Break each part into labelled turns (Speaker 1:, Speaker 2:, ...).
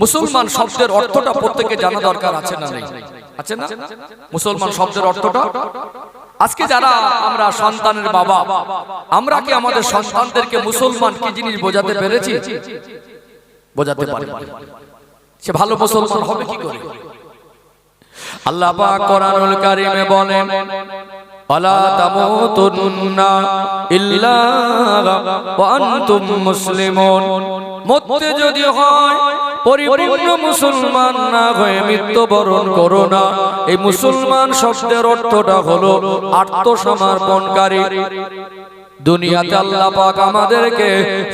Speaker 1: মুসলমান শব্দের অর্থটা প্রত্যেকে জানা দরকার আছে না নেই? আছে না? মুসলমান শব্দের অর্থটা আজকে যারা আমরা সন্তানের বাবা, আমরা কি আমাদের সন্তানদেরকে মুসলমান কি জিনিস বোঝাতে পেরেছি? বোঝাতে পারি? সে ভালো মুসলমান হবে কি করে? আল্লাহ পাক কোরআনুল কারীমে বলেন, ওয়ালা তামুতুন্না ইল্লা ওয়া আনতুম মুসলিমুন। মরতে যদি হয় পরিপূর্ণ মুসলমান না হয়ে মৃত্যুবরণ করো না। এই মুসলমান শব্দের অর্থটা হলো আত্মসমর্পণকারী। দুনিয়াতে আল্লাহ পাক আমাদেরকে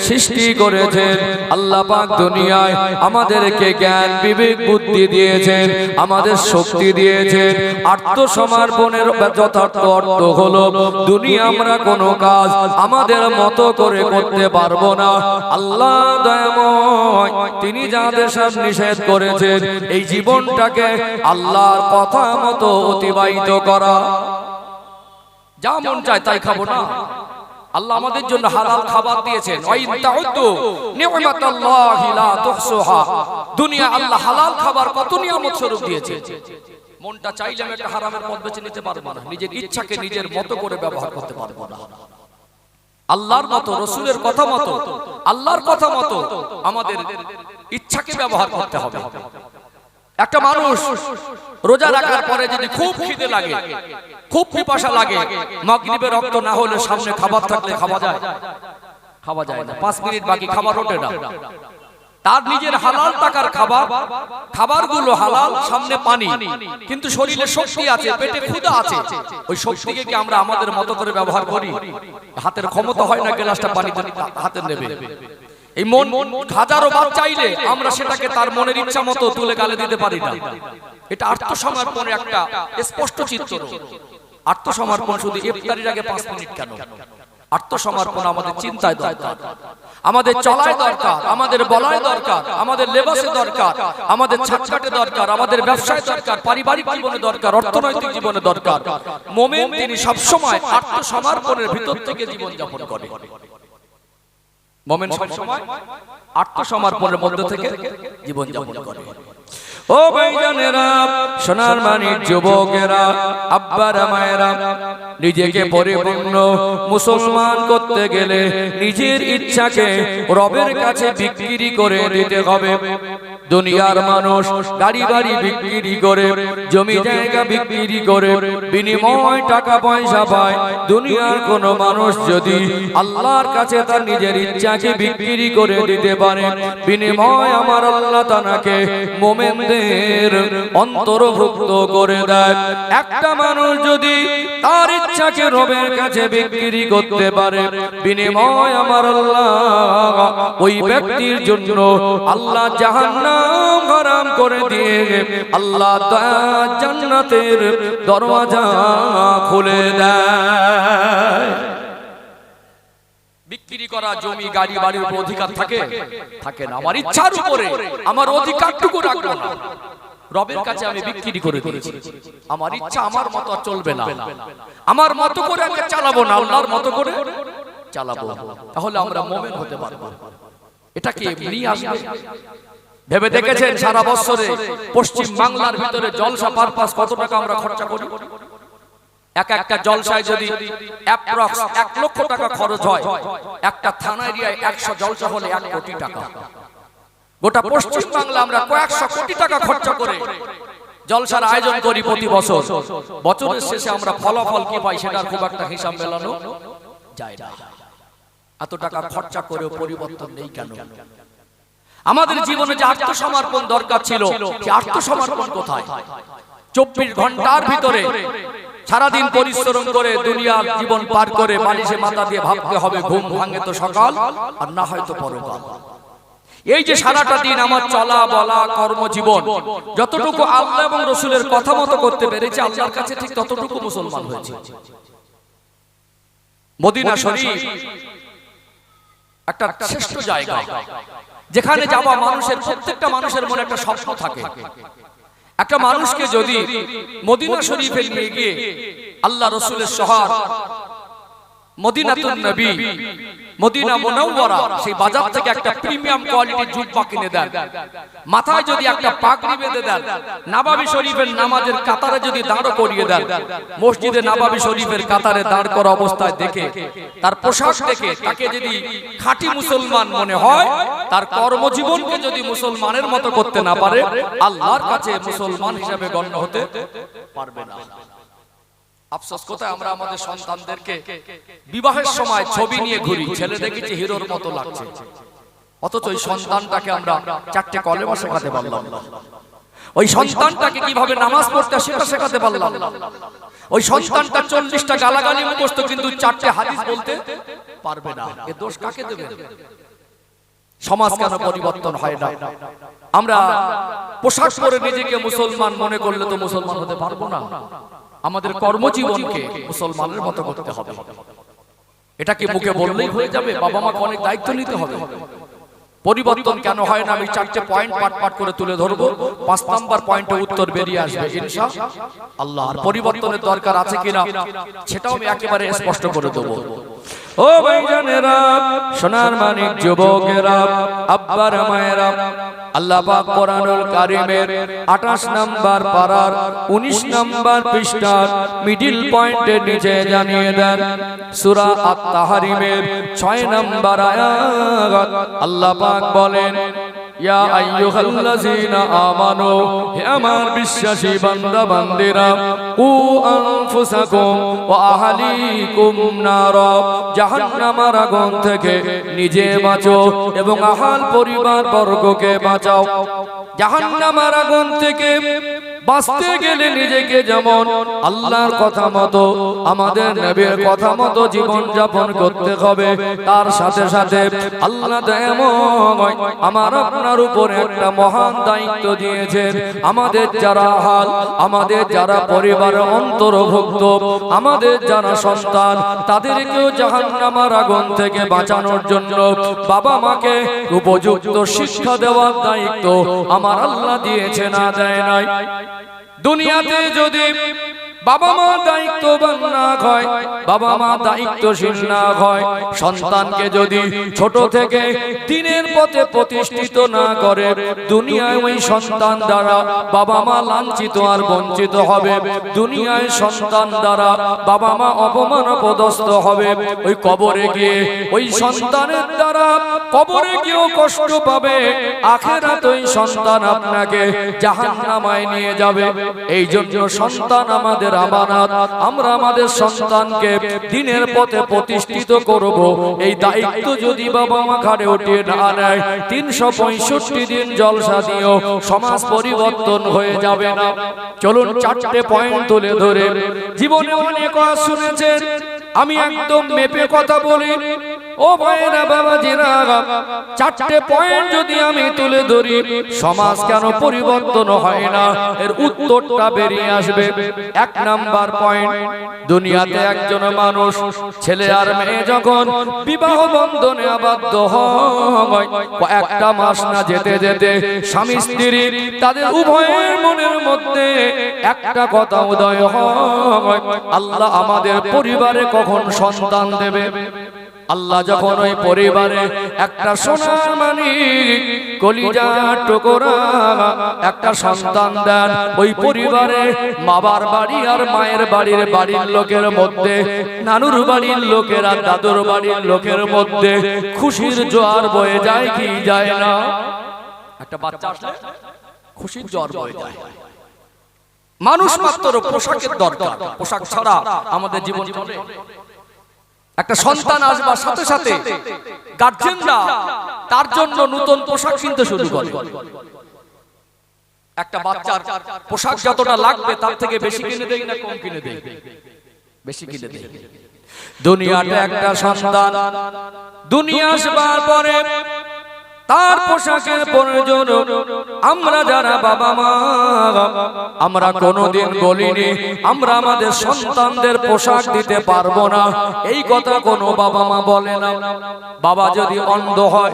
Speaker 1: সৃষ্টি করেছেন, আল্লাহ পাক দুনিয়ায় আমাদেরকে জ্ঞান বিবেক বুদ্ধি দিয়েছেন, আমাদের শক্তি দিয়েছেন। আত্মসমর্পণের যথার্থ অর্থ হলো দুনিয়া আমরা কোনো কাজ আমাদের মতো করে করতে পারবো না। আল্লাহ দয়াময়, তিনি যা আদেশ নিষেধ করেছেন এই জীবনটাকে আল্লাহর কথা মতো অতিবাহিত করা। যা মন চায় তাই খাবো না। আল্লাহ আমাদের জন্য হালাল খাবার দিয়েছেন। ওয়াইন তাউদ্দু নি'মাতাল্লাহি লা তুহসুহা। দুনিয়া আল্লাহ হালাল খাবার কত নিয়ামত স্বরূপ দিয়েছে। মনটা চাইলে আমি একটা হারামের পথ বেছে নিতে পারবো না। নিজের ইচ্ছাকে নিজের মতো করে ব্যবহার করতে পারবো না। আল্লাহর মতো, রাসূলের কথা মতো, আল্লাহর কথা মতো আমাদের ইচ্ছাকে ব্যবহার করতে হবে। একটা মানুষ রোজা রাখার পরে যদি খুব খিদে লাগে, খুব পিপাসা লাগে, মাগরিবের রক্ত না হলে সামনে খাবার থাকলে খাওয়া যায়? খাওয়া যায় না। 5 মিনিট বাকি খাবার ওঠে না। তার নিজের হালাল টাকার খাবার, খাবারগুলো হালাল, সামনে পানি, কিন্তু শরীরে শক্তি আছে, পেটে ক্ষুধা আছে। ওই শক্তিকে কি আমরা আমাদের মতো করে ব্যবহার করি? হাতের ক্ষমতা হয় না গ্লাসটা পানি হাতে নেবে। এই মন হাজারো বার চাইলে আমরা সেটাকে তার মনের ইচ্ছা মতো তুলে গালে দিতে পারি না। এটা আত্মসমর্পণের একটা স্পষ্ট চিত্র। আত্মসমর্পণ শুধু ইফতারির আগে 5 মিনিট কেন? আত্মসমর্পণ আমাদের চিন্তায় দরকার, আমাদের চলায় দরকার, আমাদের বলায় দরকার, আমাদের লেবাসে দরকার, আমাদের ছাটকাটে দরকার, আমাদের ব্যবসায় দরকার, পারিবারিক জীবনে দরকার, অর্থনৈতিক জীবনে দরকার। মুমিন তিনি সবসময় আত্মসমর্পণের ভিতর থেকে জীবন যাপন করে। মুমিন সবসময় আত্মসমর্পণের মধ্য থেকে জীবন যাপন করে। ও ভাইজানেরা, সোনার মানিক যুবকেরা, আব্বারা মায়েরা, নিজেকে পরিপূর্ণ মুসলমান করতে গেলে নিজের ইচ্ছাকে রবের কাছে বিক্রি করে দিতে হবে। দুনিয়ার মানুষ গাড়ি বাড়ি বিক্রি করে, জমি জায়গা বিক্রি করে বিনিময় টাকা পয়সা পায়। দুনিয়ার কোন মানুষ যদি আল্লাহর কাছে তার নিজের ইচ্ছাকে বিক্রি করে দিতে পারে, বিনিময় আমার আল্লাহ তাকে মুমিনদের অন্তর্ভুক্ত করে দেয়। একটা মানুষ যদি তার ইচ্ছাকে রবের কাছে বিক্রি করতে পারে, বিনিময় আমার আল্লাহ ওই ব্যক্তির জন্য আল্লাহ জাহান্নাম হারাম করে দিয়ে আল্লাহ জান্নাতের দরওয়াজা খুলে দেয়। বিক্রি করা জমি গাড়ি বাড়ির উপর অধিকার থাকে? থাকে না। আমার ইচ্ছার উপরে আমার অধিকারটুকু রাখবো না। রবের কাছে আমি বিক্রি করে দিয়েছি। আমার ইচ্ছা আমার মতো চলবে না, আমার মতো করে আমি চালাবো না, আল্লাহর মতো করে চালাবো। তাহলে আমরা মুমিন হতে পারবো। এটা কি এমনি আসবে? ভেবে দেখেছেন সারা বছরে পশ্চিম বাংলার ভিতরে জলসা পারপাস কত টাকা আমরা খরচা করি? একটা জলসায় যদি অ্যাপ্রক্স 1 লক্ষ টাকা খরচ হয়, একটা থানা এরিয়ায় 100 জলসা হলে 1 কোটি টাকা। গোটা পশ্চিম বাংলা আমরা কয়েকশো কোটি টাকা খরচা করে জলসার আয়োজন করি প্রতি বছর। বছরের শেষে আমরা ফলাফল কি পাই সেটার খুব একটা হিসাব মেলানো যায় না। এত টাকা খরচা করেও পরিবর্তন নেই কেন? আমাদের জীবনে যে আত্মসমর্পণ দরকার ছিল, সেই আত্মসমর্পণ কোথায়? 24 ঘন্টার ভিতরে সারাদিন পরিশ্রম করে দুনিয়ার জীবন পার করে বালিশে মাথা দিয়ে ভাবতে হবে ঘুম ভাঙে তো সকাল, আর না হয়তো পরকাল। এই যে সারাটা দিন আমার চলা বলা কর্মজীবন, যতটুকু আল্লাহ এবং রাসূলের কথা মতো করতে পেরেছে আল্লাহর কাছে ঠিক ততটুকু মুসলমান হয়েছে। মদিনা শরীফ একটা শ্রেষ্ঠ জায়গা, যেখানে যাওয়া মানুষের প্রত্যেকটা মানুষের মনে একটা স্বপ্ন থাকে। একটা মানুষকে যদি মদিনা শরীফে নিয়ে গিয়ে আল্লাহ রাসূলের শহর মদিনাতুন নবী মদিনা মুনাওয়ারা সেই বাজার থেকে একটা প্রিমিয়াম কোয়ালিটির জুব্বা কিনে দেন, মাথায় যদি একটা পাগড়ি বেঁধে দেন, নববী শরীফের নামাজের কাতারে যদি দাঁড় করিয়ে দেন, মসজিদে নববী শরীফের কাতারে দাঁড় করা অবস্থায় দেখে তার পোশাক দেখে তাকে যদি খাঁটি মুসলমান মনে হয়, তার কর্মজীবনকে যদি মুসলমানের মতো করতে না পারে, আল্লাহর কাছে মুসলমান হিসেবে গণ্য হতে পারবে না। আফসোস কোথায় আমরা আমাদের সন্তানদেরকে বিবাহের সময় ছবি নিয়ে ঘুরি, ছেলে দেখেছি হিরোর মতো লাগছে, অথচ ওই সন্তানটাকে আমরা 4টে কলেমা শেখাতে পারলাম না, ওই সন্তানটাকে কিভাবে নামাজ পড়তে সেটা শেখাতে পারলাম না, ওই সন্তানটা 40টা গালাগালি মুখস্থ কিন্তু 4টে হাদিস বলতে পারবে না। এ দোষ কাকে দেবে? সমাজ কেন পরিবর্তন হয় না? আমরা পোশাক পরে নিজেকে মুসলমান মনে করলে তো মুসলমান হতে পারবো না। আমাদের কর্মজীবনকে মুসলমানের মতো করতে হবে। এটা কি মুখে বললেই হয়ে যাবে? বাবা মাকে অনেক দায়িত্ব নিতে হবে। পরিবর্তন কেন হয় না আমি 4টে পয়েন্ট পাট করে তুলে ধরবো। 5 নাম্বার পয়েন্টে উত্তর বেরিয়ে আসবে ইনশাআল্লাহ। আর পরিবর্তনের দরকার আছে কিনা সেটাও আমি একেবারে স্পষ্ট করে দেবো। ও ভাইজানেরা, সোনার মানিক যুবকেরা, আব্বার মায়েরা, আল্লাহ পাক কোরআনুল কারীমের 28 নাম্বার পারার 19 নাম্বার পৃষ্ঠার মিডল পয়েন্টের নিচে জানিয়ে দেন, সূরা আত-তাহরিমের 6 নাম্বার আয়াত আল্লাহ পাক বলেন, ইয়া আইয়ুহাল্লাযীনা আমানু, হে আমার বিশ্বাসী বান্দা বান্দিরা, উ আনফুসাকুম ওয়া আহলিকুম নার, জাহান্নামের আগুন থেকে নিজে বাঁচো এবং আহল পরিবার বর্গকে বাঁচাও। জাহান্নামের আগুন থেকে বাঁচতে গেলে নিজেকে যেমন আল্লাহর কথা মতো, আমাদের নবীর কথা মতো জীবন যাপন করতে হবে, তার সাথে সাথে আল্লাহ দয়াময় আমার আপনার উপর একটা মহান দায়িত্ব দিয়েছেন। আমাদের যারা হাল, আমাদের যারা পরিবারের অন্তর্ভুক্ত, আমাদের যারা সন্তান, তাদেরকেও জাহান্নামের আগুন থেকে বাঁচানোর জন্য বাবা মাকে উপযুক্ত শিক্ষা দেওয়ার দায়িত্ব আমার আল্লাহ দিয়েছে, না দেয় নাই। দুনিয়াতে যদি বাবা মা দায়িত্ববান না হয়, বাবা মা দায়িত্বশীল না হয়, সন্তানকে যদি ছোট থেকে দিনের পথে প্রতিষ্ঠিত না করে, দুনিয়ায় ওই সন্তান দ্বারা বাবা মা লাঞ্ছিত আর বঞ্চিত হবে। দুনিয়ায় সন্তান দ্বারা বাবা মা অপমান অপদস্থ হবে। ওই কবরে গিয়ে ওই সন্তানের দ্বারা কবরে গিয়েও কষ্ট পাবে। আখিরাত ওই সন্তান আপনাকে জাহান্নামায় নিয়ে যাবে। এই জন্য সন্তান আমাদের আমানত। আমরা আমাদের সন্তানকে দিনের পথে প্রতিষ্ঠিত করব। এই দায়িত্ব যদি বাবা মা ঘাড়ে উঠিয়ে না নেয়, 365 দিন জলসা দিয়েও সমাজ পরিবর্তন হয়ে যাবে না। চলুন 4টে পয়েন্ট তুলে ধরে, জীবনে অনেক কথা শুনেছেন, আমি একদম মেপে কথা বলি। ও ভাইরা বাবাজিরা, 4টে পয়েন্ট যদি আমি তুলে ধরি, সমাজ কেন পরিবর্তন হয় না এর উত্তরটা বেরিয়ে আসবে। 1 নাম্বার পয়েন্ট, দুনিয়াতে একজন মানুষ, ছেলে আর মেয়ে যখন বিবাহ বন্ধনে আবদ্ধ হয়, কয়েকটা মাস না যেতে যেতে স্বামী স্ত্রী তাদের উভয়ের মনের মধ্যে একটা কথা উদয় হয়, আল্লাহ আমাদের পরিবারে কখন সন্তান দেবে। আল্লাহ যখন ওই পরিবারে একটা সোনার মানিক, কলিজার টুকরা একটা সন্তান দেন, ওই পরিবারে বাবার বাড়ি আর মায়ের বাড়ির লোকের মধ্যে, নানুর বাড়ির লোকের আর দাদুর বাড়ির লোকের মধ্যে খুশির জোয়ার বয়ে যায় কি যায় না? একটা বাচ্চা আসলে খুশির জোয়ার বয়ে যায়। মানুষ মাত্র পোশাকের দরকার, পোশাক ছাড়া আমাদের জীবন চলে। একটা সন্তান আসবার সাথে সাথে গার্জেনরা তার জন্য নতুন পোশাক কিনতে শুরু করে। একটা বাচ্চার পোশাক যতটা লাগবে তার থেকে বেশি কিনে দেয় না কম কিনে দেয়? বেশি কিনে দেয়। দুনিয়াতে একটা সন্তান দুনিয়া আসবার পরে তার পোশাকের প্রয়োজন আমরা যারা বাবা মা, আমরা কোনোদিন বলিনি আমরা আমাদের সন্তানদের পোশাক দিতে পারবো না। এই কথা কোনো বাবা মা বলে না। বাবা যদি অন্ধ হয়,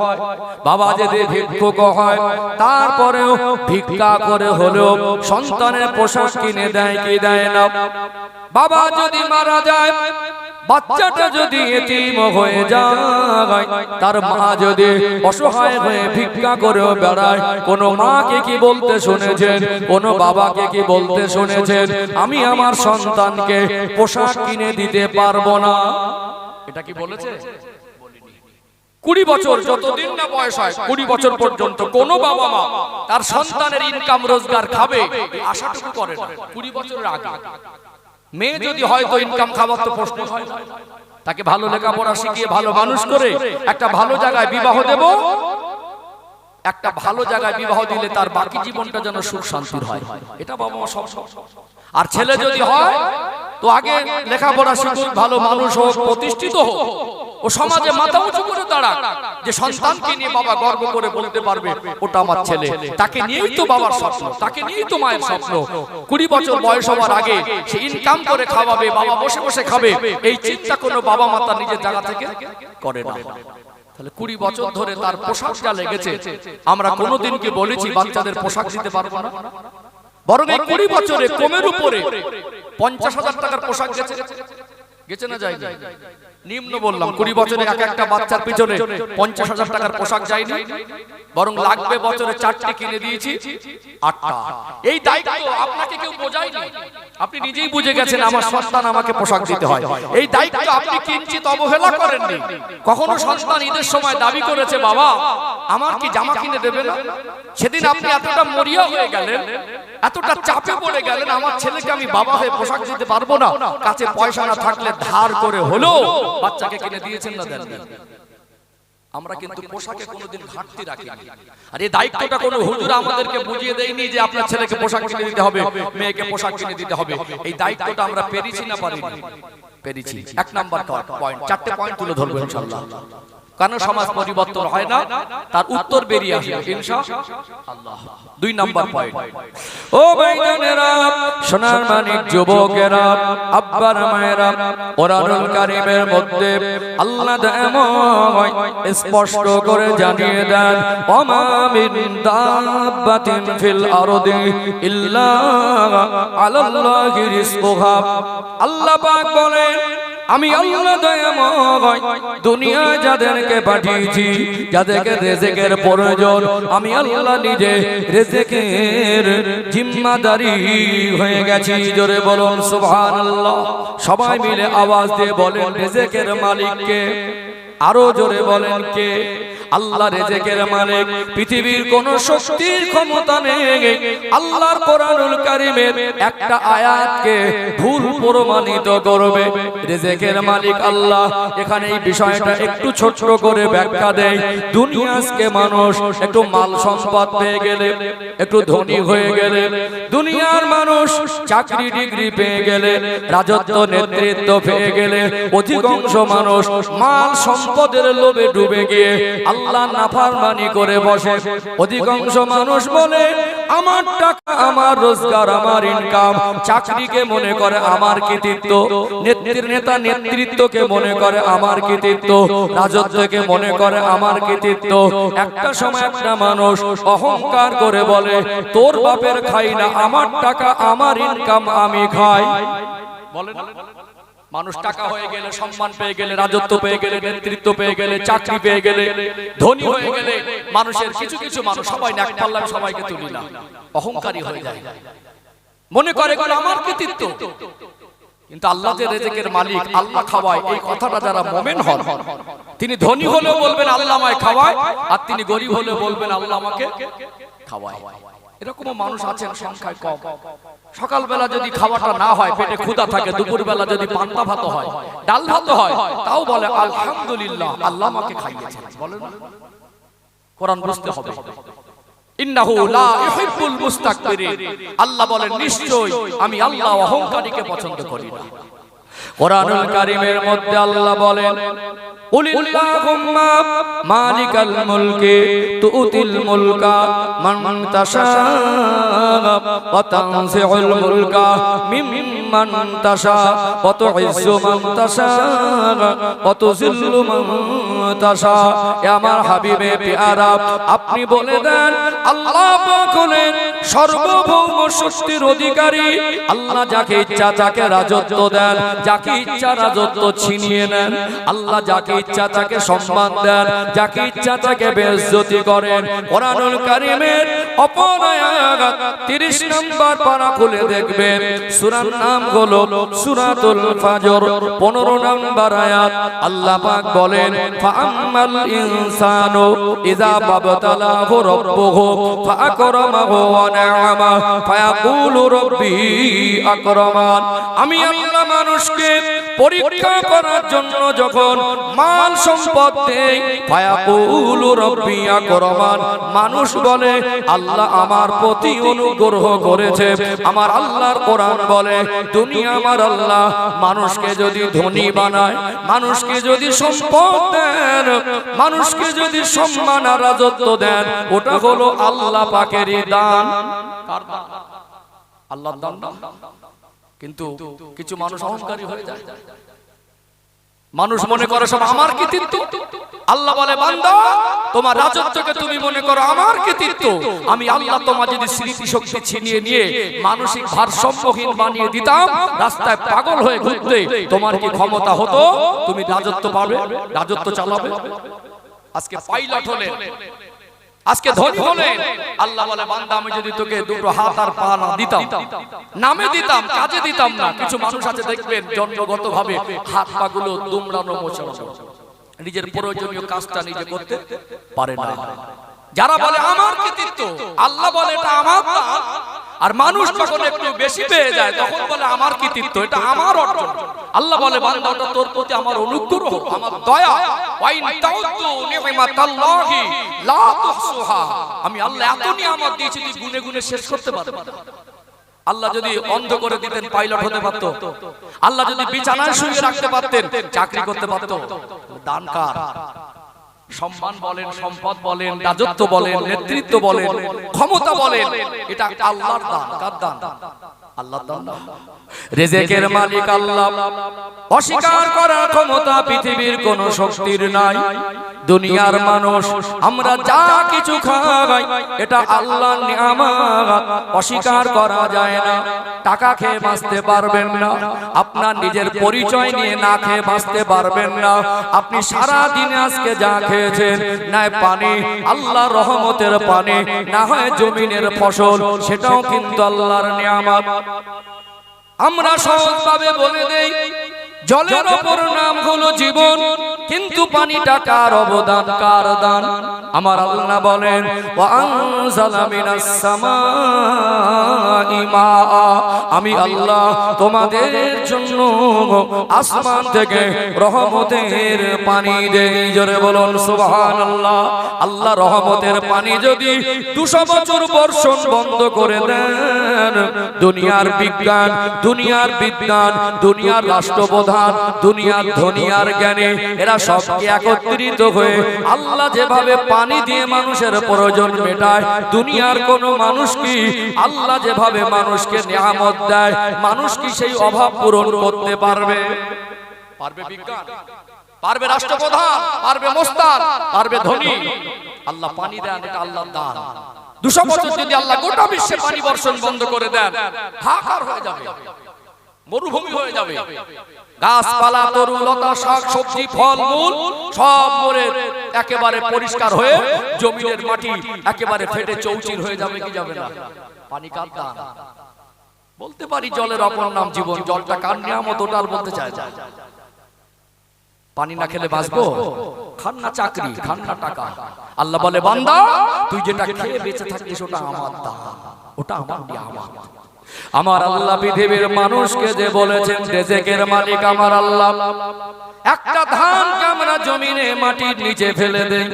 Speaker 1: বাবা যদি ভিক্ষুক হয়, তারপরেও ভিক্ষা করে হলেও সন্তানের পোশাক কিনে দেয় কি দেয় না? বাবা যদি মারা যায়, বাচ্চাটা যদি এতিম হয়ে যায়, তার মা যদি অসহায় হয়ে ভিক্ষা করে বেড়ায়, কোন মাকে কি বলতে শুনেছেন, কোন বাবাকে কি বলতে শুনেছেন, আমি আমার সন্তানকে পোশাক কিনে দিতে পারবো না? এটা কি বলেছে? 20 বছর যতদিন না বয়স হয়, 20 বছর পর্যন্ত কোন বাবা মা তার সন্তানের ইনকাম রোজগার খাবে আশাটুকু করে না। 20 বছরের আগে মেয়ে যদি হয়তো ইনকাম খাবার তো প্রশ্ন হয়, তাকে ভালো লেখাপড়া শিখিয়ে ভালো মানুষ করে একটা ভালো জায়গায় বিবাহ দেব, একটা ভালো জায়গায় বিবাহ দিলে তার বাকি জীবনটা যেন সুখ শান্তির হয়, এটা বাবা মা সব। আর ছেলে যদি হয় তো আগে লেখাপড়া শিখুক, ভালো মানুষ হোক, প্রতিষ্ঠিত হোক, ও সমাজে মাথা উঁচু করে দাঁড়াক, যে সন্তানকে নিয়ে বাবা গর্ব করে বলতে পারবে ওটা আমার ছেলে, তাকে নিয়েই তো বাবার স্বপ্ন, তাকে নিয়েই তো মায়ের স্বপ্ন। 20 বছর বয়স হওয়ার আগে সে ইনকাম করে খাওয়াবে, বাবা বসে বসে খাবে, এই চিন্তা কোনো বাবা মা তার নিজের জায়গা থেকে করে না। তাহলে 20 বছর ধরে তার পোশাক যা লেগেছে, আমরা কোনোদিন কি বলেছি বাচ্চাদের পোশাক দিতে পারবো না? বরং এই 20 বছরে কমের উপরে 50,000 টাকার পোশাক গেছে না যায়নি? নিম্ন বললাম, 20 বছরে একটা বাচ্চার পিছনে 50,000 টাকার পোশাক যায়নি, বরং লাগবে বছরে 4টি কিনে দিয়েছি, 8টা। এই দায়িত্ব আপনাকে কেউ বোঝায়নি, আপনি নিজেই বুঝে গেছেন আমার সন্তান আমাকে পোশাক দিতে হয়। এই দায়িত্ব আপনি কিঞ্চিত অবহেলা করেননি। কখনো সন্তান ঈদের সময় দাবি করেছে, বাবা আমার কি জামা কিনে দেবে না? সেদিন আপনি এতটা মরিয়া হয়ে গেলেন, এতটা চাপে পড়ে গেলেন, আমার ছেলেকে আমি বাবা হয়ে পোশাক দিতে পারবো না, কাছে পয়সা না থাকলে ধার করে হলো বাচ্চাকে কিনে দিয়েছেন না দেন? আমরা কিন্তু পোশাকে কোনোদিন ঘাটতি রাখি না। আর এই দায়িত্বটা কোনো হুজুর আমাদেরকে বুঝিয়ে দেয়নি যে আপনার ছেলেকে পোশাক কিনে দিতে হবে, মেয়েকে পোশাক কিনে দিতে হবে। এই দায়িত্বটা আমরা পেরেছি না পারিনি? পেরেছি। 1 নাম্বার পয়েন্ট, 4টে পয়েন্ট তুলে ধরবো ইনশাআল্লাহ। কেন সমাজ পরিবর্তন হয় না তার উত্তর বেরিয়ে আসবে ইনশাআল্লাহ। 2 নাম্বার পয়েন্ট, ও ভাইজানেরা, সোনার মানিক যুবকেরা, আব্বার মায়েরা, কোরআনুল কারীমের মধ্যে আল্লাহ স্পষ্ট করে জানিয়ে দেন, ওমা মিন দাব্বাতিন ফিল আরদি ইল্লা আলাল্লাহি রিজকুহা। আল্লাহ পাক বলেন, আমি আল্লাহ দয়াময় দুনিয়ায় যাদেরকে পাঠিয়েছি, যাদেরকে রিজিকের প্রয়োজন, আমি আল্লাহ নিজে রিজিকের জিম্মাদারি হয়ে গেছি। জোরে বলুন সুবহানাল্লাহ। সবাই মিলে আওয়াজ দিয়ে বলেন, রিজিকের মালিক কে? আরো জোরে বলেন, কে? আল্লাহ রিজিকের মালিক। পৃথিবীর কোন শক্তির ক্ষমতা নেই আল্লাহর কোরআনুল কারীমের একটা আয়াতকে ভুল প্রমাণিত করবে। রিজিকের মালিক আল্লাহ। এখানে এই বিষয়টা একটু ছোট করে ব্যাখ্যা দেয়। দুনিয়াতে মানুষ একটু মাল সম্পদ পেয়ে গেলে, একটু ধনী হয়ে গেলে, দুনিয়ার মানুষ চাকরি ডিগ্রি পেয়ে গেলে, রাজত্ব নেতৃত্ব পেয়ে গেলে, অধিকাংশ মানুষ মাল সম্পদের লোভে ডুবে গিয়ে আল্লাহ নাফরমানি করে বসে। অধিকাংশ মানুষ বলে আমার টাকা, আমার রোজগার, আমার ইনকাম। চাকরিকে মনে করে আমার কৃতিত্ব, নেতা নেতৃত্বকে মনে করে আমার কৃতিত্ব, রাজত্বকে মনে করে আমার কৃতিত্ব। একটা সময় একটা মানুষ অহংকার করে বলে, তোর বাপের খাই না, আমার টাকা, আমার ইনকাম আমি খাই। বলে না? মানুষ টাকা হয়ে গেলে, সম্মান পেয়ে গেলে, রাজত্ব পেয়ে গেলে, নেতৃত্ব পেয়ে গেলে, চাকরি পেয়ে গেলে, ধনী হয়ে গেলে, মানুষের কিছু কিছু মানুষ, সবাই এক পাল্লায় সবাইকে তুলি না, অহংকারী হয়ে যায়, মনে করে গেল আমার কৃতিত্ব। কিন্তু আল্লাহ যে রিজিকের মালিক, আল্লাহ খাওয়ায়, এই কথাটা যারা মুমিন হন, তিনি ধনী হলেও বলবেন আল্লাহ আমায় খাওয়ায়, আর তিনি গরিব হলেও বলবেন আল্লাহ আমাকে খাওয়ায়। এরকমও মানুষ আছেন সংখ্যায় কম। সকালবেলা যদি খাওয়াটা না হয়, পেটে ক্ষুধা থাকে, দুপুরবেলা যদি পান্তা ভাত হয়, ডাল ভাত হয়, তাও বলে আলহামদুলিল্লাহ, আল্লাহ আমাকে খাইয়েছেন। বলেন কোরআন বুঝতে হবে। ইন্নাহু লা ইউহিব্বুল মুস্তাকবিরিন। আল্লাহ বলেন, নিশ্চয়ই আমি আল্লাহ অহংকারীকে পছন্দ করি না। কোরআনুল কারীমের মধ্যে আল্লাহ বলেন, কুলিল্লাহুম্মা মালিকাল মুলকি তুতিল মুলকা মান তাশা ওয়া তানজিউল মুলকা মিম্মান তাশা ওয়া তুইজ্জু মান তাশা ওয়া তুযিল্লু মান তাশা। এ আমার হাবিবে পেয়ারা, আপনি বলে দেন আল্লাহ পাক হলেন সর্বভৌম শক্তির অধিকারী আল্লাহ। যাকে ইচ্ছা তাকে রাজত্ব দেন, যাকে ইচ্ছা রাজত্ব ছিনিয়ে নেন। আল্লাহ যাকে ইচ্ছা তাকে সম্মান দেন, যাকে ইচ্ছা তাকে বেইজ্জতি করেন। কোরআনুল কারীমের অপর আয়াত 30 নম্বর পারা খুলে দেখবেন, সূরার নাম হলো সূরাতুল ফাজর, 15 নম্বর আয়াত। আল্লাহ পাক বলেন, ফাআম্মাল ইনসানু ইযা বাবতালাহু রাব্বুহু ফাআকরামাহু ওয়া না'আমা ফায়াকুলু রাব্বি আকরামান। আমি আল্লাহ মানুষকে পরীক্ষা করার জন্য যখন মাল সম্পদ দেই, ফায়াকুলু রাব্বি আকরামান, মানুষ বলে আল্লাহ আমার প্রতি অনুগ্রহ করেছে। আমার আল্লাহর কোরআন বলে, দুনিয়া আমার আল্লাহ মানুষকে যদি ধনী বানায়, মানুষকে যদি সম্পদ দেন, মানুষকে যদি সম্মান আর রাজত্ব দেন, ওটা হলো আল্লাহ পাকেরই দান। আল্লাহর দান। কিন্তু কিছু মানুষ অহংকারী হয়ে যায়, মানুষ মনে করে সব আমার কৃতিত্ব। আল্লাহ বলে, বান্দা তোমার রাজত্বকে তুমি মনে করো আমার কৃতিত্ব। আমি আল্লাহ তোমার যদি স্মৃতি শক্তি ছিনিয়ে নিয়ে মানসিক ভারসাম্যহীন বানিয়ে দিতাম, রাস্তায় পাগল হয়ে ঘুরতে, তোমার কি ক্ষমতা হতো? তুমি রাজত্ব পাবে, রাজত্ব চালাবে? আজকে পাইলট হলে, আজকে ধনী হলে, আল্লাহ বলে, বান্দা আমি যদি তোকে দুটো হাত আর পা না দিতাম, নামে দিতাম, কাজে দিতাম না। কিছু মানুষ আছে দেখবেন জন্মগতভাবে হাত পা গুলো দুমড়ানো মোছানো, নিজের প্রয়োজনীয় কাজটা নিজে করতে পারে না। যারা বলে আমার কৃতিত্ব, আল্লাহ বলে এটা আমার দান। আর মানুষ যখন একটু বেশি পেয়ে যায় তখন বলে আমার কৃতিত্ব, এটা আমার অর্জন। আল্লাহ বলে, বান্দা ওটা তোর প্রতি আমার অনুগ্রহ, আমার দয়া। ওয়াইন তাউদ্দু নি'মাতাল্লাহি লা তুহসুহা। আমি আল্লাহ এত নিয়ামত দিয়েছি, তুই গুনে গুনে শেষ করতে পারবি না। আল্লাহ যদি অন্ধ করে দিতেন, পাইলট হতে পারতো। আল্লাহ যদি বিছানায় শুয়ে রাখতে পারতেন, চাকরি করতে পারতো। দান কার? সম্মান বলেন, সম্পদ বলেন, রাজত্ব বলেন, নেতৃত্ব বলেন, ক্ষমতা বলেন, এটা আল্লাহর দান। কার দান? আল্লাহর দান। রিজিকের মালিক আল্লাহ। অস্বীকার করার ক্ষমতা পৃথিবীর কোন শক্তির নাই। দুনিয়ার মানুষ আমরা যা কিছু খাই, এটা আল্লাহর নিয়ামত, অস্বীকার করা যায় না। টাকা খেয়ে বাঁচতে পারবেন না, আপনার নিজের পরিচয় নিয়ে না খেয়ে বাঁচতে পারবেন না। আপনি সারা দিনে আজকে যা খেয়েছেন, না পানি, আল্লাহর রহমতের পানি, না হয় জমিনের ফসল, সেটাও কিন্তু আল্লাহর নিয়ামত। আমরা সহজভাবে বলে দেই, জলের অপর নাম হলো জীবন, কিন্তু পানিটা কার অবদান, কার দান? আমার আল্লাহ বলেন, ওয়া আনজালা মিনাস সামাই মাআ। আমি আল্লাহ তোমাদের জন্য আসমান থেকে রহমতের পানি দেই। জোরে বলুন সুবহানাল্লাহ। আল্লাহ রহমতের পানি যদি 200 বছর বর্ষণ বন্ধ করে দেন, দুনিয়ার বিজ্ঞান, দুনিয়ার বিজ্ঞান, দুনিয়ার রাষ্ট্রপ্রধান, দুনিয়ার ধনী আর জ্ঞানী, এরা সবকে একত্রিত হয়ে আল্লাহ যেভাবে পানি দিয়ে মানুষের প্রয়োজন মেটায়, দুনিয়ার কোন মানুষ কি আল্লাহ যেভাবে মানুষকে নিয়ামত দেয়, মানুষ কি সেই অভাব পূরণ করতে পারবে? পারবে বিজ্ঞান? পারবে রাষ্ট্রপ্রধান? পারবে মোস্তান? পারবে ধনী? আল্লাহ পানি দেন, এটা আল্লাহর দান। 200 বছর যদি আল্লাহ গোটা বিশ্বে পানি বর্ষণ বন্ধ করে দেন, হাহাকার হয়ে যাবে, মরুভূমি হয়ে যাবে। গাছপালা, তরু লতা, শাক সবজি, ফল মূল সব মরে একেবারে পরিষ্কার হয়ে জমিনের মাটি একেবারে ফেটে চৌচির হয়ে যাবে কি যাবে না? পানি কার দান? বলতে পারি জলের অপর নাম জীবন। জলটা কার নিয়ামত, ওটা আর বলতে চায় না। পানি না খেলে বাঁচবো? খান না চাকরি, খান না টাকা। আল্লাহ বলে, বান্দা তুই যেটা খেয়ে বেঁচে থাকিস ওটা আমার দান, ওটা আমার নিয়ামত। আমার আল্লাহ পৃথিবীর মানুষকে যে বলেছেন রিজিকের মালিক আমার আল্লাহ, একটা ধানকে আমরা জমিনে মাটির নিচে ফেলে দেই,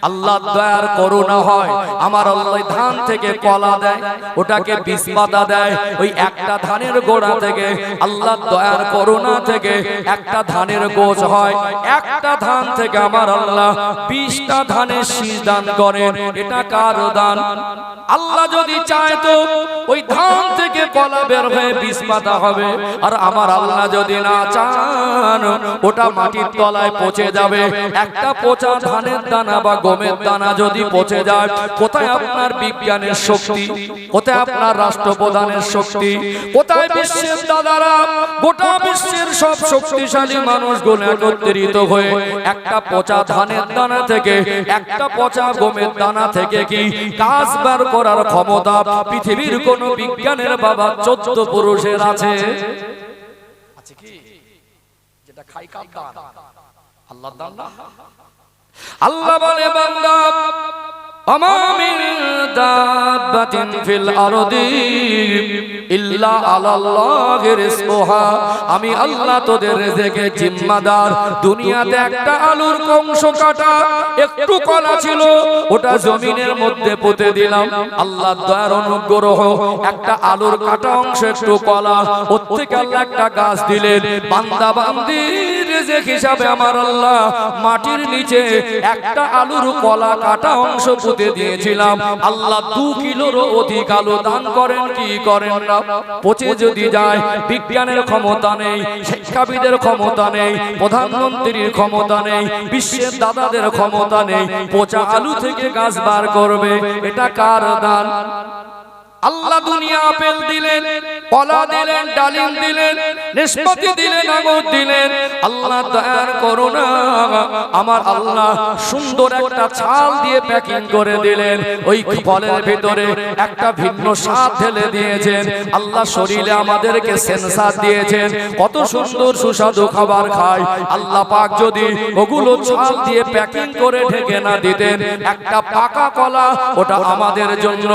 Speaker 1: আল্লাহ দয়ার করুণা হয়, আমার আল্লাহ ধান থেকে কলা দেয়, ওটাকে বীজ পাতা দেয়। ওই একটা ধানের গোড়া থেকে আল্লাহ দয়ার করুণা থেকে একটা ধানের গোছ হয়। একটা ধান থেকে আমার আল্লাহ 20টা ধানের শীষ দান করেন। এটা কার দান? আল্লাহ যদি চায় তো ওই ধান থেকে কলা বের হয়ে বীজ পাতা হবে। আর আমার আল্লাহ যদি না চান, ওটা ওটা মাটির তলায় পচে যাবে। একটা পচা ধানের দানা বা গমের দানা যদি পচে যায়, কোথায় আপনার বিজ্ঞানের শক্তি, কোথায় আপনার রাষ্ট্রপ্রধানের শক্তি, কোথায় বিশ্বের দাদারা গোটা বিশ্বের সব শক্তিশালী মানুষগুলো একত্রিত হয়ে একটা পচা ধানের দানা থেকে, একটা পচা গমের দানা থেকে কি কাজ বার করার ক্ষমতা পৃথিবীর কোন বিজ্ঞানের বাবা 14 পুরুষের আছে? আছে কি? যেটা খাই কার দান? আল্লাহর দান না? আল্লাহ বলে বান্দা আমা মিন দাব্বাতিন ফিল আরদি ইল্লা আলাল্লাহি রিজকুহা। আমি আল্লাহ তোদের রিজেকের জিম্মাদার। দুনিয়াতে একটা আলুর কংস কাটা একটু কলা ছিল, ওটা জমিনের মধ্যে পুঁতে দিলাম। আল্লাহর দয়ার অনুগ্রহ, একটা আলুর কাটা অংশ একটু কলা, ওর থেকে আল্লাহ একটা গাছ দিলেন। বান্দা বান্দির রিজেক হিসাবে আমার আল্লাহ মাটির নিচে একটা আলুর কলা কাটা অংশ পুঁতে দিয়েছিলাম। আল্লাহ 2 কিলোরও অধিক আলু দান করেন কি করেন না? পচে যদি যায়, বিজ্ঞানের ক্ষমতা নেই, শিক্ষাবিদের ক্ষমতা নেই, প্রধানমন্ত্রীর ক্ষমতা নেই, বিশ্বের দাদাদের ক্ষমতা নেই, পচা আলু থেকে গাছ বার করবে। এটা কার দান? আল্লাহ দুনিয়া আপেল দিলেন, কলা দিলেন, ডালিম দিলেন, নাশপাতি দিলেন, আঙুর দিলেন। আল্লাহ দয়ার করুণা, আমার আল্লাহ সুন্দর একটা ছাল দিয়ে প্যাকিং করে দিলেন। ওই ফলের ভিতরে একটা ভিন্ন স্বাদ ঢেলে দিয়েছেন। আল্লাহ শরীরে আমাদেরকে সেন্সার দিয়েছেন, কত সুন্দর সুস্বাদু খাবার খায়। আল্লাহ পাক যদি ওগুলো ছাল দিয়ে প্যাকিং করে ঢেকে না দিতেন, একটা পাকা কলা ওটা আমাদের জন্য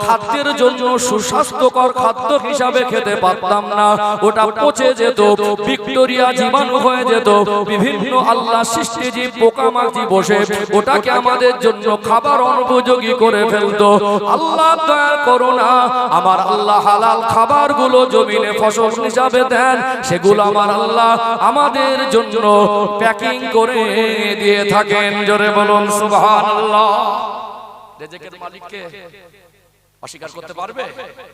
Speaker 1: খাদ্যের জন্য সুস্বাস্থ্যকর খাদ্য হিসাবে খেতে পারতাম না। ওটা পচে যেত, ভিক্টোরিয়া জীবাণু হয়ে যেত, বিভিন্ন আল্লাহ সৃষ্টিজীব পোকামাছি বসে ওটাকে আমাদের জন্য খাবার অনুপযোগী করে ফেলতো। আল্লাহ দয়া করুণা, আমার আল্লাহ হালাল খাবারগুলো জমিনে ফসল হিসাবে দেন, সেগুলো আমার আল্লাহ আমাদের জন্য প্যাকিং করে দিয়ে থাকেন। জোরে বলুন সুবহানাল্লাহ। রিজেকের মালিককে অস্বীকার করতে পারবে?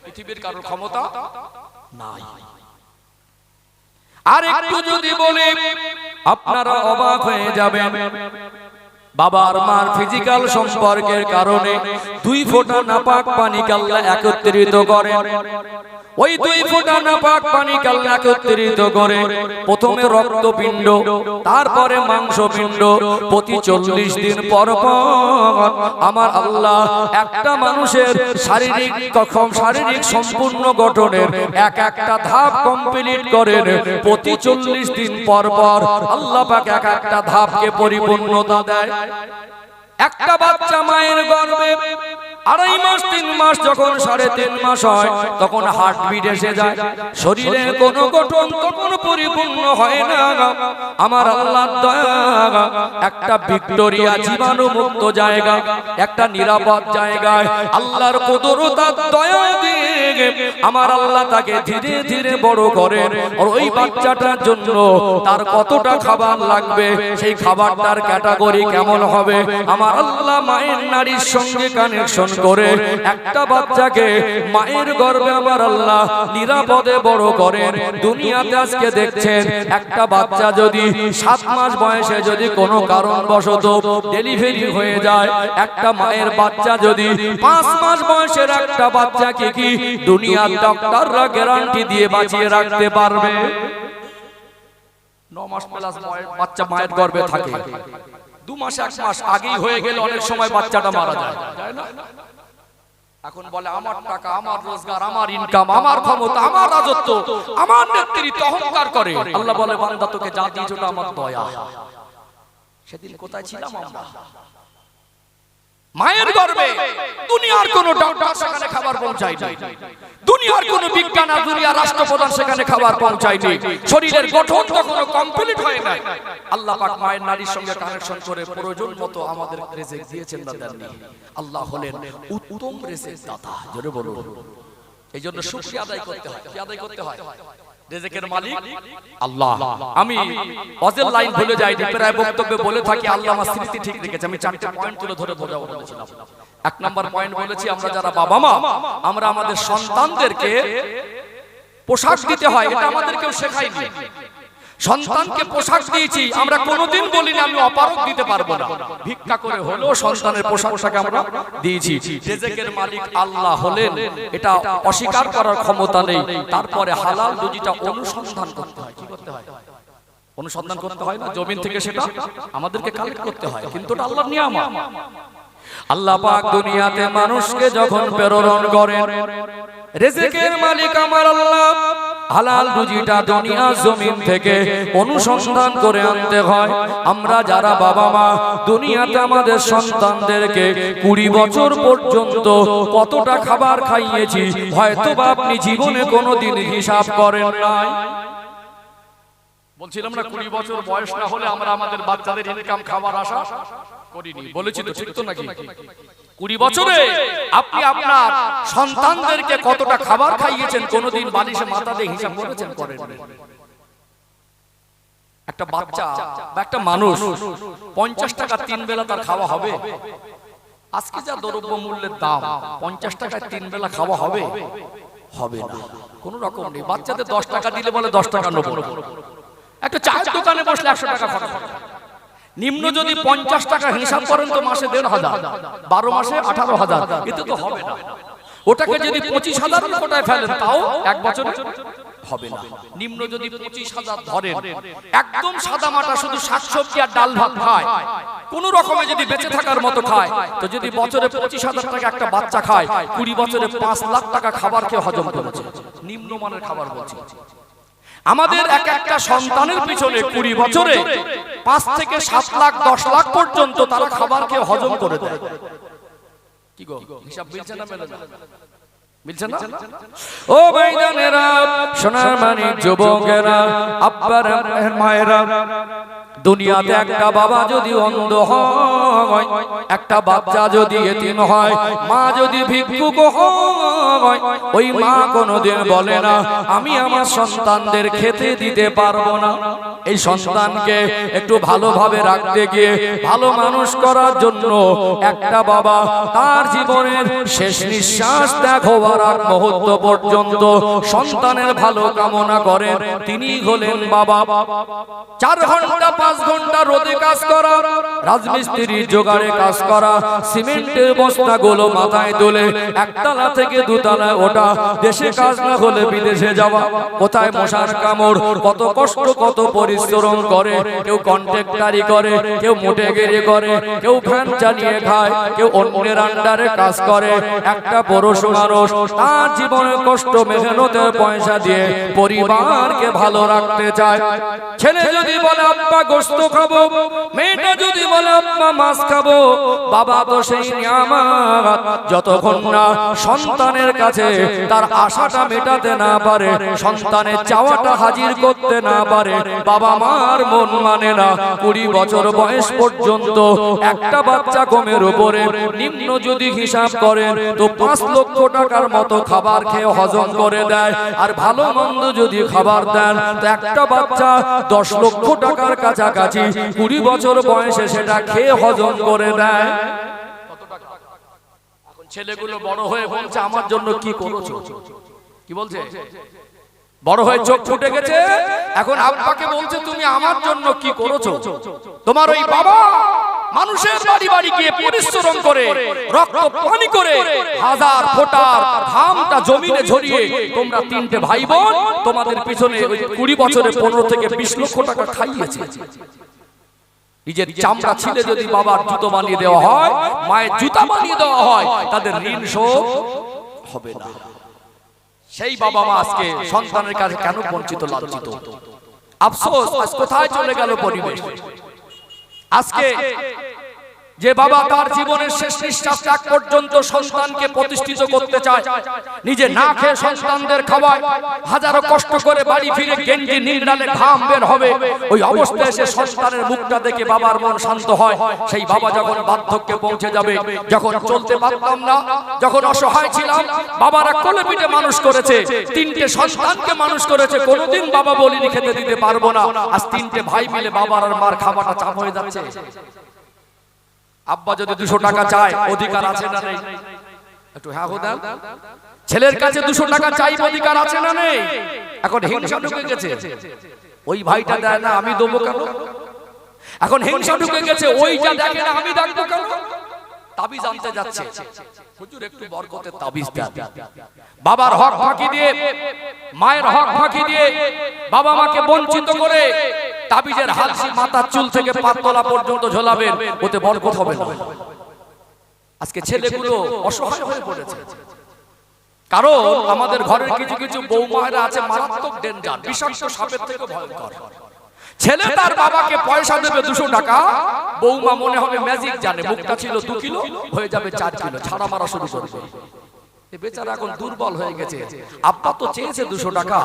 Speaker 1: পৃথিবীর কারোর ক্ষমতা নাই। আর একটু যদি বলি আপনারা অবাক হয়ে যাবেন। বাবা আর মার ফিজিক্যাল সম্পর্কের কারণে 2 ফোঁটা নাপাক পানিকে আল্লাহ একত্রিত করেন। ওই 2 ফোঁটা নাপাক পানিকে আল্লাহ একত্রিত করে প্রথমে রক্তপিণ্ড, তারপরে মাংসপিণ্ড। প্রতি 40 দিন পর পর আমার আল্লাহ একটা মানুষের শারীরিক সম্পূর্ণ গঠনের একটা ধাপ কমপ্লিট করেন। প্রতি 40 দিন পর পর আল্লাহ পাক একটা ধাপকে পরিপূর্ণতা দেয়। একটা বাচ্চা মায়ের গর্ভে 2.5 মাস 3 মাস যখন 3.5 মাস হয়, তখন হার্টবিট এসে যায়। শরীরের কোন গঠন তখন পরিপূর্ণ হয় না। আমার আল্লাহর দয়া, একটা ভিক্টোরিয়া জীবাণু মুক্ত জায়গা, একটা নিরাপদ জায়গায় আল্লাহর কুদরত আর দয়া দিয়ে আমার আল্লাহ তাকে ধীরে ধীরে বড় করেন। আর ওই বাচ্চাটার জন্য তার কতটা খাবার লাগবে, সেই খাবারটার ক্যাটাগরি কেমন হবে, আমার আল্লাহ মায়ের নারীর সঙ্গে কানেকশন করে একটা বাচ্চাকে মায়ের গর্ভে আমার আল্লাহ নিরাপদে বড় করেন। দুনিয়াতে আজকে দেখছেন একটা বাচ্চা যদি 7 মাস বয়সে যদি কোনো কারণবশত ডেলিভারি হয়ে যায়, একটা মায়ের বাচ্চা যদি 5 মাস বয়সের একটা বাচ্চাকে কি দুনিয়ার ডক্টররা গ্যারান্টি দিয়ে বাঁচিয়ে রাখতে পারবে? 9 মাস প্লাস বাচ্চা মায়ের গর্ভে থাকে, 2 মাস 1 মাস আগেই হয়ে গেলে অনেক সময় বাচ্চাটা মারা যায়, তাই না? এখন বলে আমার টাকা, আমার রোজগার, আমার ইনকাম, আমার ক্ষমতা, আমার রাজত্ব, আমার নেতৃত্ব অহংকার করে। আল্লাহ বলে বান্দা তোকে যা দিয়েছে ওটা আমার দয়া। সেদিন কোথায় ছিলাম আমরা? মায়ের গর্ভে দুনিয়ার কোন ডক্টর সেখানে খাবার পৌঁছায়নি, দুনিয়ার কোন বিজ্ঞান আর দুনিয়ার রাষ্ট্রপ্রধান সেখানে খাবার পৌঁছায়নি। শরীরের গঠন তখনো কমপ্লিট হয় নাই। আল্লাহ পাক মায়ের নারীর সঙ্গে কানেকশন করে প্রয়োজন মতো আমাদের রিজিক দিয়েছেন না দেননি? আল্লাহ হলেন উত্তম রিজিক দাতা। জোরে বলুন। এইজন্য শুকরিয়া আদায় করতে হয়। কি আদায় করতে হয়? রিজিকের মালিক আল্লাহ। আমি অজের লাইন ভুলে যাই, প্রায় বক্তব্যে বলে থাকি আল্লাহ আমার স্মৃতি ঠিক রেখেছে। আমি 4টা পয়েন্ট তুলে ধরে বোঝাবো বলেছিলাম। 1 নম্বর পয়েন্ট বলেছি, আমরা যারা বাবা মা, আমরা আমাদের সন্তানদেরকে পোশাক দিতে হয়, এটা আমাদের কেউ শেখায়নি। সন্তানকে পোশাক দিয়েছি, আমরা কোনোদিন বলিনি আমি অপারক দিতে পারবো না, ভিক্ষা করে হলেও সন্তানের পোশাকটাকে আমরা দিয়েছি। রিজিকের মালিক আল্লাহ হলেন, এটা অস্বীকার করার ক্ষমতা নেই। তারপরে হালাল রুজিটা অনুসন্ধান করতে হয়। কি করতে হয়? অনুসন্ধান করতে হয় না, জমিন থেকে সেটা আমাদেরকে কালেক্ট করতে হয়, কিন্তু এটা আল্লাহর নিয়ামত। আল্লাহ পাক দুনিয়াতে মানুষকে যখন প্রেরণ করেন, রিজিকের মালিক আমার আল্লাহ, হালাল রুজিটা দুনিয়া জমিন থেকে অনুসন্ধান করে আনতে হয়। আমরা যারা বাবা মা দুনিয়াতে আমাদের সন্তানদেরকে 20 বছর পর্যন্ত কতটা খাবার খাইয়েছি, হয়তো বা আপনি জীবনে কোনোদিন হিসাব করেন নাই। বলছিলাম না 20 বছর বয়স না হলে আমরা আমাদের বাচ্চাদের ইনকাম খাবার আশা করিনি, বলেছি তো, ঠিক তো নাকি? 20 বছরে আপনি আপনার সন্তানদেরকে কতটা খাবার খাইয়েছেন কোনোদিন বালিশে মাথা দিয়ে হিসাব করেছেন? করেন? একটা বাচ্চা বা একটা মানুষ 50 টাকা 3 বেলা তার খাওয়া হবে? আজকে যা দ্রব্য মূল্যের দাম, 50 টাকায় 3 বেলা খাওয়া হবে? হবে না, কোন রকম নেই। বাচ্চাদের 10 টাকা দিলে বলে 10 টাকা নেবো। একটা চায়ের দোকানে বসলে 100 টাকা খরচ। নিম্ন যদি 50 টাকা হিসাব করেন তো মাসে 1,500, 12 মাসে 18,000, এতে তো হবে না। ওটাকে যদি 25,000 কোটায় ফেলেন তাও এক বছরে হবে না। নিম্ন যদি 25,000 ধরেন, একদম সাদা মাটা শুধু শাকসবজি আর ডাল ভাত খায়, কোন রকমে যদি বেঁচে থাকার মতো খায়, তো যদি বছরে 25,000 টাকা একটা বাচ্চা খায়, 20 বছরে 5 লাখ টাকা খাবার খেয়ে হজম করেছে। নিম্নমানের খাবার বলছে। আমাদের এক একটা সন্তানের পিছনে 20 বছরে 5 থেকে 7 লাখ 10 লাখ পর্যন্ত তারা খাবার খেয়ে হজম করে দেয়। কি গো, হিসাব মিলছে না? মেলে না, মিলছে না? ও ভাইজানেরা, সোনার মানিক যুবকেরা, আব্বারা, মায়েরা, দুনিয়াতে একটা বাবা যদি অন্ধ হয়, একটা বাচ্চা যদি এতিম হয়, মা যদি ভিক্ষুক হয়, ওই মা কোনোদিন বলে না আমি আমার সন্তানদের খেতে দিতে পারবো না। এই সন্তানকে একটু ভালোভাবে রাখতে গিয়ে, ভালো মানুষ করার জন্য একটা বাবা তার জীবনের শেষ নিঃশ্বাস ত্যাগ হওয়ার আগ মুহূর্ত পর্যন্ত সন্তানের ভালো কামনা করেন। তিনি হলেন বাবা। 4 ঘন্টা 5 ঘন্টা রোদে কাজ করা, রাজমিস্ত্রির জোগাড়ে কাজ করা, সিমেন্টের বস্তাগুলো মাথায় তুলে একতলা থেকে 2 তলায় ওঠা, দেশে কাজ না হলে বিদেশে যাওয়া, কোথায় মশার কামড়, কত কষ্ট কত পরিশ্রম করে। কেউ কন্ট্রাক্টরি করে, কেউ মোটেগিরি করে, কেউ ভ্যান চালিয়ে খায়, কেউ অন্যের আন্ডারে কাজ করে। একটা পুরুষ মানুষ তার জীবনে কষ্ট মেহনতের পয়সা দিয়ে পরিবারকে ভালো রাখতে চায়। ছেলে যদি বলে আব্বা গোশত খাবো, মেয়েটা যদি বলে আব্বা মাছ খাবো, বাবা তো সেই নিয়ামত যতক্ষণ না সন্তানের কাছে তার আশাটা মেটাতে না পারে, সন্তানের চাওয়াটা হাজির করতে না পারে, বাবা মার মন মানে না। 20 বছর বয়স পর্যন্ত একটা বাচ্চা কমের উপরে নিম্ন যদি হিসাব করেন তো 5 লক্ষ টাকার মতো খাবার খেয়ে হজম করে দেয়। আর ভালো মন্দ যদি খাবার দেন তো একটা বাচ্চা 10 লক্ষ টাকার কাছাকাছি 20 বছর বয়সে সেটা খেয়ে হজম করে দেয়। এখন ছেলেগুলো বড় হয়ে বলছে আমার জন্য কি করেছো? কি বলছে? বড় হয়ে চোখ ফুটে গেছে, এখন আব্বাকে বলছে তুমি আমার জন্য কি করেছো? তোমার ওই বাবা মানুষের বাড়ি বাড়ি গিয়ে পরিশ্রম করে, রক্ত পানি করে, হাজার ফোঁটার ঘামটা জমিনে ঝরিয়ে তোমরা 3টে ভাই বোন তোমাদের পিছনে 20 বছরে 15 থেকে 20 লক্ষ টাকা খাইয়েছে। নিজের চামড়া ছিলে যদি বাবার জুতো বানিয়ে দেওয়া হয়, মায়ের জুতা বানিয়ে দেওয়া হয়, তাদের ঋণ শোধ হবে না। সেই বাবা মা আজকে সন্তানের কাছে কেন বঞ্চিত, লাঞ্ছিত? আফসোস, আজ কোথায় চলে গেল পরিবেশ? আজকে যে বাবা তার জীবনের শেষ নিঃশ্বাস ত্যাগ পর্যন্ত সন্তানকে প্রতিষ্ঠিত করতে চায়, নিজে না খেয়ে সন্তানদের খাওয়ায়, হাজারো কষ্ট করে বাড়ি ফিরে গেঞ্জি নিংড়ালে ঘাম বের হবে, ওই অবস্থায় এসে সন্তানের মুখটা দেখে বাবার মন শান্ত হয়। সেই বাবা যখন বার্ধক্যে পৌঁছে যাবে, যখন চলতে পারতাম না, যখন অসহায় ছিলাম, বাবারা কোলে পিঠে মানুষ করেছে, 3টে সন্তানকে মানুষ করেছে, কোনোদিন বাবা বলিনি খেতে দিতে পারবো না। আজ 3টে ভাই মিলে বাবার আর মার খাওয়াটা চাপ হয়ে যাচ্ছে। আব্বা যদি 200 টাকা চায়, অধিকার আছে না নেই? একটু হ্যাঁ দেন। ছেলের কাছে 200 টাকা চাই, অধিকার আছে না নেই? এখন হিংসা ঢুকে গেছে। ওই ভাইটা দেয় না আমি দেবো কেন? এখন হিংসা ঢুকে গেছে, ওই যা দেখে না আমি দেখবো কেন? তাবিজ আনতে যাচ্ছে, হুজুর একটু বরকতের তাবিজ দেন। বাবার হক ফাঁকি দিয়ে, মায়ের হক ফাঁকি দিয়ে, বাবা মাকে বঞ্চিত করে তাবিজের হালসি মাথার চুল থেকে পাতলা পর্যন্ত ঝোলাবেন, ওতে বরকত হবে না। আজকে ছেলেগুলো অসহায় হয়ে পড়েছে, কারণ আমাদের ঘরের কিছু কিছু বৌমায়েরা আছে মারাত্মক ডেঞ্জার, বিষাক্ত সাপের থেকে ভয়ঙ্কর। ছেলে তার বাবাকে পয়সা দেবে 200 টাকা, বৌমা মনে হবে ম্যাজিক জানে, মুখটা ছিল 2 কিলো হয়ে যাবে 4 কিলো, ছাড়া মারা শুরু করবে। এই বেচারা এখন দুর্বল হয়ে গেছে। আব্বা তো চেয়েছে 200 টাকা,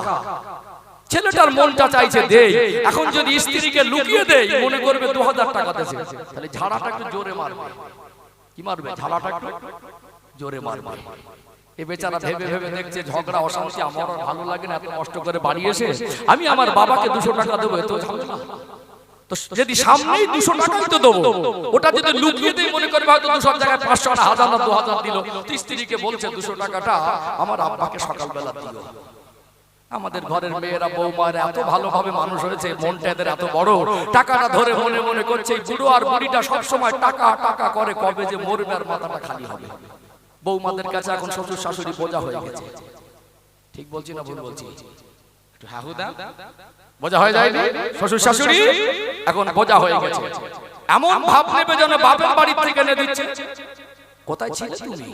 Speaker 1: ছেলেটার মনটা চাইছে দেই। এখন যদি স্ত্রীকে লুকিয়ে দেই, মনে করবে 2000 টাকা দিয়েছে, তাহলে ঝাড়াটা একটু জোরে মারবে। কি মারবে? ঝাড়াটা একটু জোরে মারবে। এই বেচারা ভেবে ভেবে দেখছে ঝগড়া অশান্তি আমার ভালো লাগে না, এত কষ্ট করে বাড়ি এসে আমি আমার বাবাকে 200 টাকা দেবো, এত ঝামেলা। তো যদি সামনেই 200 টাকাই তো দেবো, ওটা যদি লুকিয়ে দেই মনে করবে হয়তো 200 টাকায় 500 না 1000 না 2000 দিল। তো স্ত্রীকে বলছে 200 টাকাটা আমার আব্বাকে সকালবেলা দিও। আমাদের ঘরের মেয়েরা বৌমারা এত ভালোভাবে মানুষ হয়েছে, মনটা এদের এত বড়, টাকাটা ধরে মনে মনে করছে বুড়ো আর বুড়িটা সবসময় টাকা টাকা করে, কবে যে মরবে আর মাথাটা খালি হবে। বৌমাদের কাছে এখন শ্বশুর শাশুড়ি বোঝা হয়ে গেছে। ঠিক বলছি না ভুল বলছি? একটু হ্যাঁ হুদা বোঝা হয়ে যায়নি? শ্বশুর শাশুড়ি এখন বোঝা হয়ে গেছে। এমন ভাব নেবে যেন বাপের বাড়ি থেকে এনে দিচ্ছে। কোথায় ছিলে তুমি?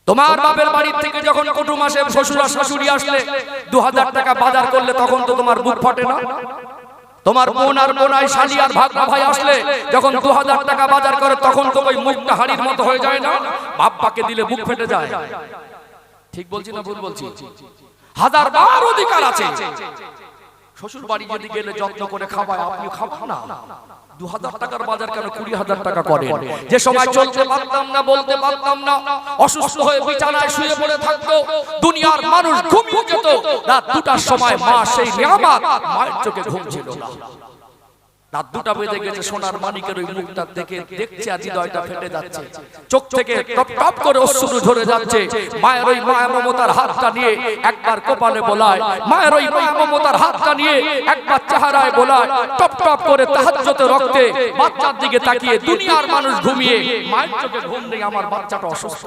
Speaker 1: তোমার বাপের বাড়ি থেকে যখন কুটুম আসে, শ্বশুর আর শাশুড়ি আসলে 2000 টাকা বাজার করলে তখন তো তোমার বুক ফাটে না? তোমার বোন আর বোনাই, শালি আর ভাগনা ভাই আসলে যখন 2000 টাকা বাজার করে তখন তো ওই মুখটা হাড়ির মতো হয়ে যায় না? বাপ্পাকে দিলে বুক ফেটে যায়। ঠিক বলছি না ভুল বলছি? 1000বার অধিকার আছে। শ্বশুর বাড়ি যদি গেলে যত্ন করে খাওয়ায়, আপনি খাবেন না? 2000 টাকার বাজার কেন 20,000 টাকা করেন? যে সময় চলতে পারতাম না, বলতে পারতাম না, অসুস্থ হয়ে বিছানায় শুয়ে পড়ে থাকতো, দুনিয়ার মানুষ ঘুমিয়ে যেত, রাত 2টার সময় মা সেই নিয়ামত, মায়ের চোখে ঘুম ছিল না। রাত 2টা বেজে গেছে, সোনার মানিকের ওই মুখটা দেখে দেখছে আর হৃদয়টা ফেটে যাচ্ছে, চোখ থেকে টপ টপ করে অশ্রু ঝরে যাচ্ছে। মায়ের ওই মায়া মমতার হাতটা নিয়ে একবার কপালে বোলায়, মায়ের ওই মায়া মমতার হাতটা নিয়ে একবার চেহারায় বোলায়, টপ টপ করে তাহাজ্জুদের রক্তে বাচ্চার দিকে তাকিয়ে দুনিয়ার মানুষ ঘুমিয়ে, মায়ের চোখে ঘুম নেই, আমার বাচ্চাটা অসুস্থ।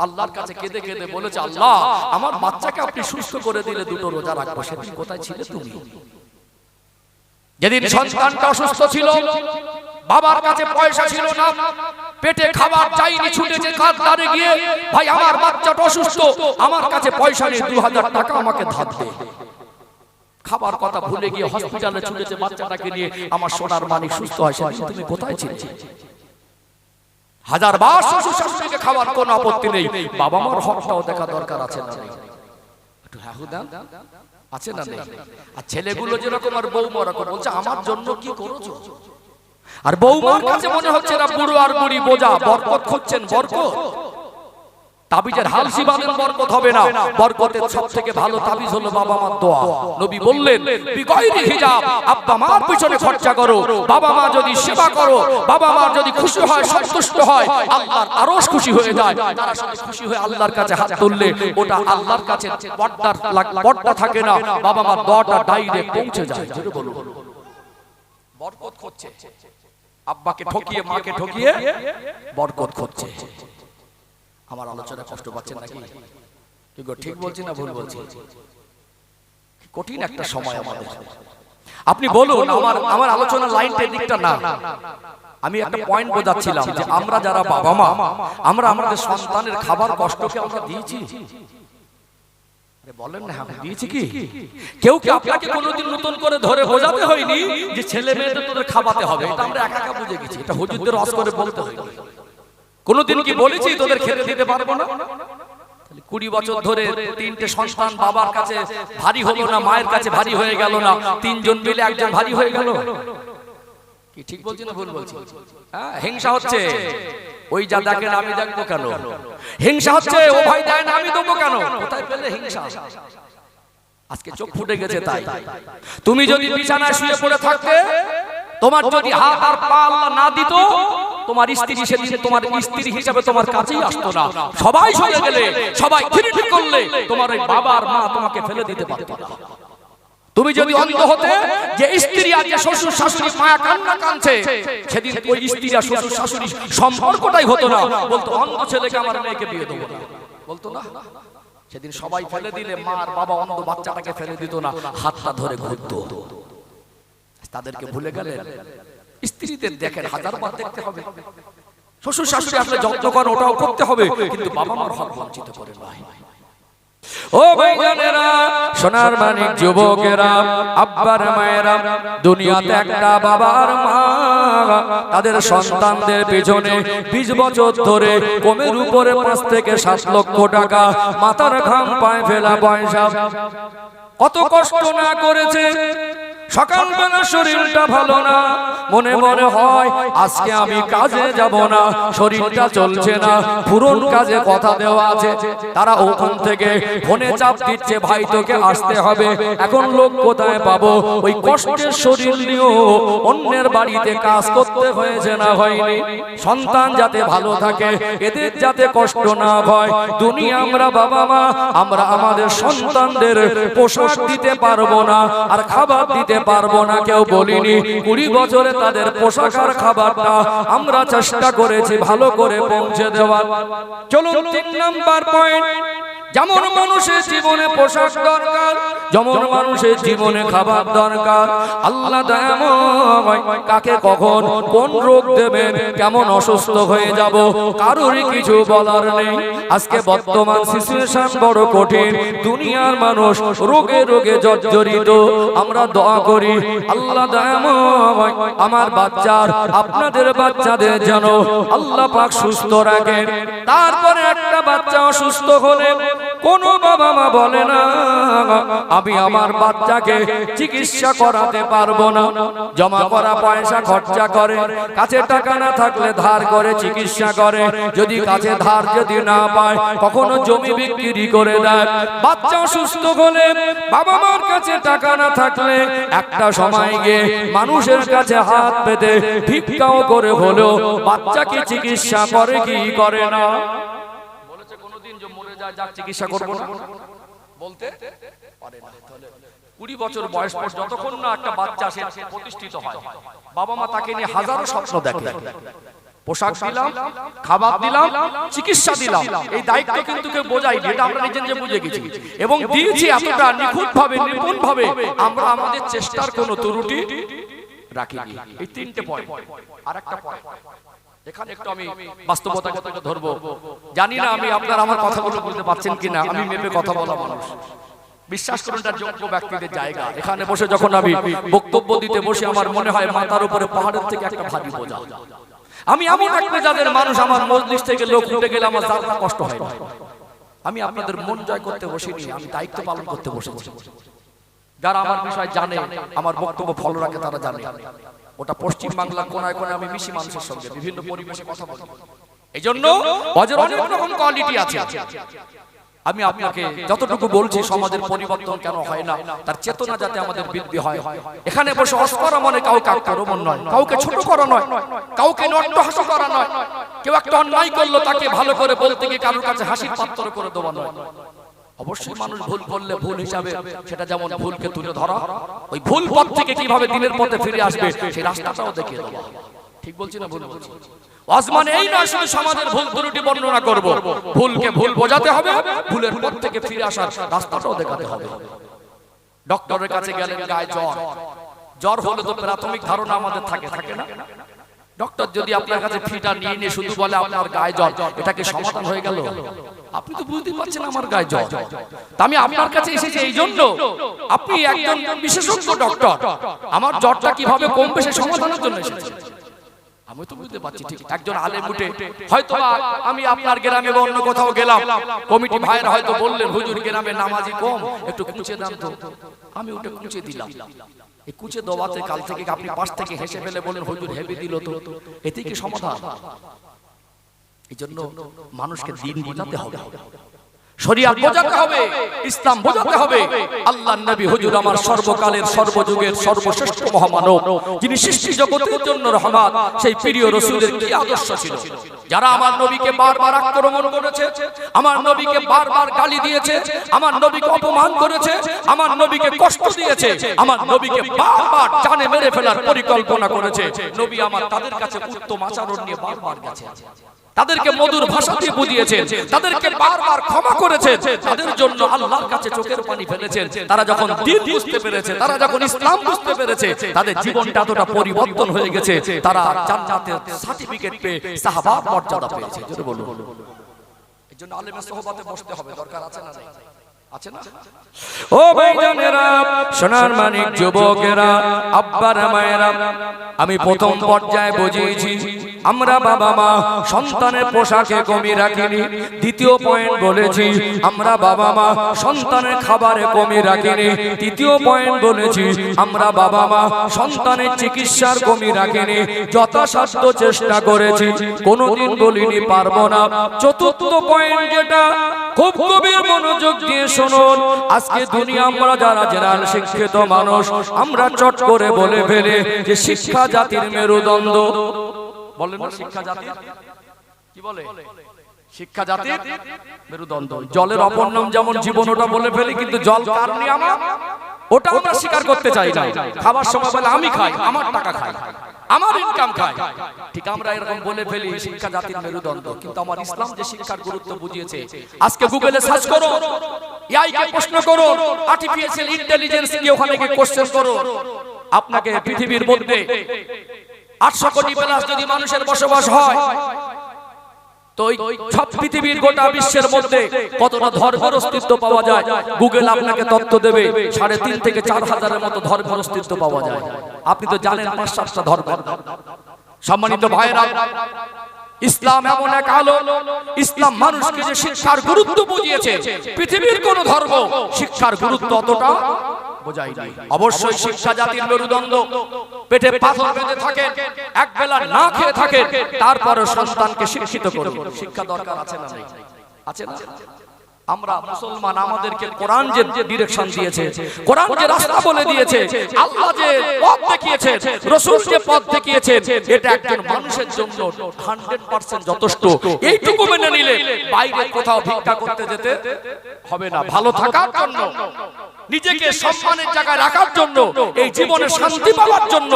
Speaker 1: আল্লাহর কাছে কেঁদে কেঁদে বলেছে, আল্লাহ আমার বাচ্চাকে আপনি সুস্থ করে দিলে 2টো রোজা রাখবো। সেদিন কোথায় ছিলে তুমি? যেদিন সন্তানটা অসুস্থ ছিল, বাবার কাছে পয়সা ছিল না, পেটে খাবার চাইনি, ছুটেছে খাদ্দারে গিয়ে, ভাই আমার বাচ্চাটা অসুস্থ, আমার কাছে পয়সা নেই, 2000 টাকা আমাকে ধার দে। খাবার কথা ভুলে গিয়ে হসপিটালে ছুটেছে বাচ্চাটাকে নিয়ে, আমার সোনার মানিক সুস্থ হয়। সেদিন তুমি কোথায় ছিলে? 1000বার শ্বশুর শাশুড়িকে খাবার কোনো আপত্তি নেই, বাবা মার হকটাও দেখা দরকার আছে না? একটু হ্যাঁ হুদা আছে না নেই? আর ছেলেগুলো যেরকম আর বৌমারা বলছে আমার জন্য কি করেছো? আর বৌমার কাছে মনে হচ্ছে না বুড়ো আর বুড়ি বোঝা, বরকত খুঁজছেন, বরকত। তাবিজের হালসি বাঁধেন, বরকত হবে না। বরকতের সবথেকে ভালো তাবিজ হলো বাবা মার দোয়া। নবী বললেন বিগয়রি হিজাব, আব্বা মার পিছনে খরচা করো, বাবা মা যদি সেবা করো, বাবা মা যদি খুশি হয়, সন্তুষ্ট হয়, আল্লাহর আরশ খুশি হয়ে যায়। তারা সবাই খুশি হয়ে আল্লাহর কাছে হাত তুললে ওটা আল্লাহর কাছে পর্দা থাকে না, বাবা মার দোয়াটা ডাইরেক্ট পৌঁছে যায়। জোরে বলুন, বরকত খুঁজছে, আব্বাকে ঠকিয়ে মাকে ঠকিয়ে বরকত খুঁজছে। আমার আলোচনা কষ্ট পাচ্ছেন নাকি? ঠিক বলছি না ভুল বলছি? কঠিন একটা সময় আমাদের। আপনি বলুন, আমার আলোচনার লাইনটা দিকটা না, আমি একটা পয়েন্ট বোঝাচ্ছিলাম যে আমরা যারা বাবা মা, আমরা আমাদের সন্তানের খাবার কষ্টকে আমরা দিয়েছি। বলেন না, দিয়েছি কি? কেউ কি আপনাকে কোনোদিন নতুন করে ধরে বোঝাতে হয়নি যে ছেলে মেয়েদের তোদের খাওয়াতে হবে? এটা আমরা একা একা বুঝে গেছি, এটা হুজুরদের রস করে বলতে হয়নি। কোনদিন কি বলেছি তোদের খেতে দিতে পারবো না? 20 বছর ধরে 3টে সন্তান বাবার কাছে ভারী হলো না, মায়ের কাছে ভারী হয়ে গেল না, 3 জন মিলে একজন ভারী হয়ে গেল। কি ঠিক বলছি না ভুল বলছি? হ্যাঁ, হিংসা হচ্ছে। ওই যা দেখেন আমি দেখবো কেন? হিংসা হচ্ছে, ও ভাই দেয় না আমি দেবো কেন? কোথায় পেলে হিংসা? আজকে চোখ ফুটে গেছে। তাই তুমি যদি বিছানায় শুয়ে পড়ে থাকতে, তোমার যদি হাত আর পা আল্লাহ না দিত, তোমার স্ত্রী সেদিন তোমার স্ত্রী হিসাবে তোমার কাছেই আসতো না। সবাই সরে গেলে, সবাই খিরিটি করলে, তোমার ওই বাবা আর মা তোমাকে ফেলে দিতে পারতো না। তুমি যদি অন্ধ হতে, যে স্ত্রী আর যে শ্বশুর শাশুড়ি মায়া কান্না কাঁদছে, সেদিন ওই স্ত্রী আর শ্বশুর শাশুড়ি সম্পর্কটাই হতো না। বলতো অন্ধ ছেলেকে আমার মেয়েকে বিয়ে দেবো না, বলতো না। সেদিন সবাই ফেলে দিলে মা আর বাবা অন্ধ বাচ্চাটাকে ফেলে দিত না, হাতটা ধরে ঘুরতো। তাদেরকে ভুলে গেলেন। স্ত্রীদের দেখেন হাজারবার দেখতে হবে, শ্বশুর শাশুড়ি আসলে যত্ন করেন ওটাও করতে হবে, কিন্তু বাবা মার হক বঞ্চিত করে নয়। ও ভাইজানেরা, সোনার মানিক যুবকেরা, আব্বার মায়েরা, দুনিয়াতে একটা বাবার মা তাদের সন্তানদের পেছনে 20 বছর ধরে কমের উপরে 5 থেকে 7 লক্ষ টাকা মাথার ঘাম পায়ে ফেলা পয়সা কত কষ্ট না করেছে। সকালবেলা শরীরটা ভালো না, মনে মনে হয় আজকে আমি কাজে যাব না, শরীরটা চলছে না, পুরন কাজে কথা দেওয়া আছে। তারা ওখান থেকে ফোনে চাপ দিচ্ছে, ভাই তোকে আসতে হবে। এখন লোক কোথায় পাবো? ওই কষ্টের শরীর নিয়েও অন্যের বাড়িতে কাজ করতে হয়েছে না হয়নি? সন্তান যাতে ভালো থাকে, এদের যাতে কষ্ট না হয়। দুনিয়া আমরা বাবা মা, আমরা আমাদের সন্তানদের পোশাক দিতে পারবো না, আর খাবার দিতে পারবো না, কেউ বলিনি। 20 বছরে তাদের পোশাক আর খাবারটা আমরা চেষ্টা করেছি ভালো করে পৌঁছে দেওয়ার। চলুন 3 নাম্বার পয়েন্ট। যেমন মানুষের জীবনে পোশাক দরকার, যেমন মানুষের জীবনে খাবার দরকার, আল্লাহ দয়াময় কাকে কখন কোন রোগ দেবেন, কেমন অসুস্থ হয়ে যাব কারোরই কিছু বলার নেই। আজকে বর্তমান সিচুয়েশন বড় কঠিন, দুনিয়ার মানুষ রোগে রোগে জর্জরিত। আমরা দোয়া করি আল্লাহ দয়াময় আমার বাচ্চার, আপনাদের বাচ্চাদের যেন আল্লাহ পাক সুস্থ রাখেন। তারপরে একটা বাচ্চা অসুস্থ হলে কোন বাবা মা বলে না আমি আমার বাচ্চাকে চিকিৎসা করাতে পারবো না, জমা করা পয়সা খরচা করে, কাছে টাকা না থাকলে ধার করে চিকিৎসা করে, যদি কাছে ধার যদি না পায় কখনো জমি বিক্রি করে দেয়। বাচ্চা অসুস্থ হলে বাবা মার কাছে টাকা না থাকলে একটা সময় গিয়ে মানুষের কাছে হাত পেতে ভিক্ষাও করে হলেও বাচ্চাকে চিকিৎসা করে কি করে না? চিকিৎসা করবো না বলতে পারে না। 20 বছর বয়স পর যতক্ষণ না একটা বাচ্চা সে প্রতিষ্ঠিত হয়, বাবা মা তাকে নিয়ে হাজারো স্বপ্ন দেখে। পোশাক দিলাম, খাবার দিলাম, চিকিৎসা দিলাম, এই দায়িত্ব কিন্তু কেউ বোঝায়নি, এটা আমরা নিজে নিজে বুঝে গেছি এবং দিয়েছি এতটা নিখুঁত ভাবে, নিপুণ ভাবে। আমরা আমাদের চেষ্টার কোনো ত্রুটি রাখিনি। এই 3টে পয়েন্ট। আরেকটা পয়েন্ট এখানে একটু আমি বাস্তবতা কথা ধরবো, জানি না আমি আপনারা আমার কথাগুলো বলতে পারছেন কিনা। আমি মেপে কথা বলা মানুষ, বিশ্বাস করুন এটা যোগ্য ব্যক্তিদের জায়গা। এখানে বসে যখন আমি বক্তব্য দিতে বসে আমার মনে হয় মাথার উপরে পাহাড়ের থেকে একটা ভারী বোঝা। আমি এমন এক মেজাজের মানুষ, আমার মজলিস থেকে লোক উঠে গেলে আমার যারা কষ্ট হয় না। আমি আপনাদের মন জয় করতে বসিনি, আমি দায়িত্ব পালন করতে বসেছি। যারা আমার বিষয় জানে, আমার বক্তব্য ফলো রাখে, তারা জানে ওটা পশ্চিম বাংলার কোনায় কোনায় আমি মিশি মানুষের সঙ্গে, বিভিন্ন পরিবেশে কথা বলি। এই জন্য অনেক রকম কোয়ালিটি আছে। আমি আপনাকে যতটুকু বলছি, সমাজের পরিবর্তন কেন হয় না তার চেতনা যাতে আমাদের বৃদ্ধি হয়। এখানে বসে অস্করা মনে কাউকে আক্রমণ নয়, কাউকে ছোট করা নয়, কাউকে নট্টহাস্য করা নয়। কেউ একটা অন্যায় করলো তাকে ভালো করে বলতে গিয়ে কারোর কাছে হাসির পাত্র করে দেওয়া নয়। অবশ্যই মানুষ ভুল করলে ভুল হিসাবে সেটা যেমন ভুলকে তুলে ধরা, ওই ভুল পথ থেকে কিভাবে দিনের পথে ফিরে আসবে সেই রাস্তাটাও দেখিয়ে দেওয়া। ঠিক বলছি না ভুল বলছি? আসমানে এই নয় শুধু সমাজের ভুল ত্রুটি বর্ণনা করব, ভুলকে ভুল বোঝাতে হবে, ভুলের পথ থেকে ফিরে আসার রাস্তাটাও দেখাতে হবে। ডক্টরের কাছে গেলেন গায়ে জ্বর, জ্বর হলে তো প্রাথমিক ধারণা আমাদের থাকে না? ডক্টর যদি আপনার কাছে ফিটা নিয়ে শুধু বলে আপনার গায়ে জ্বর, এটাকে সমাধান হয়ে গেল? আপনি তো বুঝতে পারছেন আমার গায়ে জ্বর। আমি আপনার কাছে এসেছি এই জন্য, আপনি একজন বিশেষজ্ঞ ডক্টর, আমার জ্বরটা কিভাবে কমবে সে সমাধানের জন্য এসেছি। আমি তো বুঝতে পারছি ঠিক একজন আলেম উঠে হয়তো আমি আপনার গ্রামে বা অন্য কোথাও গেলাম, কমিটি ভাইরা হয়তো বললেন হুজুর গ্রামে নামাজি কম, একটু কুচে দেন তো। আমি ওটা কুচে দিলাম। এই কুচে দেওয়াতে কাল থেকে আপনি পাশ থেকে হেসে ফেলে বলেন হুজুর হেভি দিল তো, এতেই কি সমাধান? এই জন্য মানুষকে দিন বোঝাতে হবে। শরিয়াত বোঝাতে হবে, ইসলাম বোঝাতে হবে। আল্লাহর নবী হুজুর আমার সর্বকালের সর্বযুগের সর্বশ্রেষ্ঠ মহামানব, যিনি সৃষ্টি জগতের জন্য রহমত, সেই প্রিয় রাসূলের কি আদর্শ ছিল। যারা আমার নবীকে বারবার আক্রমণ করেছে, আমার নবীকে বারবার গালি দিয়েছে, আমার নবীকে অপমান করেছে, আমার নবীকে কষ্ট দিয়েছে, আমার নবীকে বারবার জানে মেরে ফেলার পরিকল্পনা করেছে, নবী আমার তাদের কাছে উত্তম আচরণ নিয়ে বারবার গেছে, তাদেরকে মধুর ভাষা দিয়ে বুঝিয়েছেন, তাদেরকে বারবার ক্ষমা করেছেন, তাদের জন্য আল্লাহর কাছে চোখের পানি ফেলেছেন। তারা যখন দ্বীন বুঝতে পেরেছে, তারা যখন ইসলাম বুঝতে পেরেছে, তাদের জীবনটা এতটা পরিবর্তন হয়ে গেছে, তারা জান্নাতের সার্টিফিকেট পেয়ে সাহাবার মর্যাদা পেয়েছে। জোরে বলুন। এজন্য আলেমের সোহবতে বসতে হবে, দরকার আছে না? আছে না? ও ভাইজানেরা, সোনার মানিক যুবকেরা, আব্বারা মায়েরা, আমি প্রথম পর্যায়ে বুঝিয়েছি আমরা বাবা মা সন্তানের পোশাকে কমি রাখিনি। দ্বিতীয় পয়েন্ট বলেছি আমরা বাবা মা সন্তানের খাবারে কমি রাখিনি। তৃতীয় পয়েন্ট বলেছি আমরা বাবা মা সন্তানের চিকিৎসার কমি রাখিনি, যথাসাধ্য চেষ্টা করেছি, কোনোদিন বলিনি পারবো না। চতুর্থ পয়েন্ট যেটা খুব গভীর মনোযোগ দিয়ে শুনুন, আজকে দুনিয়া আমরা যারা জেনারেল শিক্ষিত মানুষ, আমরা চট করে বলে ফেলে যে শিক্ষা জাতির মেরুদণ্ড। বলেন না শিক্ষা জাতির কি বলে? শিক্ষা জাতির মেরুদণ্ড। জলের অপর নাম যেমন জীবন, ওটা বলে ফেলি, কিন্তু জল কার নিয়ামত ওটা আমরা স্বীকার করতে চাই না। খাবার সময় বলে আমি খাই, আমার টাকা খাই, আমার ইনকাম খাই, ঠিক আমরা এরকম বলে ফেলি শিক্ষা জাতির মেরুদণ্ড। কিন্তু আমার ইসলাম যে শিক্ষার গুরুত্ব বুঝিয়েছে, আজকে গুগলে সার্চ করো, এআই কে প্রশ্ন করো, আর্টিফিশিয়াল ইন্টেলিজেন্স কে ওখানে গিয়ে কোশ্চেন করো, আপনাকে পৃথিবীর মধ্যে 800 কোটি প্লাস যদি মানুষের বসবাস হয়, তো সব পৃথিবীর গোটা বিশ্বের মধ্যে কতটা ধর্মের অস্তিত্ব পাওয়া যায়, গুগল আপনাকে তথ্য দেবে। 3.5 থেকে 4 হাজারের মতো ধর্মের অস্তিত্ব পাওয়া যায়। আপনি তো জানেন 5-7টা ধর্ম। সম্মানিত ভাইরা, ইসলাম এমন এক আলো, ইসলাম মানুষকে যে শিক্ষার গুরুত্ব বুঝিয়েছে, পৃথিবীর কোন ধর্ম শিক্ষার গুরুত্ব অতটা বোঝায়নি। অবশ্যই শিক্ষা জাতির মেরুদণ্ড। পেটে পাথর বেঁধে থাকেন, এক বেলা না খেয়ে থাকেন, তারপরে সন্তানকে শিক্ষিত করুন। শিক্ষা দরকার আছে না? আছে না? আমরা মুসলমান, আমাদেরকে কোরআন যে ডিরেকশন দিয়েছে, কোরআন যে রাস্তা বলে দিয়েছে, আল্লাহ যে পথ দেখিয়েছে, রাসূল যে পথ দেখিয়েছে, এটা একজন মানুষের জন্য 100% যথেষ্ট। এইটুকু মেনে নিলে বাইরে কোথাও ভিক্ষা করতে যেতে হবে না। ভালো থাকার জন্য, নিজেকে সম্মানের জায়গায় রাখার জন্য, এই জীবনে শান্তি পাওয়ার জন্য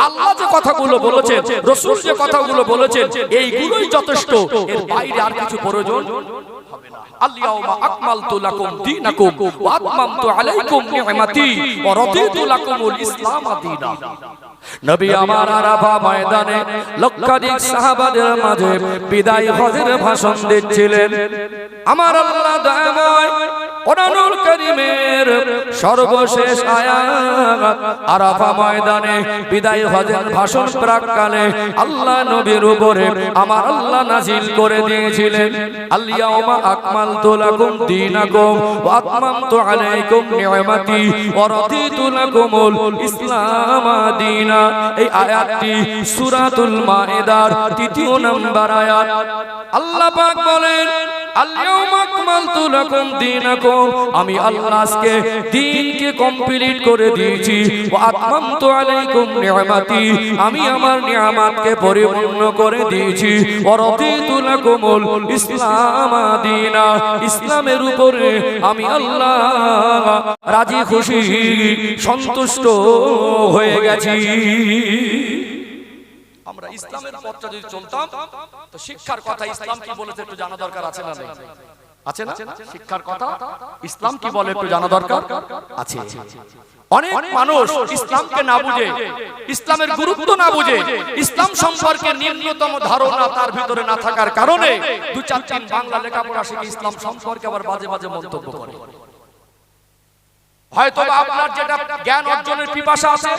Speaker 1: আল্লাহ যে কথাগুলো বলেছেন, রাসূল যে কথাগুলো বলেছেন, এইগুলোই যথেষ্ট। এর বাইরে আর কিছু প্রয়োজন হবে না। আল-ইয়াউমা আকমালতু লাকুম দীনাকুম ওয়া আতমামতু আলাইকুম নি'মাতি ওয়া রাদিতু লাকুমুল ইসলাম দীনা। নবী আমার আরাফা ময়দানে লক্ষাধিক সাহাবাদের মাঝে বিদায় হজের ভাষণ দিচ্ছিলেন। আমার আল্লাহ দয়াময় কোরআনুল কারীমের সর্বশেষ আয়াত আরাফা ময়দানে বিদায় হজের ভাষণ প্রাককালে আল্লাহ নবীর উপরে আমার আল্লাহ নাযিল করে দিয়েছিলেন, আল-ইয়াউমা আকমালতু লাকুম দীনাকুম ওয়া আতমামতু আলাইকুম নি'মাতি ওয়া রাদিতু লাকুমুল ইসলাম দীনা। এই আয়াতটি সূরাতুল মাইদার 3 নম্বর আয়াত। আল্লাহ পাক বলেন, আল-ইয়াউমা আকমালতু লাকুম দীনাকুম, আমি আল্লাহ আজকে দ্বীনকে কমপ্লিট করে দিয়েছি, ওয়া আতমামতু আলাইকুম নি'মাতি, আমি আমার নিয়ামতকে পরিপূর্ণ করে দিয়েছি, ওয়া রাদিতু লাকুমুল ইসলাম দীনা, ইসলামের উপরে আমি আল্লাহ রাজি খুশি সন্তুষ্ট হয়ে গেছি। আমরা ইসলামের পথটা যদি চলতাম, তো শিক্ষার কথা ইসলাম কি বলেছে একটু জানা দরকার আছে না? আছে না? শিক্ষার কথা ইসলাম কি বলে একটু জানা দরকার আছে। অনেক মানুষ ইসলামকে না বুঝে, ইসলামের গুরুত্ব না বুঝে, ইসলাম সম্পর্কে নিম্নতম ধারণা তার ভিতরে না থাকার কারণে 2-4 বাংলা লেখাপড়া শিখে ইসলাম সম্পর্কে আবার বাজে বাজে মন্তব্য করে। হয়তো আপনার যেটা জ্ঞান অর্জনের পিপাসা আছে,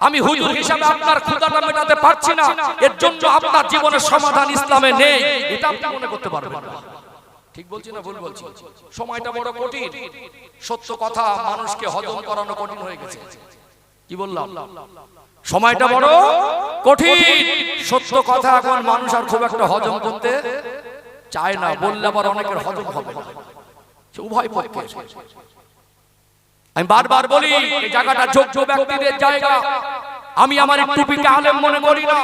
Speaker 1: আমি হুজুর হিসাবে আপনার ক্ষুধাটা মেটাতে পারছি না, এর জন্য আপনার জীবনের সমাধান ইসলামে নেই, এটা আপনি মনে করতে পারবেন না। ঠিক বলছি না ভুল বলছি? সময়টা বড় কঠিন, সত্য কথা মানুষকে হজম করানো কঠিন হয়ে গেছে। কি বললাম? সময়টা বড় কঠিন, সত্য কথা এখন মানুষ আর খুব একটা হজম করতে চায় না, বললে আবার অনেকের হজম হবে না। উভয় পক্ষে। আমি বারবার বলি এই জায়গাটা যোগ্য ব্যক্তিদের জায়গা। আমি আমার টুপিকে আলেম মনে করি না,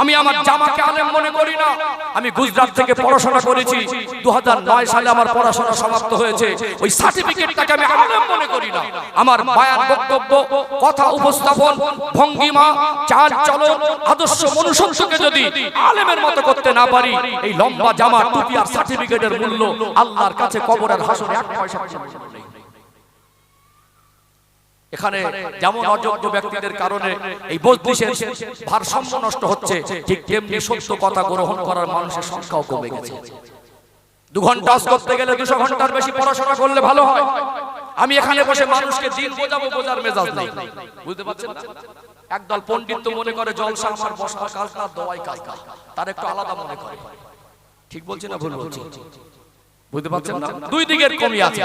Speaker 1: আমি আমার জামাকে আলেম মনে করি না। আমি গুজরাট থেকে পড়াশোনা করেছি, 2009 সালে আমার পড়াশোনা সমাপ্ত হয়েছে। ওই সার্টিফিকেটটাকে আমি আলেম মনে করি না। আমার বায়ান, বক্তব্য, কথা উপস্থাপন, ভঙ্গিমা, চাল চলন, আদর্শ মনুষ্যত্বকে যদি আলেমের মতো করতে না পারি, এই লম্বা জামা, টুপি আর সার্টিফিকেটের মূল্য আল্লাহর কাছে কবরের হাসরে 1 পয়সা নেই। এখানে যেমন অযোগ্য ব্যক্তিদের কারণে এই মজলিসের ভারসাম্য নষ্ট হচ্ছে, ঠিক তেমনি সত্য কথা গ্রহণ করার মানুষের সংখ্যাও কমে গেছে। 2 ঘন্টা ওয়াজ করতে গেলে 200 ঘন্টার বেশি পড়াশোনা করলে ভালো হয়। আমি এখানে বসে মানুষকে দিন বোঝাবো, বোঝার মেজাজ নেই। বুঝতে পারছেন না? একদল পণ্ডিত তো মনে করে জলসা আমার বসা কাজ না, দোয়াই কাজ না, তার একটু আলাদা মনে করে। ঠিক বলছি না ভুল বলছি? বুঝতে পারছেন না? দুই দিকের কমি আছে।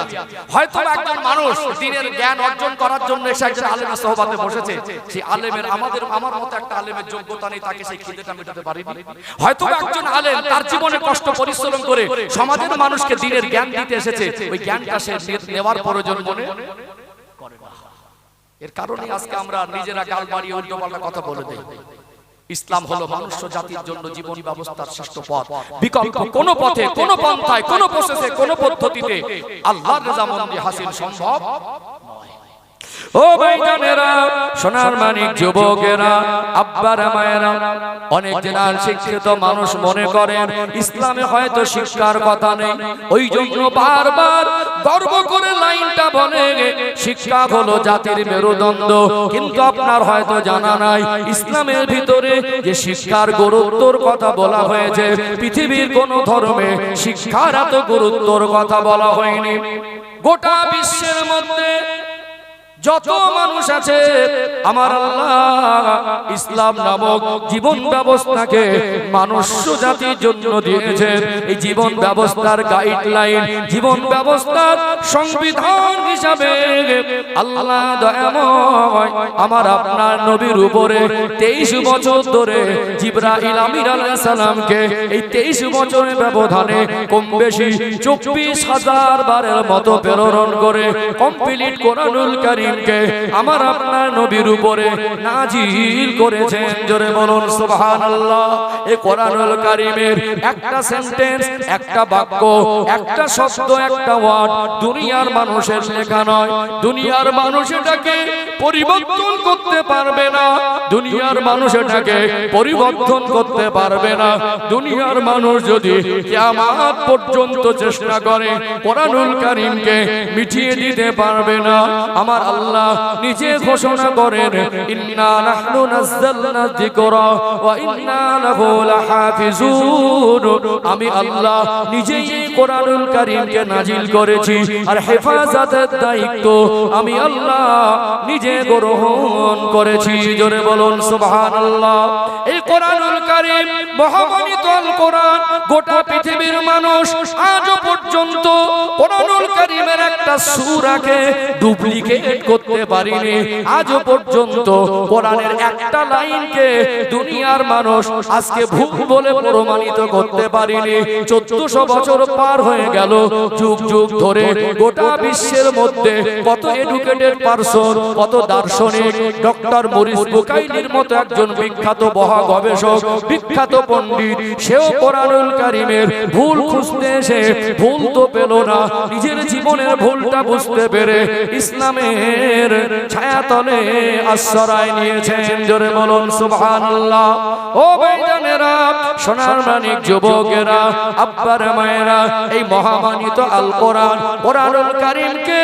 Speaker 1: হয়তো একজন মানুষ দ্বীনের জ্ঞান অর্জন করার জন্য এসে একজন আলেমের সোহবতে বসেছে, সেই আলেমের আমার মতো একটা আলেমের যোগ্যতা নেই, তাকে সেই খিদেটা মেটাতে পারিনি। হয়তো একজন আলেম তার জীবনে কষ্ট পরিশ্রম করে সমাজের মানুষকে দ্বীনের জ্ঞান দিতে এসেছে, ওই জ্ঞানটা সে নেওয়ার প্রয়োজন মনে করে না। এর কারণে আজকে আমরা নিজেরা গাল বাড়িয়ে উল্টোপাল্টা কথা বলে দেই। ইসলাম হলো মানুষ জাতির জন্য জীবন ব্যবস্থার শ্রেষ্ঠ পথ। বিকল্প কোন পথে, কোন পন্থায়, কোন প্রসেসে, কোন পদ্ধতিতে আল্লাহর রেজামন্দি হাসিল সম্ভব নয়। ও ভাইজানেরা, সোনার মানিক যুবকেরা, আব্বারা মায়েরা, অনেক জেনার শিক্ষিত মানুষ মনে করেন ইসলামে হয়তো শিক্ষার কথা নেই, ওই জন্য বারবার গর্ব করে লাইনটা বলে শিক্ষা হলো জাতির মেরুদণ্ড। কিন্তু আপনার হয়তো জানা নাই ইসলামের ভিতরে যে শিক্ষার গুরুত্বর কথা বলা হয়েছে, পৃথিবীর কোন ধর্মে শিক্ষার এত গুরুত্বর কথা বলা হয়নি। গোটা বিশ্বের মধ্যে যত মানুষ আছে, আমার আল্লাহ ইসলাম নামক জীবন ব্যবস্থাকে মানুষ জাতির জন্য দিয়েছে। এই জীবন ব্যবস্থার গাইডলাইন, জীবন ব্যবস্থার সংবিধান হিসাবে আল্লাহ দয়াময় আমার আপনার নবীর উপরে 23 বছর ধরে জিবরাইল আমিন আলাইহিস সালামকে এই 23 বছরের ব্যবধানে কম বেশি 24,000 বারের মতো প্রেরণ করে কমপ্লিট কোরআনুল কারীম আমার আপনার নবীর উপরে নাজিল করেছেন। জোরে বলুন সুবহানাল্লাহ। এই কোরআনুল কারীমের একটা সেন্টেন্স, একটা বাক্য, একটা শব্দ, একটা ওয়ার্ড দুনিয়ার মানুষের লেখা নয়। দুনিয়ার মানুষ এটাকে পরিবর্তন করতে পারবে না, দুনিয়ার মানুষ এটাকে পরিবর্তন করতে পারবে না। দুনিয়ার মানুষ যদি কিয়ামত পর্যন্ত চেষ্টা করে কোরআনুল কারীমকে মিটিয়ে দিতে পারবে না। আমার আল্লাহ নিজে ঘোষণা করেন, ইন্না নাহনু নাযালনা যিকরা ওয়া ইন্না লাহু লাহাফিজুন। আমি আল্লাহ নিজেই কোরআনুল কারীমকে নাজিল করেছি, আর হেফাজতের দায়িত্ব আমি আল্লাহ নিজে গ্রহণ করেছি। জোরে বলুন সুবহানাল্লাহ। এই কোরআনুল কারীম, মহামানিত আল কোরআন, গোটা পৃথিবীর মানুষ আজও পর্যন্ত কোরআনুল কারীমের একটা সূরাকে ডুপ্লিকেট করতে পারিনি। আজও পর্যন্ত কোরআনের একটা লাইনকে দুনিয়ার মানুষ আজকে ভুল বলে প্রমাণিত করতে পারিনি। 1400 বছর পার হয়ে গেল, যুগ যুগ ধরে গোটা বিশ্বের মধ্যে কত এডুকেটেড পারসন, কত দার্শনিক, ডক্টর মরিস বুকাইলির মতো একজন বিখ্যাত মহা গবেষক, বিখ্যাত পণ্ডিত, সেও কোরআনুল কারীমের ভুল খুঁজতে এসে ভুল তো পেল না, নিজের জীবনের ভুলটা বুঝতে পেরে ইসলামের ছায়াতলে আশ্রয় নিয়েছেন। জোরে বলুন সুবহানাল্লাহ। ও ভাইজানেরা, সোনার মানিক যুবকেরা, আব্বার মায়েরা, এই মহামানিত আল কোরআন, কোরআনুল কারীমকে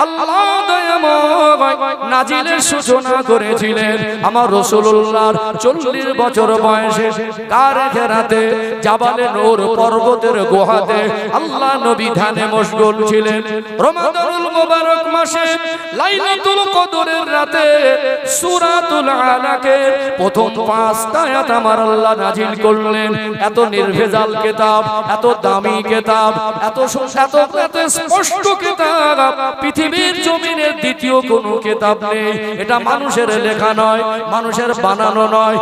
Speaker 1: আল্লাহ দয়াময় নাজিলের সূচনা করেছিলেন আমার রাসূলুল্লাহর 40 বছর বয়সে। কার খেরাতে জাবালে নূর পর্বতের গুহাতে আল্লাহ নবী ধ্যানে মশগুল ছিলেন। রমাদানুল মুবারক মাসে লাইলাতুল কদরের রাতে সূরাতুল আলাকে প্রথম 5টা আয়াত আমার আল্লাহ নাজিল করলেন। এত নির্ভেজাল কিতাব, এত দামি কিতাব, এত স্পষ্ট কিতাব পৃথিবী পৃথিবীর জমিনে দ্বিতীয় কোনো কিতাব নেই। এটা মানুষের লেখা নয়, মানুষের বানানো নয়,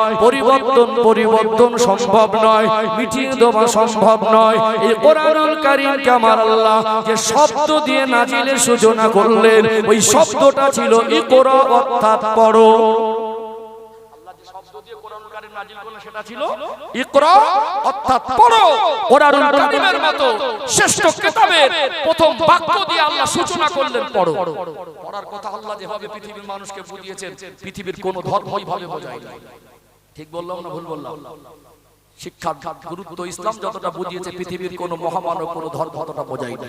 Speaker 1: পরিবর্তন সম্ভব নয়, মিটিয়ে দেওয়া সম্ভব নয়। এই কোরআনুল কারীমকে আমার আল্লাহ যে শব্দ দিয়ে নাজিলের সূচনা করলেন, ওই শব্দটা ছিল ইকরা, অর্থাৎ পড়ো। সেটা ছিল ইকরা, অর্থাৎ পড়ো। কোরআনুল কারীমের মতো শ্রেষ্ঠ কিতাবের প্রথম বাক্য দিয়ে আল্লাহ সূচনা করলেন পড়ো। পড়ার কথা আল্লাহ যেভাবে পৃথিবীর মানুষকে বুঝিয়েছেন, পৃথিবীর কোন ধর্মই ভাবে বোঝায় না। ঠিক বললাম না ভুল বললাম? শিক্ষার গুরুত্ব ইসলাম যতটা বুঝিয়েছে, পৃথিবীর কোন মহামানব কোন ধর্ম ততটা বোঝায় না।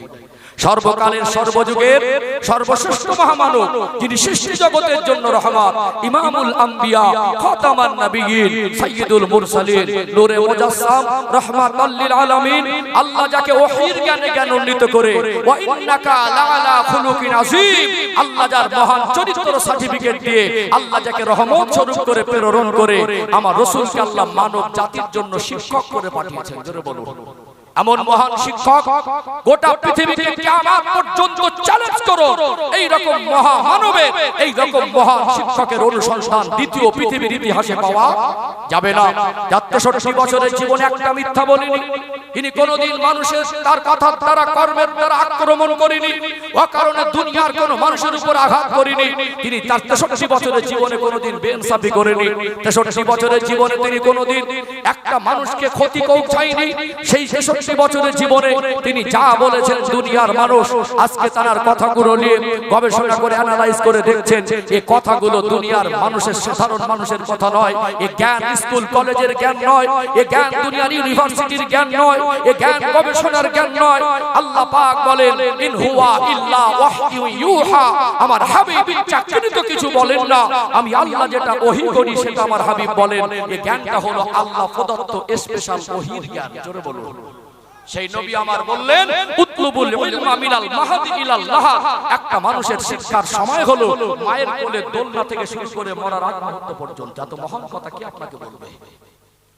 Speaker 1: সর্বকালের সর্বযুগের সর্বশ্রেষ্ঠ মহামানব, যিনি সৃষ্টি জগতের জন্য রহমত, ইমামুল আম্বিয়া, খাতামান নবিয়্যিন, সাইয়্যিদুল মুরসালিন, নূরে মুজাসসাম, রাহমাতাল লিল আলামিন, আল্লাহ যাকে ওহীর জ্ঞানে জ্ঞানান্বিত করে, ওয়া ইন্নাকা লাআলা খুলুকিন আযীম, আল্লাহ যার মহান চরিত্র সার্টিফিকেট দিয়ে, আল্লাহ যাকে রহমত স্বরূপ করে প্রেরণ করে, আমার রাসূলকে আল্লাহ মানব জাতির জন্য শিক্ষক করে পাঠিয়েছেন। জোরে বলুন, এমন মহান শিক্ষক গোটা পৃথিবীকে কিয়ামত পর্যন্ত চ্যালেঞ্জ করো, এই রকম মহামানবের, এই রকম মহান শিক্ষকের অনুসন্ধান দ্বিতীয় পৃথিবীর ইতিহাসে পাওয়া যাবে না। 63 বছরের জীবনে একটা মিথ্যা বলেনি তিনি, কোনদিন মানুষের তার কথার দ্বারা কর্মের দ্বারা আক্রমণ করেনি, ও কারণে দুনিয়ার কোন মানুষের উপর আঘাত করেনি তিনি। তার 63 বছরের জীবনে কোনদিন বেইনসাফি করেনি। 63 বছরের জীবনে তিনি কোনদিন একটা মানুষকে ক্ষতি পৌঁছায়নি। সেই 63 বছরের জীবনে তিনি যা বলেছেন, দুনিয়ার মানুষ আজকে তার কথাগুলো নিয়ে গবেষণা করে অ্যানালাইজ করে দেখছেন, এই কথাগুলো দুনিয়ার মানুষের, সাধারণ মানুষের কথা নয়। এই জ্ঞান স্কুল কলেজের জ্ঞান নয়, এই জ্ঞান দুনিয়ার ইউনিভার্সিটির জ্ঞান নয়, এই জ্ঞান গবেষণার জ্ঞান নয়। আল্লাহ পাক বলেন, ইন হুয়া ইল্লা ওয়াহয়ু ইউহা, আমার হাবিব চাকরিত কিছু বলেন না, আমি আল্লাহ যেটা ওহী করি সেটা আমার হাবিব বলেন। এই জ্ঞানটা হলো আল্লাহ প্রদত্ত স্পেশাল ওহীর জ্ঞান। জোরে বলুন। সেই নবী আমার বললেন, উতলুবুল ইলমা মিনাল মাহদি ইলাল লাহাদ, একটা মানুষের শিক্ষার সময় হলো মায়ের কোলে দোলনা থেকে শুরু করে মরার আগ মুহূর্ত পর্যন্ত। এত মহান কথা কি আপনাকে বলবে?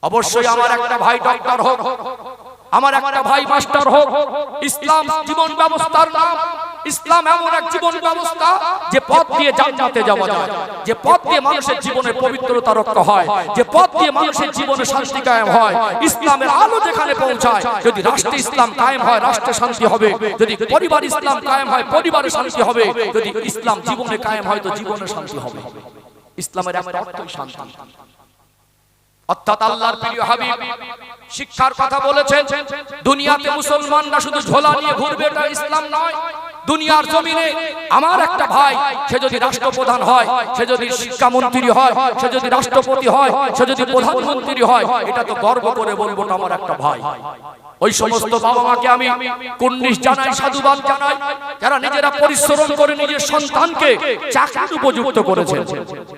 Speaker 1: অবশ্যই আমার একটা ভাই ডক্টর হোক, আমার একটা ভাই মাস্টার হোক, ইসলাম জীবন ব্যবস্থার নাম। ইসলাম এমন এক জীবন ব্যবস্থা যে পথ দিয়ে জান্নাতে যাওয়া যায়, যে পথ দিয়ে মানুষের জীবনে পবিত্রতা রক্ষা হয়, যে পথ দিয়ে মানুষের জীবনে শান্তি কায়েম হয়। ইসলামের আলো যেখানে পৌঁছায়, যদি রাষ্ট্রে ইসলাম কায়েম হয় রাষ্ট্রে শান্তি হবে, যদি পরিবার ইসলাম কায়েম হয় পরিবারে শান্তি হবে, যদি ইসলাম জীবনে কায়েম হয় তো জীবনে শান্তি হবে। ইসলামের একটা অর্থই শান্তি। অর্থাৎ আল্লাহর প্রিয় হাবিব শিক্ষার কথা বলেছেন, দুনিয়াতে মুসলমানরা শুধু ঝোলা নিয়ে ঘুরবে এটা ইসলাম নয়। দুনিয়ার জমিনে আমার একটা ভাই, সে যদি রাষ্ট্রপ্রধান হয়, সে যদি শিক্ষামন্ত্রী হয়, সে যদি রাষ্ট্রপতি হয়, সে যদি প্রধানমন্ত্রী হয়, এটা তো গর্ব করে বলবো না আমার একটা ভাই। ওই সমস্ত বাবা মাকে আমি কুর্নিশ জানাই, সাধুবাদ জানাই, যারা নিজেরা পরিশ্রম করে নিজের সন্তানকে চাকরির উপযুক্ত করেছেন।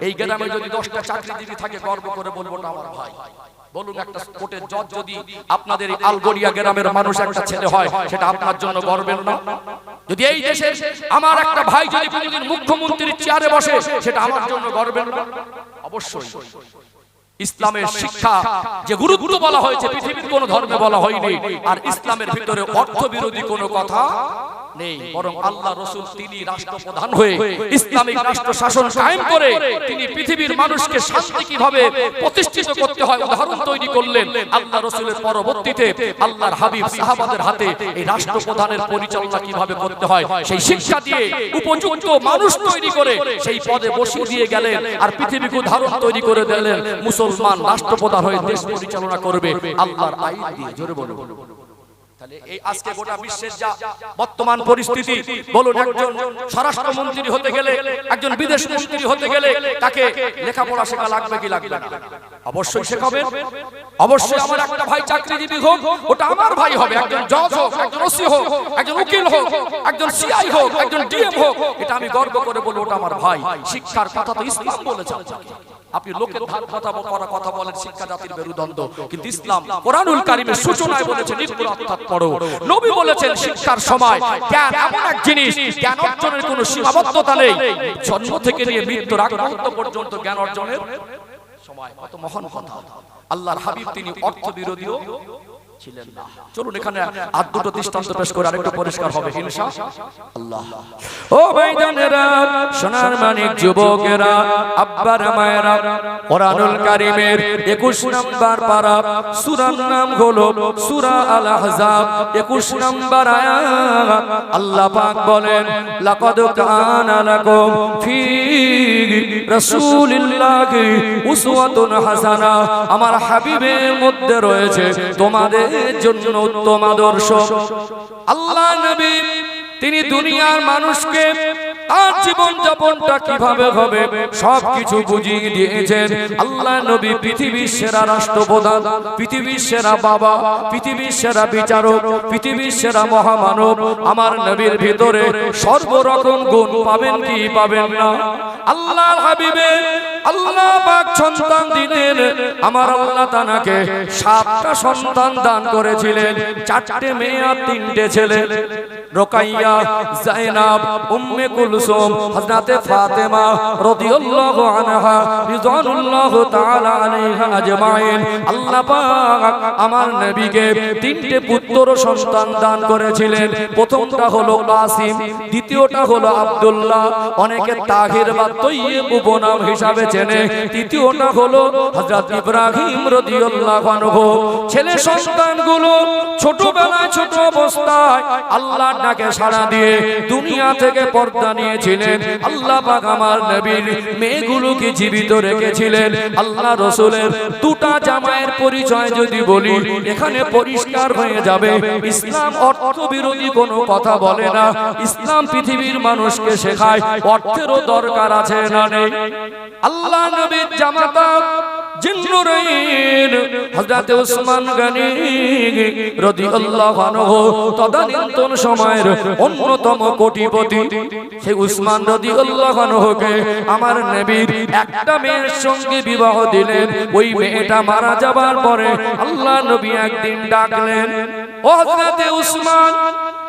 Speaker 1: এই গ্রামে যদি 10টা চাকরিজীবী থাকে, গর্ব করে বলবো না আমার ভাই। বলুন, একটা কোর্টের জজ যদি আপনাদের আলগড়িয়া গ্রামের মানুষ একটা ছেলে হয়, সেটা আপনার জন্য গর্বের না? যদি এই দেশে আমার একটা ভাই যদি কোনদিন মুখ্যমন্ত্রীর চেয়ারে বসে, সেটা আমার জন্য গর্বের না? অবশ্যই। ইসলামের শিক্ষা যে গুরুত্ব বলা হয়েছে, পৃথিবীর কোন ধর্মে বলা হয়নি। আর ইসলামের ভিতরে অর্থ বিরোধী কোনো কথা নেই, বরং আল্লাহ রাসূল তিনি রাষ্ট্রপ্রধান হয়ে ইসলামিক রাষ্ট্র শাসন কায়েম করে তিনি পৃথিবীর মানুষকে শান্তি কিভাবে প্রতিষ্ঠিত করতে হয় উদাহরণ তৈরি করলেন। আল্লাহ রাসূলের পরবর্তীতে আল্লাহর হাবিব সাহাবাদের হাতে এই রাষ্ট্রপ্রধানের পরিচালনা কিভাবে করতে হয় সেই শিক্ষা দিয়ে উপযুক্ত মানুষ তৈরি করে সেই পদে বসিয়ে দিয়ে গেলেন। আর পৃথিবীকে উদাহরণ তৈরি করে দিলেন, মুসলমান রাষ্ট্রপ্রধান হয়ে দেশ পরিচালনা করবে আল্লাহর আইন দিয়ে। জোরে বলুন। তাহলে এই আজকে গোটা বিশ্বের যা বর্তমান পরিস্থিতি, বলুন, একজন স্বরাষ্ট্রমন্ত্রী হতে গেলে, একজন বিদেশ মন্ত্রী হতে গেলে তাকে লেখাপড়া শেখা লাগবে কি লাগবে না? অবশ্যই শেখাবেন। অবশ্যই আমার একটা ভাই চাকরিজীবী হোক, ওটা আমার ভাই হবে। একজন জজ হোক, একজন ওসি হোক, একজন উকিল হোক, একজন সিআই হোক, একজন ডিএম হোক, এটা আমি গর্ব করে বলবো ওটা আমার ভাই। শিক্ষার কথা তো ইসলাম বলেছে। আপনি লোকের কথা বলেন শিক্ষা জাতির মেরুদণ্ড, কিন্তু ইসলাম কোরআনুল কারীমের সূচনায় বলেছেন ইকরা অর্থাৎ পড়ো। নবী বলেছেন শিক্ষার সময় জ্ঞান এমন এক জিনিস, জ্ঞান অর্জনের কোনো সীমাবদ্ধতা নেই। জন্ম থেকে নিয়ে মৃত্যুর আগ মুহূর্ত পর্যন্ত জ্ঞান অর্জনের সময়। কত মহান কথা! আল্লাহর হাবিব তিনি অর্থ বিরোধীও ছিলেন না। চলুন এখানে আর দুটো দৃষ্টান্ত পেশ করে আরেকটু পরিষ্কার হবে ইনশাআল্লাহ। ও ভাইজানেরা, সোনার মানিক যুবকেরা, আব্বার মায়েরা, কোরআনুল কারীমের 21 নম্বর পারা, সূরার নাম হলো সূরা আল আহজাব, 21 নম্বর আয়াত। আল্লাহ পাক বলেন, লাকাদ কানা লাকুম ফি রাসূলিল্লাহি উসওয়াতুন হাসানা, আমার হাবিবের মধ্যে রয়েছে তোমাদের জন্য উত্তম আদর্শ। আল্লাহ নবী তিনি দুনিয়ার মানুষকে তার জীবন যাপনটা কিভাবে হবে সবকিছু বুঝিয়ে দিয়েছেন। আল্লাহ নবী পৃথিবীর সেরা রাষ্ট্রপ্রধান, পৃথিবীর সেরা বাবা, পৃথিবীর সেরা বিচারক, পৃথিবীর সেরা মহামানব। আমার নবীর ভিতরে সর্বরকম গুণ পাবেন কি পাবেন না? আল্লাহ হাবিবে আল্লাহ পাক সন্তান দিলেন। আমার আল্লাহ তাআলাকে 7টা সন্তান দান করেছিলেন, 4টে মেয়ে আর 3টে ছেলে। রোকাইয়া, জাইনাব, উম্মে কুলসুম, হযরতে ফাতেমা রাদিয়াল্লাহু আনহা, রিদওয়ানুল্লাহু তাআলা আলাইহা আজমাইন। আল্লাহ পাক আমার নবীকে 3টে পুত্র সন্তান দান করেছিলেন। প্রথমটা হলো কাসিম, দ্বিতীয়টা হলো আব্দুল্লাহ, অনেকে তাহির বা তৈয়ব উপনাম হিসাবে চেনে। তৃতীয়টা হলো হযরত ইব্রাহিম রাদিয়াল্লাহু আনহু। ছেলে সন্তানগুলো ছোটবেলায় ছোট অবস্থায় আল্লাহ ডাকে সাড়া দিয়ে দুনিয়া থেকে পর্দা নিয়েছিলেন। আল্লাহ পাক আমার নবীর মেয়েগুলোকে জীবিত রেখেছিলেন। আল্লাহ রাসূলের 2টা জামাইয়ের পরিচয় যদি বলি এখানে পরিষ্কার হয়ে যাবে, ইসলাম অর্থ বিরোধী কোনো কথা বলে না। ইসলাম পৃথিবীর মানুষকে শেখায় অর্থেরও দরকার আছে না নেই। আল্লাহ নবীর জামাতা জিন্নুরাইন হযরত ওসমান গনি রাদিয়াল্লাহু আনহু তদানীন্তন সময়ের অন্যতম কোটিপতি। সেই ওসমান রাদিয়াল্লাহু আনহুকে আমার নবীর একটা মেয়ের সঙ্গে বিবাহ দিলেন। ওই মেয়েটা মারা যাবার পরে আল্লাহ নবী একদিন ডাকলেন, ও হযরত ওসমান,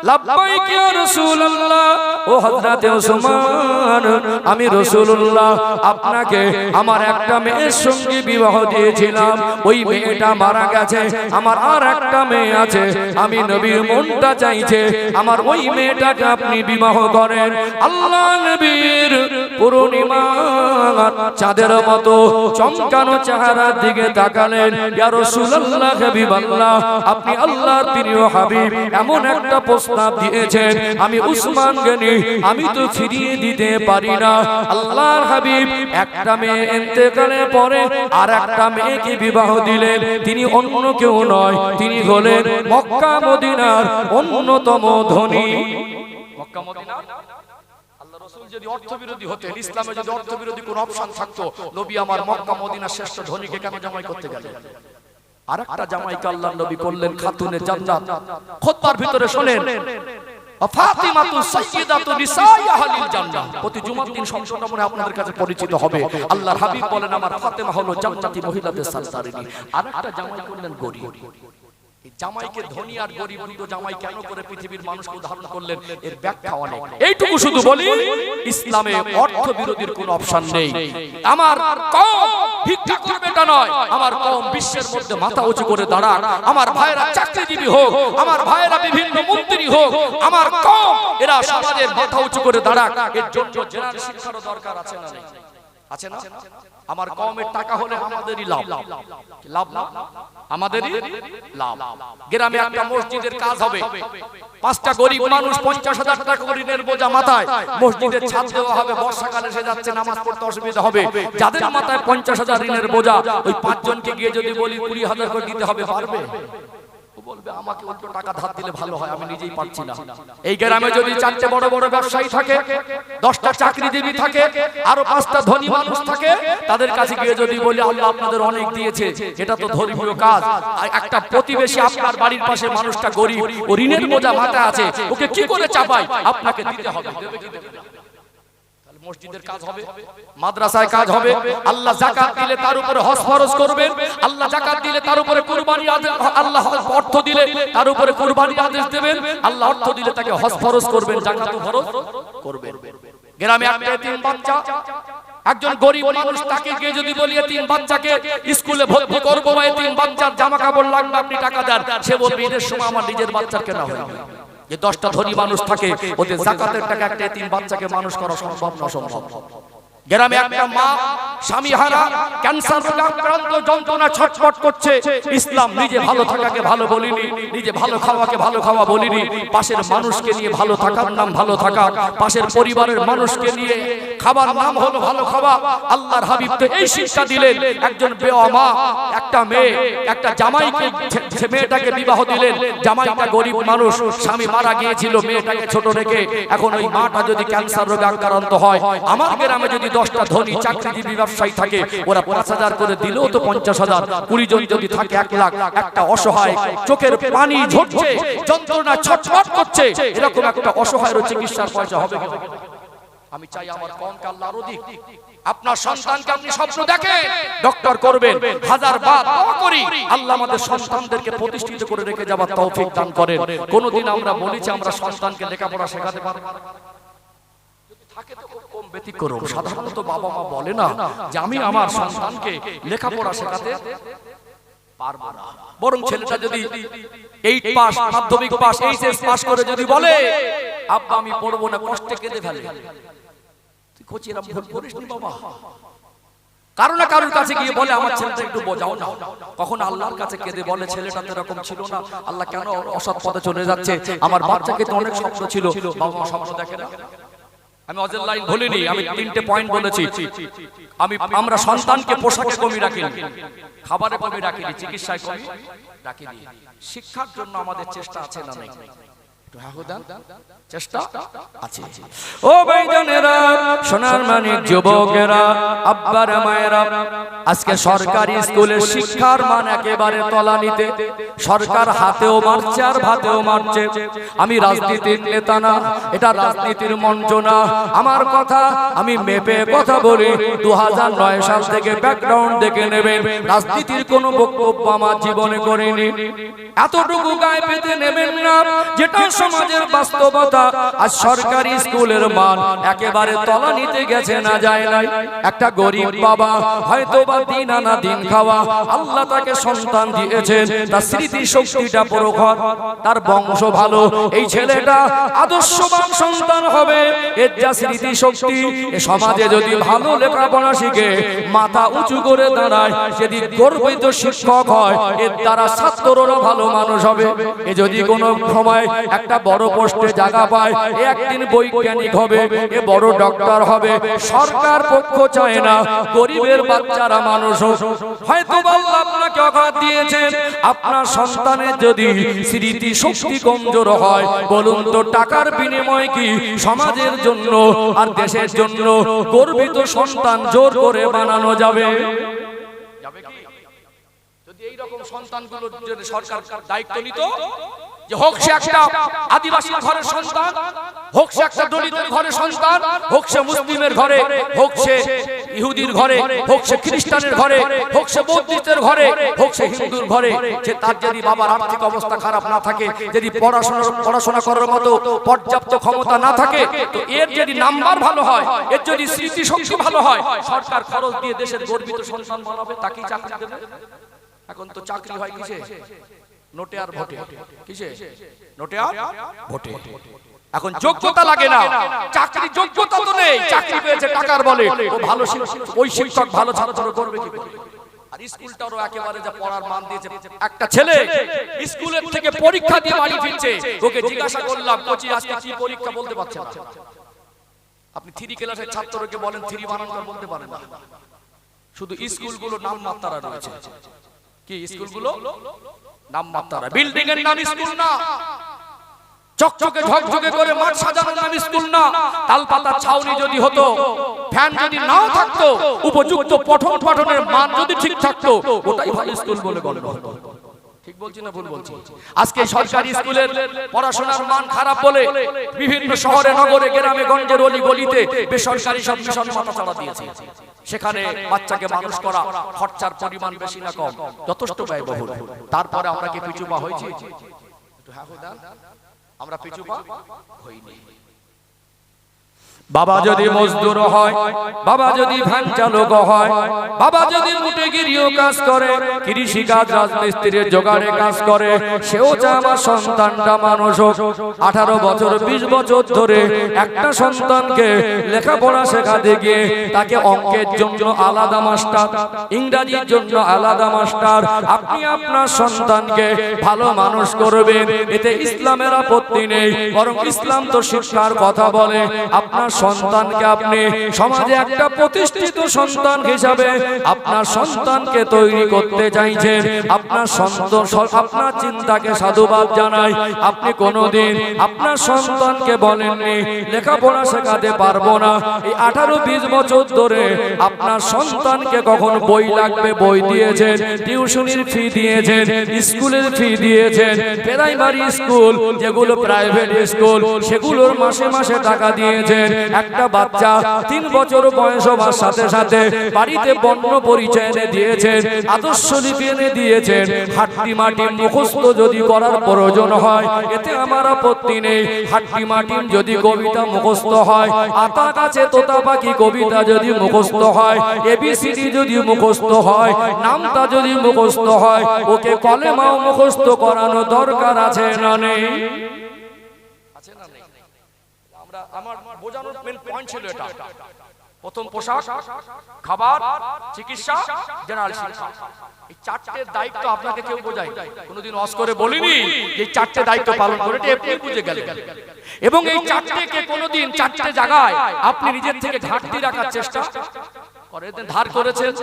Speaker 1: লাব্বাইক ইয়া রাসূলুল্লাহ। ও হযরত ওসমান, আমি রাসূলুল্লাহ আপনাকে আমার একটা মেয়ের সঙ্গে বিবাহ দিয়েছিলাম, ওই মেয়েটা মারা গেছে, আমার আর একটা মেয়ে আছে, আমি নবীর মনটা চাইছে আমার ওই মেয়েটাকে আপনি বিবাহ করেন। আল্লাহ নবীর পূর্ণিমা চাঁদের মতো চমকানো চেহারার দিকে তাকালেন, ইয়া রাসূলুল্লাহ, হাবিবাল্লাহ, আপনি আল্লাহর প্রিয় হাবিব, এমন একটা প্রস্তাব দিয়েছেন আমি উসমান গনি আমি তো ফিরিয়ে দিতে পারি না। আল্লাহর হাবিব একটা মেয়ে ইন্তেকালের পরে আর একটা মেয়েকে বিবাহ দিলেন। তিনি অন্য কেউ নয়, তিনি হলেন মক্কা মদিনার অন্যতম ধনী। মক্কা মদিনা আল্লাহ রাসূল যদি অর্থবিরোধী হতেন, ইসলামে যদি অর্থবিরোধী কোন অপশন থাকতো, নবী আমার মক্কা মদিনার শ্রেষ্ঠ ধনীকে কেন জামাই করতে গেলেন? আরেকটা জামাইকে আল্লাহর নবী করলেন খাতুনে জান্নাত। খুতবার ভিতরে শুনেন, ফাতিমাতু সাইয়্যিদাতু নিসাই আহলিল জান্নাহ। প্রতি জুমার দিন সংসদটা মনে আপনাদের কাছে পরিচিত হবে। আল্লাহর হাবিব বলেন আমার ফাতেমা হলো জান্নাতি মহিলাদের সরদারিনী। আরেকটা জামাই করলেন গরীব। এই জামাইকে ধনী আর গরীব দুটো জামাই কেন করে পৃথিবীর মানুষকে উদাহরণ করলেন, এর ব্যাখ্যা অনেক। এইটুকু শুধু বলি, ইসলামে অর্থ বিরোধীর কোনো অপশন নেই। আমার কওম ভিক্ষা করবে তা নয়, আমার কওম বিশ্বের মধ্যে মাথা উঁচু করে দাঁড়াক। আমার ভাইরা চাকরিজীবী হোক, আমার ভাইরা বিভিন্ন মন্ত্রী হোক, আমার কওম এরা সমাজের মাথা উঁচু করে দাঁড়াক। এর জন্য জেনার শিক্ষারও দরকার আছে না নেই? আছে না? আমার কওমের টাকা হলে আমাদেরই লাভ, লাভ না আমাদেরই লাভ। গ্রামে একটা মসজিদের কাজ হবে, 5টা গরিব মানুষ 50,000 টাকা করে ঋণের বোঝা মাথায়, মসজিদের ছাদ দেওয়া হবে, বর্ষাকালে এসে যাচ্ছে, নামাজ পড়তে অসুবিধা হবে। যাদের মাথায় 50,000 ঋণের বোঝা, ওই 5 জনকে গিয়ে যদি বলি 20,000 করে দিতে হবে, পারবে? বলবে আমাকে অল্প টাকা ধার দিলে ভালো হয়, আমি নিজেই পাচ্ছি না। এই গ্রামে যদি 4টে বড় বড় ব্যবসায়ী থাকে, 10টা চাকরিজীবী থাকে, আরো 5টা ধনী মানুষ থাকে, তাদের কাছে গিয়ে যদি বলি আল্লাহ আপনাদের অনেক দিয়েছে, এটা তো ধর্মীয় কাজ, আর একটা প্রতিবেশী আপনার বাড়ির পাশে মানুষটা গরিব, ও ঋণের বোঝা মাথায় আছে, ওকে কি করে চাপাই? আপনাকে দিতে হবে। দেবে কি দেবে না? মসজিদের কাজ হবে, মাদ্রাসায় কাজ হবে। আল্লাহ যাকাত দিলে তার উপরে হজ ফরজ করবেন, আল্লাহ যাকাত দিলে তার উপরে কুরবানি আদেশ, আল্লাহ অর্থ দিলে তার উপরে কুরবানি আদেশ দেবেন, আল্লাহ অর্থ দিলে তাকে হজ ফরজ করবেন, যাকাত ফরজ করবেন। গ্রামে একটা এতিম বাচ্চা একজন গরিব মানুষ তাকে গিয়ে যদি বলি তিন বাচ্চাকে স্কুলে ভর্তি করবো বা তিন বাচ্চার জামা কাপড় লাগবে আপনি টাকা দেন, সে বলবে ঈদের সময় আমার নিজের বাচ্চার কেনা হয়। যে 10টা ধনী মানুষ থাকে ওদের যাকাতের টাকা একটা তিন বাচ্চাকে মানুষ করা সম্ভব না অসম্ভব। গ্রামে একটা মা স্বামী হারা ক্যান্সার রোগে আক্রান্ত যন্ত্রণা ছটফট করছে, ইসলাম নিজে ভালো থাকাকে ভালো বলিনি, নিজে ভালো খাওয়াকে ভালো খাওয়া বলিনি, পাশের মানুষকে নিয়ে ভালো থাকার নাম ভালো থাকা, পাশের পরিবারের মানুষকে নিয়ে খাবার নাম হলো ভালো খাওয়া। আল্লাহর হাবিব তো এই শিক্ষা দিলেন। একজন বেওয়া মা একটা মেয়ে একটা জামাইকে মেয়েটাকে বিবাহ দিলেন, জামাইটা গরিব মানুষ, স্বামী মারা গিয়েছিল, মেয়েটাকে ছোট রেখে এখন ওই মাটা যদি ক্যান্সার রোগে আক্রান্ত হয়, আমার গ্রামে যদি 10টা ধনী চাকরিজীবী ব্যবসায়ী থাকে ওরা 5,000 করে দিলেও তো 50,000, 20 জন যদি থাকে 1 লাখ। একটা অসহায় চোখের পানি ঝরছে, যন্ত্রণা ছটফট করছে, এরকম একটা অসহায়ের চিকিৎসার পয়সা হবে কি? আমি চাই আমার কমকে আল্লাহ আরো দিক। আপনার সন্তানকে আপনি স্বপ্ন দেখেন ডক্টর করবেন, 1000 বার দোয়া করি আল্লাহ আমাদের সন্তানদেরকে প্রতিষ্ঠিত করে রেখে যাবার তৌফিক দান করেন। কোনদিন আমরা বলেছি আমরা সন্তানকে লেখাপড়া শেখাতে পারবো না? থাকে তো খুব কম ব্যতিক্রম। সাধারণত বাবা মা বলে না যে আমি আমার সন্তানকে লেখাপড়া শেখাতে পারবো না, বরং ছেলেটা যদি 8 পাস, মাধ্যমিক পাস, এইচএস পাস করে যদি বলে আব্বা আমি পড়বো না, কষ্টে কেঁদে ফেলে। তুই কোচিরা ভুল করিস নি বাবা। কারো না কারোর কাছে গিয়ে বলে আমার ছেলেটা একটু বোঝাও না। কখন আল্লাহর কাছে কেঁদে বলে ছেলেটা তো এরকম ছিল না, আল্লাহ কেন অসৎ পথে চলে যাচ্ছে, আমার বাচ্চাকে তো অনেক স্বপ্ন ছিল, বাবা মা স্বপ্ন দেখে না। আমি অজের লাইন বলিনি, আমি 3টে পয়েন্ট বলেছি। আমরা সন্তানকে পোশাকে কমি রাখিনি, খাবারে কমি রাখিনি, চিকিৎসায় কমি রাখিনি। শিক্ষার জন্য আমাদের চেষ্টা আছে না নাই? চেষ্টা আছে। ও ভাইজানেরা, সোনার মানিক যুবকেরা, আব্বারা মায়েরা, আজকে সরকারি স্কুলের শিক্ষার মান একেবারে তলানিতে। সরকার হাতেও মারছে আর ভাতেও মারছে। আমি রাজনীতির নেতা না, এটা রাজনীতির মঞ্চ না। আমার কথা আমি মেপে কথা বলি। 2009 সাল থেকে ব্যাকগ্রাউন্ড দেখে নেবেন, রাজনীতির কোনো বক্তব্য আমার জীবনে করিনি। এতটুকু গায়ে পেতে নেবেন না, যেটা সমাজের বাস্তবতা। আজ সরকারি স্কুলের মান একেবারে তলানিতে গেছে, না যায় নাই। একটা গরিব বাবা হয়তো বা দিন আনা দিন খাওয়া, আল্লাহ তাকে সন্তান দিয়েছেন, তার স্মৃতি শক্তিটা প্রখর, তার বংশ ভালো, এই ছেলেটা আদর্শবান সন্তান হবে। এর যা স্মৃতি শক্তি, এ সমাজে যদি ভালো লেখাপড়া শিখে মাথা উঁচু করে দাঁড়ায়, যদি গর্বিত শিক্ষক হয়, এর দ্বারা ছাত্ররা ভালো মানুষ হবে। এ যদি কোনো সময় একটা বড় পোস্টে জায়গা পায়, এ একদিন বৈজ্ঞানিক হবে, এ বড় ডক্টর হবে। সরকার পক্ষ চায় না গরিবের বাচ্চারা মানুষ হোক। হয়তো আল্লাহ আপনাকে অগাধ দিয়েছেন, আপনার সন্তানের যদি স্মৃতি শক্তি কমজোর হয়, বলুন তো টাকার বিনিময়ে কি সমাজের জন্য আর দেশের জন্য গর্বিত সন্তান জোর করে বানানো যাবে? যদি এইরকম সন্তানগুলো যদি সরকার দায়িত্ব নিত, যে হোক সে একটা আদিবাসীর ঘরের সন্তান, হোক সে একটা দলিতের ঘরের সন্তান, হোক সে মুসলিমের ঘরে, হোক সে ইহুদির ঘরে, হোক সে খ্রিস্টানের ঘরে, হোক সে বৌদ্ধের ঘরে, হোক সে হিন্দুর ঘরে, যে তার যদি বাবার আর্থিক অবস্থা খারাপ না থাকে, যদি পড়াশোনা করার মতো পর্যাপ্ত ক্ষমতা না থাকে, তো এর যদি নাম্বার ভালো হয়, এর যদি স্মৃতি শক্তি ভালো হয়, সরকার খরচ দিয়ে দেশের গর্বিত সন্তান বানাবে, তাকেই চাকরি দেবে। এখন তো চাকরি হয় কিসে? নোটে আর ভোটে। কিসে? নোটে আর ভোটে। এখন যোগ্যতা লাগে না, চাকরি যোগ্যতা তো নেই, চাকরি পেয়েছে টাকার বলে। ও ভালো ওই শিক্ষক ভালো ছাত্র করবে কি করে? আর স্কুলটারও একেবারে যা পড়ার মান দিয়েছে। একটা ছেলে স্কুলের থেকে পরীক্ষা দিয়ে বাড়ি ফিরছে, ওকে জিজ্ঞাসা করলাম কোচি আজকে কি পরীক্ষা, বলতে পারছে না। আপনি 3 ক্লাসের ছাত্রকে বলেন 3 বানান বলতে পারে না। শুধু স্কুলগুলো নাম মাত্রা রয়েছে। কি স্কুলগুলো নাম মাত্রা, বিল্ডিং এর নাম স্কুল না, চকচকে ঝকঝকে করে মাঠ সাজানোর নাম স্কুল না। তালপাতার ছাউনি যদি হতো, ফ্যান যদি নাও থাকতো, উপযুক্ত পঠন পাঠনের মান যদি ঠিক থাকতো, ওটাই ভালো স্কুল বলে গণ্য হতো। ঠিক বলছি না ভুল বলছি? আজকে সরকারি স্কুলের পড়াশোনার মান খারাপ বলে বিভিন্ন শহরে নগরে গ্রামে গঞ্জের অলি গলিতে বেসরকারি সব মিশন মাথাচাড়া দিয়েছে। সেখানে বাচ্চাকে মানুষ করা খরচার পরিমাণ বেশি না কম, যথেষ্ট ব্যয়বহুল। তারপরে আমরা কি পিছুপা হয়েছি? আমরা পিছুপা হইনি। বাবা যদি মজদুর হয়, বাবা যদি ভ্যান চালক হয়, বাবা যদি মুটেগিরিও কাজ করে, কৃষি কাজ রাজমিস্ত্রির জোগাড়ে কাজ করে, সেও চায় আমার সন্তানটা মানুষ হোক। 18 বছর 20 বছর ধরে একটা সন্তানকে লেখাপড়া শেখাতে গিয়ে তাকে অঙ্কের জন্য আলাদা মাস্টার, ইংরেজির জন্য আলাদা মাস্টার, আপনি আপনার সন্তানকে ভালো মানুষ করবেন, এতে ইসলামের আপত্তি নেই। বরং ইসলাম তো শিক্ষার কথা বলে। আপনার সন্তানকে আপনি সমাজে একটা প্রতিষ্ঠিত সন্তান হিসাবে আপনার সন্তানকে তৈরি করতে চাইছেন। আপনার সন্তান, আপনার চিন্তাকে সাধুবাদ জানাই। আপনি কোনোদিন আপনার সন্তানকে বলেননি লেখাপড়া শেখাতে পারবো না। এই 18-20 বছর ধরে আপনার সন্তানকে কখন বই লাগবে বই দিয়েছেন, টিউশনির ফি দিয়েছেন, স্কুলের ফি দিয়েছেন, প্রাইমারি স্কুল যেগুলো প্রাইভেট স্কুল সেগুলোর মাসে মাসে টাকা দিয়েছেন। একটা বাচ্চা 3 বছর বয়স হওয়ার সাথে সাথে বাড়িতে বর্ণ পরিচয় এনে দিয়েছেন, আদর্শ লিপি এনে দিয়েছেন। হাট্টি মাটি মুখস্থ যদি করার প্রয়োজন হয় এতে আমার আপত্তি নেই। হাট্টি মাটি যদি কবিতা মুখস্থ হয়, আতা কাছে তোতা পাখি কবিতা যদি মুখস্থ হয়, এবিসিডি যদি মুখস্থ হয়, নামটা যদি মুখস্থ হয়, ওকে কলেমাও মুখস্থ করানো দরকার আছে না নেই? আছে না নেই? আমার বোঝানোর মেন পয়েন্ট ছিল এটা। প্রথম পোশাক, খাবার, চিকিৎসা, জেনারেল শিক্ষা। এই 4টে দায়িত্ব আপনাকে কেউ বোঝায় কোনোদিন ওয়াজ করে বলিনি যে 4টে দায়িত্ব পালন করে, এটা আপনি বুঝে গেলেন। এবং এই 4টেকে কোনোদিন 4টে জায়গায় আপনি নিজের থেকে ঘাটতি রাখার চেষ্টা করেন, ধার করেছেন,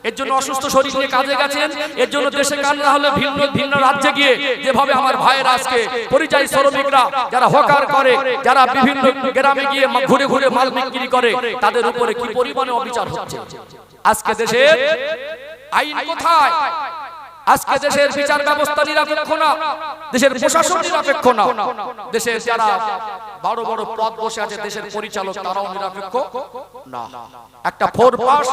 Speaker 1: এর জন্য অসুস্থ শরীর নিয়ে কাজে গেছেন, এর জন্য দেশে কাজ না হলে ভিন্ন ভিন্ন রাজ্যে গিয়ে যেভাবে আমার ভাইয়ের আজকে পরিযায়ী শ্রমিকরা যারা হকার করে, যারা বিভিন্ন গ্রামে গিয়ে ঘুরে ঘুরে মাল বিক্রি করে, তাদের উপরে কি পরিমাণে অবিচার হচ্ছে। আজকে দেশের আইন কোথায়? আজকে দেশের বিচার ব্যবস্থা নিরপেক্ষ না, দেশের প্রশাসন নিরপেক্ষ না, দেশের যারা বড় বড় পদ বসে আছে দেশের পরিচালক তারাও নিরপেক্ষ না। একটা 4 পাস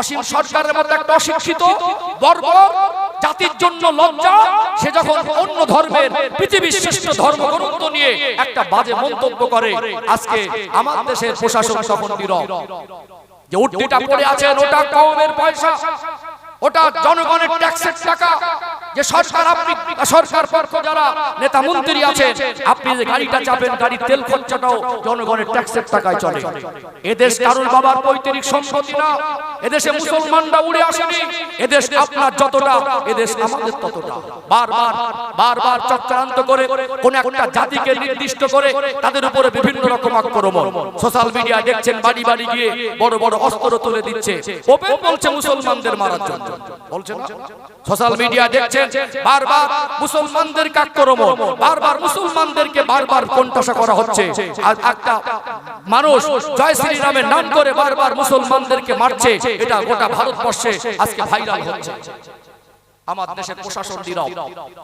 Speaker 1: অসীম সরকারের মতো একটা অশিক্ষিত বর্বর জাতির জন্য লজ্জা, সে যখন অন্য ধর্মের পৃথিবীর শ্রেষ্ঠ ধর্মগ্রন্থ নিয়ে একটা বাজে মন্তব্য করে, আজকে আমার দেশের প্রশাসন তখন নীরব। যে উট্টিটা পড়ে আছেন ওটা কওমের পয়সা, ওটা জনগণের ট্যাক্সের টাকা। যে সরকার, আপনি সরকার পক্ষ যারা নেতা মন্ত্রী আছেন, আপনি যে গাড়িটা চাপেন গাড়ির তেল খরচাটাও জনগণের ট্যাক্সের টাকায় চলে। এদেশ কারুর বাবার পৈতৃক সম্পত্তি না, এদেশে মুসলমানরা উড়ে আসেনি, এদেশ আপনার যতটা এদেশ আমাদের ততটা। বারবার বারবার চক্রান্ত করে কোন একটা জাতিকে নির্দিষ্ট করে তাদের উপরে বিভিন্ন রকম আক্রমণ। সোশ্যাল মিডিয়া দেখছেন বাড়ি বাড়ি গিয়ে বড় বড় অস্ত্র তুলে দিচ্ছে, ওপেন বলছে মুসলমানদের মারার জন্য, বলছে না? সোশ্যাল মিডিয়া দেখছেন বারবার মুসলমানদেরকে আক্রমণ, বারবার মুসলমানদেরকে বারবার কোণঠাসা করা হচ্ছে। আর একটা মানুষ জয় শ্রী রামের নাম করে বারবার মুসলমানদেরকে মারছে, এটা গোটা ভারতবর্ষে আজকে ভাইরাল হচ্ছে। আমার দেশের প্রশাসন নীরব,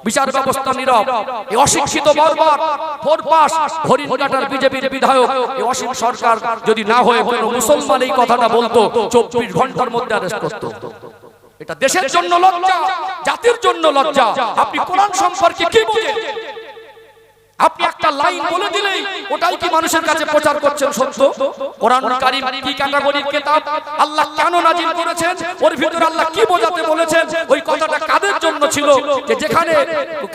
Speaker 1: বিচার ব্যবস্থা নীরব। এই অশিক্ষিত বর্বর 4 পাস হরিণঘাটার বিজেপির বিধায়ক এই অসীম সরকার যদি না হয়ে কোনো মুসলমান এই কথাটা বলতো, 24 ঘন্টার মধ্যে অ্যারেস্ট করতো। এটা দেশের জন্য লজ্জা, জাতির জন্য লজ্জা। আপনি কোরআন সম্পর্কে কি বোঝেন? আপনি একটা লাইন বলে দিলেই ওটাই কি মানুষের কাছে প্রচার করছেন সত্য? কোরআনুল কারীম কি ক্যাটাগরির কিতাব? আল্লাহ কেন নাজিল করেছেন? ওর ভিতরে আল্লাহ কি বোঝাতে বলেছেন? ওই কথাটা কাদের জন্য ছিল? যে যেখানে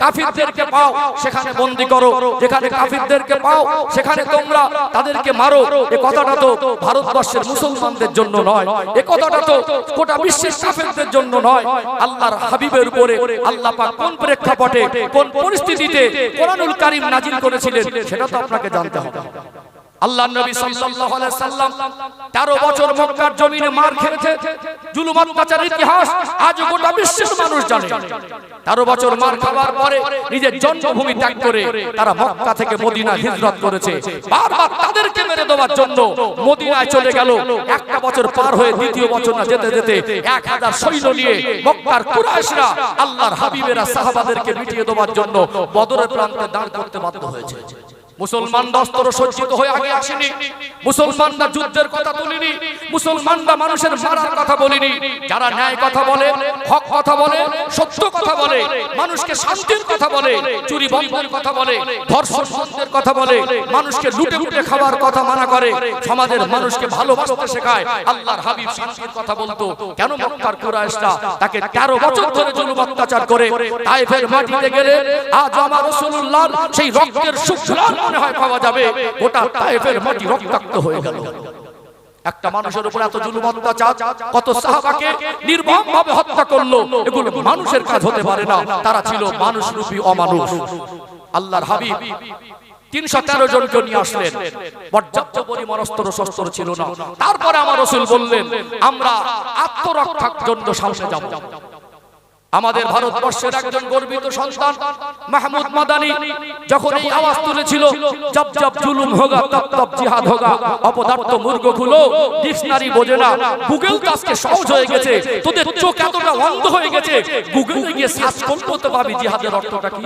Speaker 1: কাফিরদেরকে পাও সেখানে বন্দী করো, যেখানে কাফিরদেরকে পাও সেখানে তোমরা তাদেরকে মারো। এই কথাটা তো ভারতবর্ষের মুসলমানদের জন্য নয়, এই কথাটা তো গোটা বিশ্বের কাফিরদের জন্য নয়। আল্লাহর হাবিবের উপরে আল্লাহ পাক কোন প্রেক্ষাপটে কোন পরিস্থিতিতে কোরআনুল কারীম নাজিল করেছিলেন সেটা তো আপনাকে জানতে হবে। আল্লাহর নবী সাল্লাল্লাহু আলাইহি সাল্লাম 13 বছর মক্কার জমিনে মার খেয়েছে, জুলুম অত্যাচারের ইতিহাস আজ গোটা বিশ্বের মানুষ জানে। 13 বছর মার খাবার পরে নিজের জন্মভূমি ত্যাগ করে তারা মক্কা থেকে মদিনা হিজরত করেছে। বারবার তাদেরকে মেরে দেওয়ার জন্য মদিনায় চলে গেল। একটা বছর পার হয়ে দ্বিতীয় বছর না যেতে যেতে 1000 সৈন্য নিয়ে মক্কার কুরাইশরা আল্লাহর হাবিবেরা সাহাবাদেরকে মিটিয়ে দেওয়ার জন্য বদরের প্রান্তে দাঁড় করতে বাধ্য হয়েছে। মুসলমানরা অস্ত্র সজ্জিত হয়ে আগে আসেনি, মুসলমানরা যুদ্ধের কথা তুলিনি, মুসলমানরা মানুষের মারার কথা বলিনি। যারা ন্যায় কথা বলে, হক কথা বলে, সত্য কথা বলে, মানুষকে শান্তির কথা বলে, চুরি বন্ধের কথা বলে, ধর্ষণ বন্ধের কথা বলে, মানুষকে লুটে লুটে খাবার কথা মানা করে, সমাজের মানুষকে ভালোবাসতে শেখায়, আল্লাহর হাবিব শান্তির কথা বলতো। কেন মক্কার কুরাইশরা তাকে 13 বছর ধরে জুলুম অত্যাচার করে তায়েফের মাটিতে গেলে আজ আমার রাসূলুল্লাহর সেই রক্তের সুঘ্রাণ মনে হয় পাওয়া যাবে। গোটা তায়েফের মাটি রক্তাক্ত হয়ে গেল। একটা মানুষের উপর এত জুলুম অত্যাচার, কত সাহাবাকে নির্মমভাবে হত্যা করলো, এগুলো মানুষের কাজ হতে পারে না। তারা ছিল মানুষরূপী অমানুষ। আল্লাহর হাবিব 313 জনকে নিয়ে আসলেন, পর্যাপ্ত পরিমাণ অস্ত্র শস্ত্র ছিল না। তারপরে আমার রাসূল বললেন, আমরা আত্মরক্ষার জন্য সামনে যাব। আমাদের ভারতবর্ষের একজন গর্বিত সন্তান মাহমুদ মাদানী যখন এই আওয়াজ তুলেছিল, জব জব জুলুম হোগা তব তব জিহাদ হোগা, অপদার্থ মূর্খগুলো ডিকশনারি বোঝে না, গুগল তো আজকে সহজ হয়ে গেছে, তোদের চোখ এতটা অন্ধ হয়ে গেছে, গুগলে গিয়ে সার্চ করতে পাবি জিহাদের অর্থটা কি।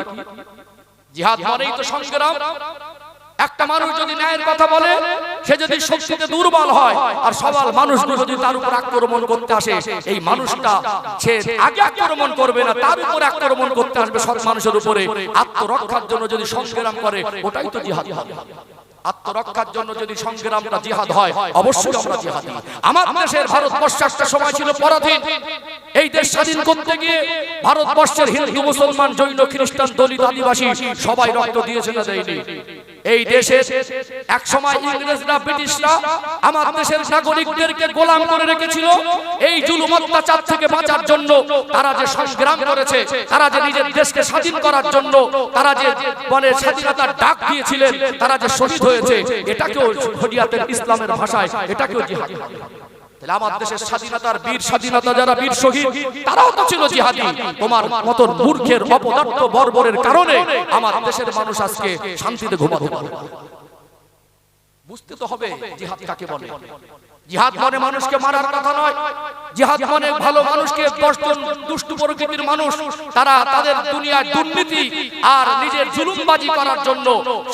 Speaker 1: জিহাদ মানেই তো সংগ্রাম। একটা মানুষ যদি ন্যায়ের কথা বলে, সে যদি শক্তিতে দুর্বল হয় আর সবাল মানুষগুলো যদি তার উপর আক্রমণ করতে আসে, এই মানুষটা সে আগে আক্রমণ করবে না, তার উপর আক্রমণ করতে আসবে সব মানুষের উপরে। আত্মরক্ষার জন্য যদি সংগ্রাম করে, ওটাই তো জিহাদ হবে। আত্মরক্ষার জন্য যদি সংগ্রামটা জিহাদ হয়, অবশ্যই আমরা জিহাদি। আমার দেশের ভারতবর্ষ একটা সময় ছিল পরাধীন। এই দেশ স্বাধীন করতে গিয়ে ভারতবর্ষের হিন্দু, মুসলমান, জৈন, খ্রিস্টান, দলিত, আদিবাসী সবাই রক্ত দিয়েছে না দেয়নি? এই দেশে এক সময় ইংরেজরা, ব্রিটিশরা আমার দেশের নাগরিকদেরকে গোলাম করে রেখেছিল। এই জুলুম অত্যাচার থেকে বাঁচার জন্য তারা যে সংগ্রাম করেছে, তারা যে নিজের দেশকে স্বাধীন করার জন্য তারা যে মানে স্বাধীনতার ডাক দিয়েছিলেন, তারা যে শহীদ হয়েছে, এটাকেও শরিয়াতের ইসলামের ভাষায় এটাকেও জিহাদ। তাহলে আমার দেশের স্বাধীনতার বীর, স্বাধীনতা যারা বীর শহীদ, তারাও তো ছিল জিহাদি। তোমার মতন মূর্খের, অপদার্থ, বর্বরের কারণে আমার দেশের মানুষ আজকে শান্তিতে ঘুমাতে পারে। বুঝতে তো হবে জিহাদ কাকে বলে। জিহাদ মানে মানুষকে মারার কথা নয়। জিহাদ মানে ভালো মানুষকে, 10 জন দুষ্ট প্রকৃতির মানুষ তারা তাদের দুনিয়ার দুর্নীতি আর নিজের জুলুমবাজি করার জন্য,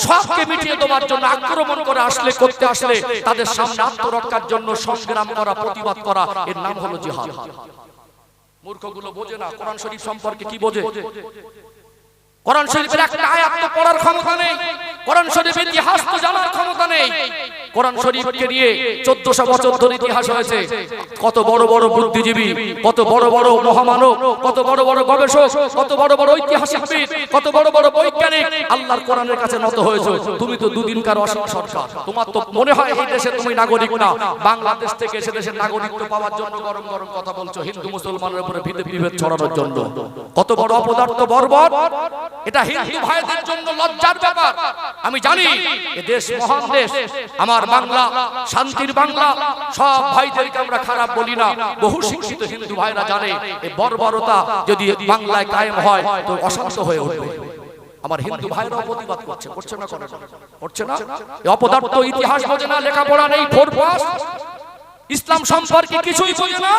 Speaker 1: সবকে মিটিয়ে দেওয়ার জন্য আক্রমণ করে আসলে, করতে আসলে তাদের সামনে আত্মরক্ষার জন্য সংগ্রাম করা, প্রতিবাদ করা, এর নাম হলো জিহাদ। মূর্খগুলো বোঝে না কোরআন শরীফ সম্পর্কে কি বোঝে। কোরআন শরীফের একটা আয়াত তো পড়ার ক্ষমতা নেই, কোরআন শরীফের ইতিহাস তো জানার ক্ষমতা নেই। কোরআন শরীফকে নিয়ে 1400 বছর ধরে ইতিহাস হয়েছে। কত বড় বড় বুদ্ধিজীবী, কত বড় বড় মহামানব, কত বড় বড় গবেষক, কত বড় বড় ঐতিহাসিকবিদ, কত বড় বড় বৈজ্ঞানিক আল্লাহর কোরআনের কাছে নত হয়েছে। তুমি তো দুদিনকার অসীম সরকার, তোমার তো মনে হয় এই দেশে তুমি নাগরিক না। বাংলাদেশ থেকে এসে দেশের নাগরিকত্ব পাওয়ার জন্য গরম গরম কথা বলছো, হিন্দু মুসলমানের উপরে বিভেদ ছড়ানোর জন্য। কত বড় অপদার্থ, বর্বর। এটা হিন্দু ভাইদের জন্য লজ্জার ব্যাপার। আমি জানি এ দেশ মহান দেশ, আমার বাংলা শান্তির বাংলা। সব ভাইদেরকে আমরা খারাপ বলি না। বহু শিক্ষিত হিন্দু ভাইরা জানে এই বর্বরতা যদি বাংলায় কায়েম হয় তো অশান্ত হয়ে উঠবে। আমার হিন্দু ভাইরা প্রতিবাদ করছে, করছে না? করছে না? এই অপদার্থ ইতিহাস বোঝে না, লেখাপড়া নেই, 4 পাস, ইসলাম সম্পর্কে কিছুই বোঝে না।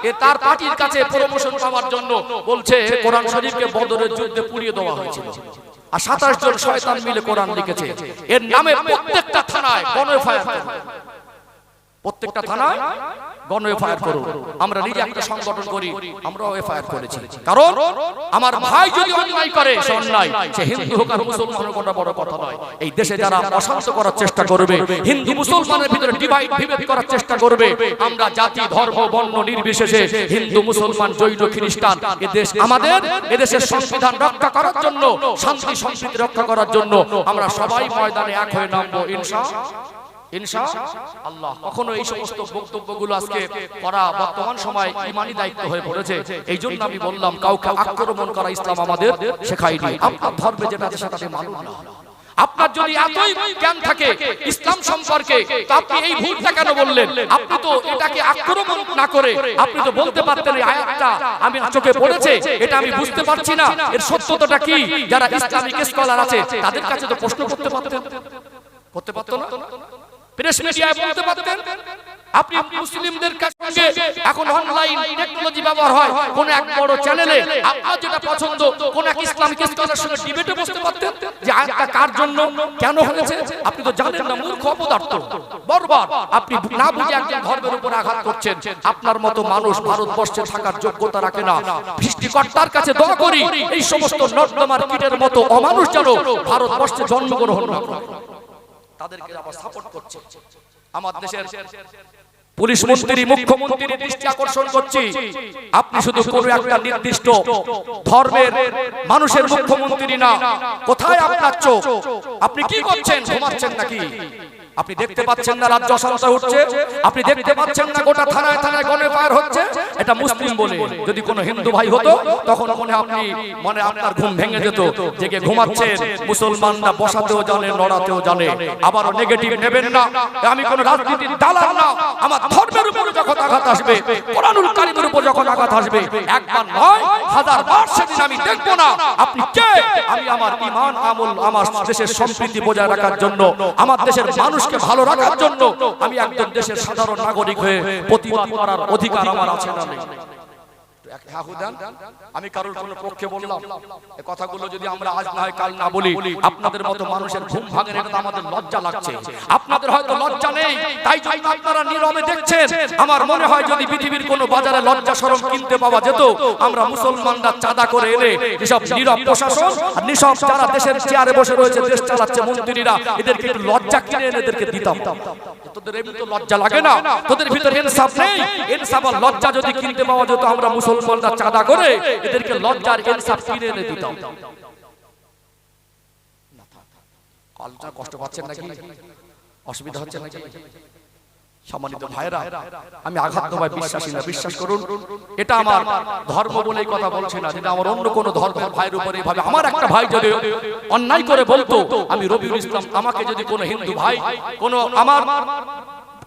Speaker 1: এ তার পার্টির কাছে প্রমোশন পাওয়ার জন্য বলছে কোরআন শরীফকে বদরের যুদ্ধে পুড়িয়ে দেওয়া হয়েছিল। আর 27 জন শয়তান মিলে কোরআন লিখেছে। এর নামে প্রত্যেকটা থানায় গণএফআইআর করুন, প্রত্যেকটা থানায় গণএফআইআর করুন। আমরা নিজে একটা সংগঠন করি, আমরাও এফআইআর করেছি। কারণ আমার ভাই যদি অন্যায় করে, সে অন্যায়, সে হিন্দু হোক আর মুসলমান হোক, বড় কথা নয়। এই দেশে যারা অশান্ত করার চেষ্টা করবে, হিন্দু মুসলমানের ভিতরে ডিভাইড বিভেদ করার চেষ্টা করবে, আমরা জাতি, ধর্ম, বর্ণ নির্বিশেষে হিন্দু, মুসলমান, জৈন, খ্রিস্টান, এ দেশ আমাদের। এ দেশের সংবিধান রক্ষা করার জন্য, শান্তি সম্প্রীতি রক্ষা করার জন্য আমরা সবাই ময়দানে এক হয়ে নামবো ইনশাআল্লাহ। কখনো এই সমস্ত বক্তব্যগুলো আজকে করা বর্তমান সময় ইমানি দায়িত্ব হয়ে পড়েছে। এই জন্য আমি বললাম, কাউকে আক্রমণ করা ইসলাম আমাদের শেখায়নি। আপনার ধর্মে যেটা আছে সেটাকে মানুন না। আপনার যদি এতই জ্ঞান থাকে ইসলাম সম্পর্কে, তো আপনি এই ভুলটা কেন বললেন? আপনি তো এটাকে আক্রমণ না করে আপনি তো বলতে পারতেন, এই আয়াতটা আমি চোখে পড়েছে, এটা আমি বুঝতে পারছি না, এর সত্যতা কি? যারা ইসলামিক স্কলার আছে তাদের কাছে তো প্রশ্ন করতে পারতেন, করতে পারতো না? প্রেস মিডিয়ায় বলতে পারতেন। আপনি মুসলিমদের সঙ্গে এখন অনলাইন টেকনোলজি ব্যবহার হয়, কোন এক বড় চ্যানেলে আপনার যেটা পছন্দ কোন এক ইসলামিক স্কলারের সঙ্গে ডিবেটে বসতে পারতেন যে আয়াতটা কার জন্য কেন হয়েছে, আপনি তো জানেন না, মূর্খ অপদার্থ বর্বর। আপনি না বুঝে একজন ধর্মের উপর আঘাত করছেন। আপনার মতো মানুষ ভারতবর্ষে থাকার যোগ্যতা রাখে না। সৃষ্টিকর্তার কাছে দোয়া করি এই সমস্ত নর্দমার কীটের মতো অমানুষ যেন ভারতবর্ষে জন্মগ্রহণ না করে। তাদেরকে আবার সাপোর্ট করছে। আমার দেশের পুলিশ মন্ত্রী, মুখ্যমন্ত্রীর দৃষ্টি আকর্ষণ করছি, আপনি শুধু কোনো একটা নির্দিষ্ট ধর্মের মানুষের মুখ্যমন্ত্রী না। কোথায় আপনার চোখ? আপনি কি করছেন? ঘুমাচ্ছেন নাকি? আপনি দেখতে পাচ্ছেন না রাজ্য অশান্ত উঠছে? আপনি দেখতে পাচ্ছেন না গোটা থানায় থানায় গনে ফায়ার হচ্ছে? এটা মুসলিম বলে, যদি কোনো হিন্দু ভাই হতো তখন মনে আপনার ঘুম ভেঙে যেত, জেগে ঘুমাচ্ছেন। মুসলমানরা বসাতেও জানে, লড়াতেও জানে। আবারও নেগেটিভ নেবেন না, আমি কোনো রাজনীতির দালাল না। আমার ধর্মের উপর যখন আঘাত আসবে, কোরআনুল কারীমের উপর যখন আঘাত আসবে, একবার নয় হাজারবার সেদিন আমি দেখব না আপনি কে। আমি আমার ঈমান আমল, আমার দেশের সম্প্রীতি বজায় রাখার জন্য, আমার দেশের মানুষকে ভালো রাখার জন্য আমি একজন দেশের সাধারণ নাগরিক হয়ে প্রতিবাদ করার অধিকার আমার আছে না নেই? আমি কারোর কোনো পক্ষে বললাম? এই কথাগুলো যদি আমরা আজ না হয় কাল না বলি, আপনাদের মতো মানুষের ঘুম ভাঙে, এটা আমাদের লজ্জা লাগছে। আপনাদের হয়তো লজ্জা নেই, তাই জন্য আপনারা নীরবে দেখছেন। আমার মনে হয় যদি পৃথিবীর কোনো বাজারে লজ্জা শরম কিনতে পাওয়া যেত, আমরা মুসলমানরা চাঁদা করে এনে যেসব নীরব প্রশাসন আর নিসব যারা দেশের চেয়ারে বসে রয়েছে, দেশ চালাচ্ছে মন্ত্রীরা, এদেরকে একটু লজ্জা কিনে এনে এদেরকে দিতাম। তোদের এমনি তো লজ্জা লাগে না? তোদের ভিতরে ইনসাফ নেই? ইনসাফ আর লজ্জা যদি কিনতে পাওয়া যেত, আমরা মুসলমানরা চাঁদা করে এদেরকে লজ্জার ইনসাফ কিনে এনে দিতাম। কালটা কষ্ট পাচ্ছেন নাকি? অসুবিধা হচ্ছে নাকি? সম্মানিত ভাইরা, আমি আঘাত দেওয়ায় বিশ্বাসী না, বিশ্বাস করুন। এটা আমার ধর্ম বলেই কথা বলছি না, যেটা আমার অন্য কোনো ধর্মের ভাইয়ের উপরে এইভাবে আমার একটা ভাই যদি অন্যায় করে বলতো, আমি রবিউল ইসলাম, আমাকে যদি কোনো হিন্দু ভাই, কোনো আমার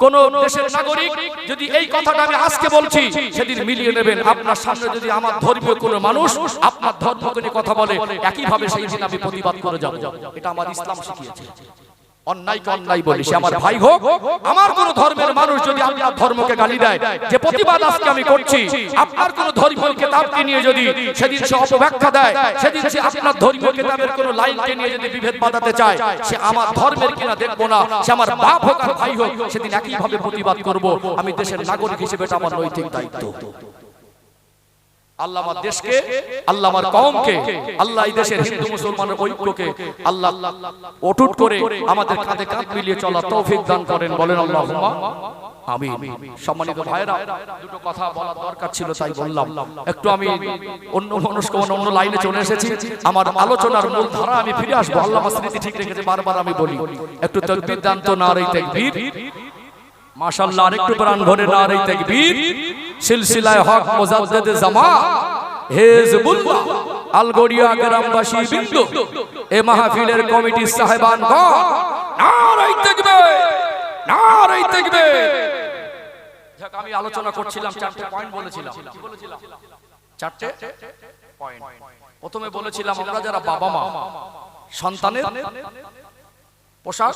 Speaker 1: কোন দেশের নাগরিক যদি এই কথাটা আমি আজকে বলছি, সেদিন মিলিয়ে নেবেন। আপনার সামনে যদি আমার ধর্মীয় কোনো মানুষ আপনার ধর্মকে নিয়ে কথা বলে, একইভাবে সেই দিন আমি প্রতিবাদ করে যাব। এটা আমার ইসলাম শিখিয়েছে। অন্যায়কে অন্যায় বলি, সে আমার ভাই হোক, আমার কোন ধর্মের মানুষ যদি আপনার ধর্মকে গালি দেয়, যে প্রতিবাদ আজকে আমি করছি, আপনার কোন ধর্মীয় কিতাবকে নিয়ে যদি সেদিন সে অপব্যাখ্যা দেয়, সেদিন সে আপনার ধর্মীয় কিতাবের কোন লাইনকে নিয়ে যদি বিভেদ বাঁধাতে চায়, সে আমার ধর্মের কিনা দেখবো না, সে আমার বাপ হোক আর ভাই হোক, সেদিন একইভাবে প্রতিবাদ করব। আমি দেশের নাগরিক হিসেবে এটা আমার নৈতিক দায়িত্ব। আল্লাহ আমার দেশকে, আল্লাহ আমার কওমকে, আল্লাহ এই দেশের হিন্দু মুসলমানের ঐক্যকে আল্লাহ অটুট করে আমাদের কাঁধে কাঁধ মিলিয়ে চলার তৌফিক দান করেন। বলেন আল্লাহুম্মা আমিন। সম্মানিত ভাইরা, দুটো কথা বলার দরকার ছিল, তাই বললাম। একটু আমি অন্য অন্য লাইনে চলে এসেছি। আমার আলোচনার মূল ধারা আমি ফিরে আসবো। আল্লাহ আমার স্মৃতি ঠিক রেখেছে, বারবার আমি বলি একটু তাকবীর দান তো, নারে তাকবীর, মাশাআল্লাহ, আরেকটু প্রাণ ভরে নারে তাকবীর। সিলসিলায়ে হক মুজাদ্দিদ জামান হিজবুল্লাহ আলগড়িয়া গ্রামবাসী বিন্দু, এ মাহফিলের কমিটি সাহেবানগণ, নারে তাকবীর, নারে তাকবীর। আমি আলোচনা করছিলাম, চারটি পয়েন্ট বলেছিলাম। কি বলেছিলাম? চারটি পয়েন্ট। প্রথমে বলেছিলাম আমরা যারা বাবা মা, সন্তানের পোশাক,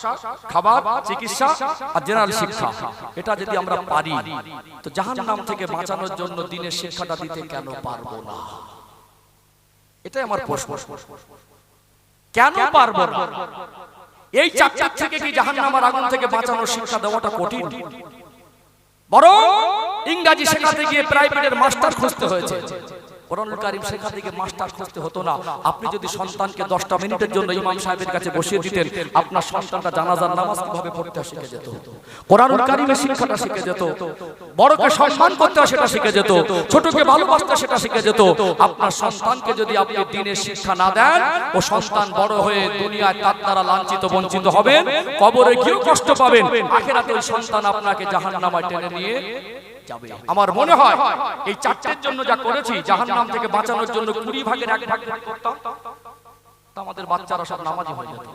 Speaker 1: খাবার, চিকিৎসা আর জেনারেল শিক্ষা, এটা যদি আমরা পারি, তো জাহান্নাম থেকে বাঁচানোর জন্য দিনের শিক্ষাটা দিতে কেন পারবো না? এটাই আমার প্রশ্ন। কেন পারবো না? এই চাকচাক থেকে কি জাহান্নামের আগুন থেকে বাঁচানোর শিক্ষা দেওয়াটা কঠিন? বরং ইংরেজি শেখাতে গিয়ে প্রাইভেটের মাস্টার খুঁজতে হয়েছে। কোরআনুল কারীম শেখাতে গিয়ে মাস্টার খুঁজতে হতো না। আপনি যদি সন্তানকে 10টা মিনিটের জন্য ইমাম সাহেবের কাছে বসিয়ে দিতেন, আপনার সন্তানটা জানাজার নামাজ কিভাবে পড়তে শিখে যেত, কোরআনুল কারীমের শিক্ষাটা শিখে যেত, বড়কে সম্মান করতে সেটা শিখে যেত, ছোটকে ভালোবাসতে সেটা শিখে যেত। আপনার সন্তানকে যদি আপনি দ্বীনের শিক্ষা না দেন, ও সন্তান বড় হয়ে দুনিয়ায় তার দ্বারা লাঞ্ছিত বঞ্চিত হবেন, কবরে গিয়েও কষ্ট পাবেন, আখিরাতে ওই সন্তান আপনাকে জাহান্নামে টেনে নিয়ে যাবে। আমার মনে হয় এই চারটির জন্য যা করেছি, জাহান্নাম থেকে বাঁচানোর জন্য 20 ভাগের 1 ভাগ করতাম, আমাদের বাচ্চারা সব নামাজি হয়ে যেত।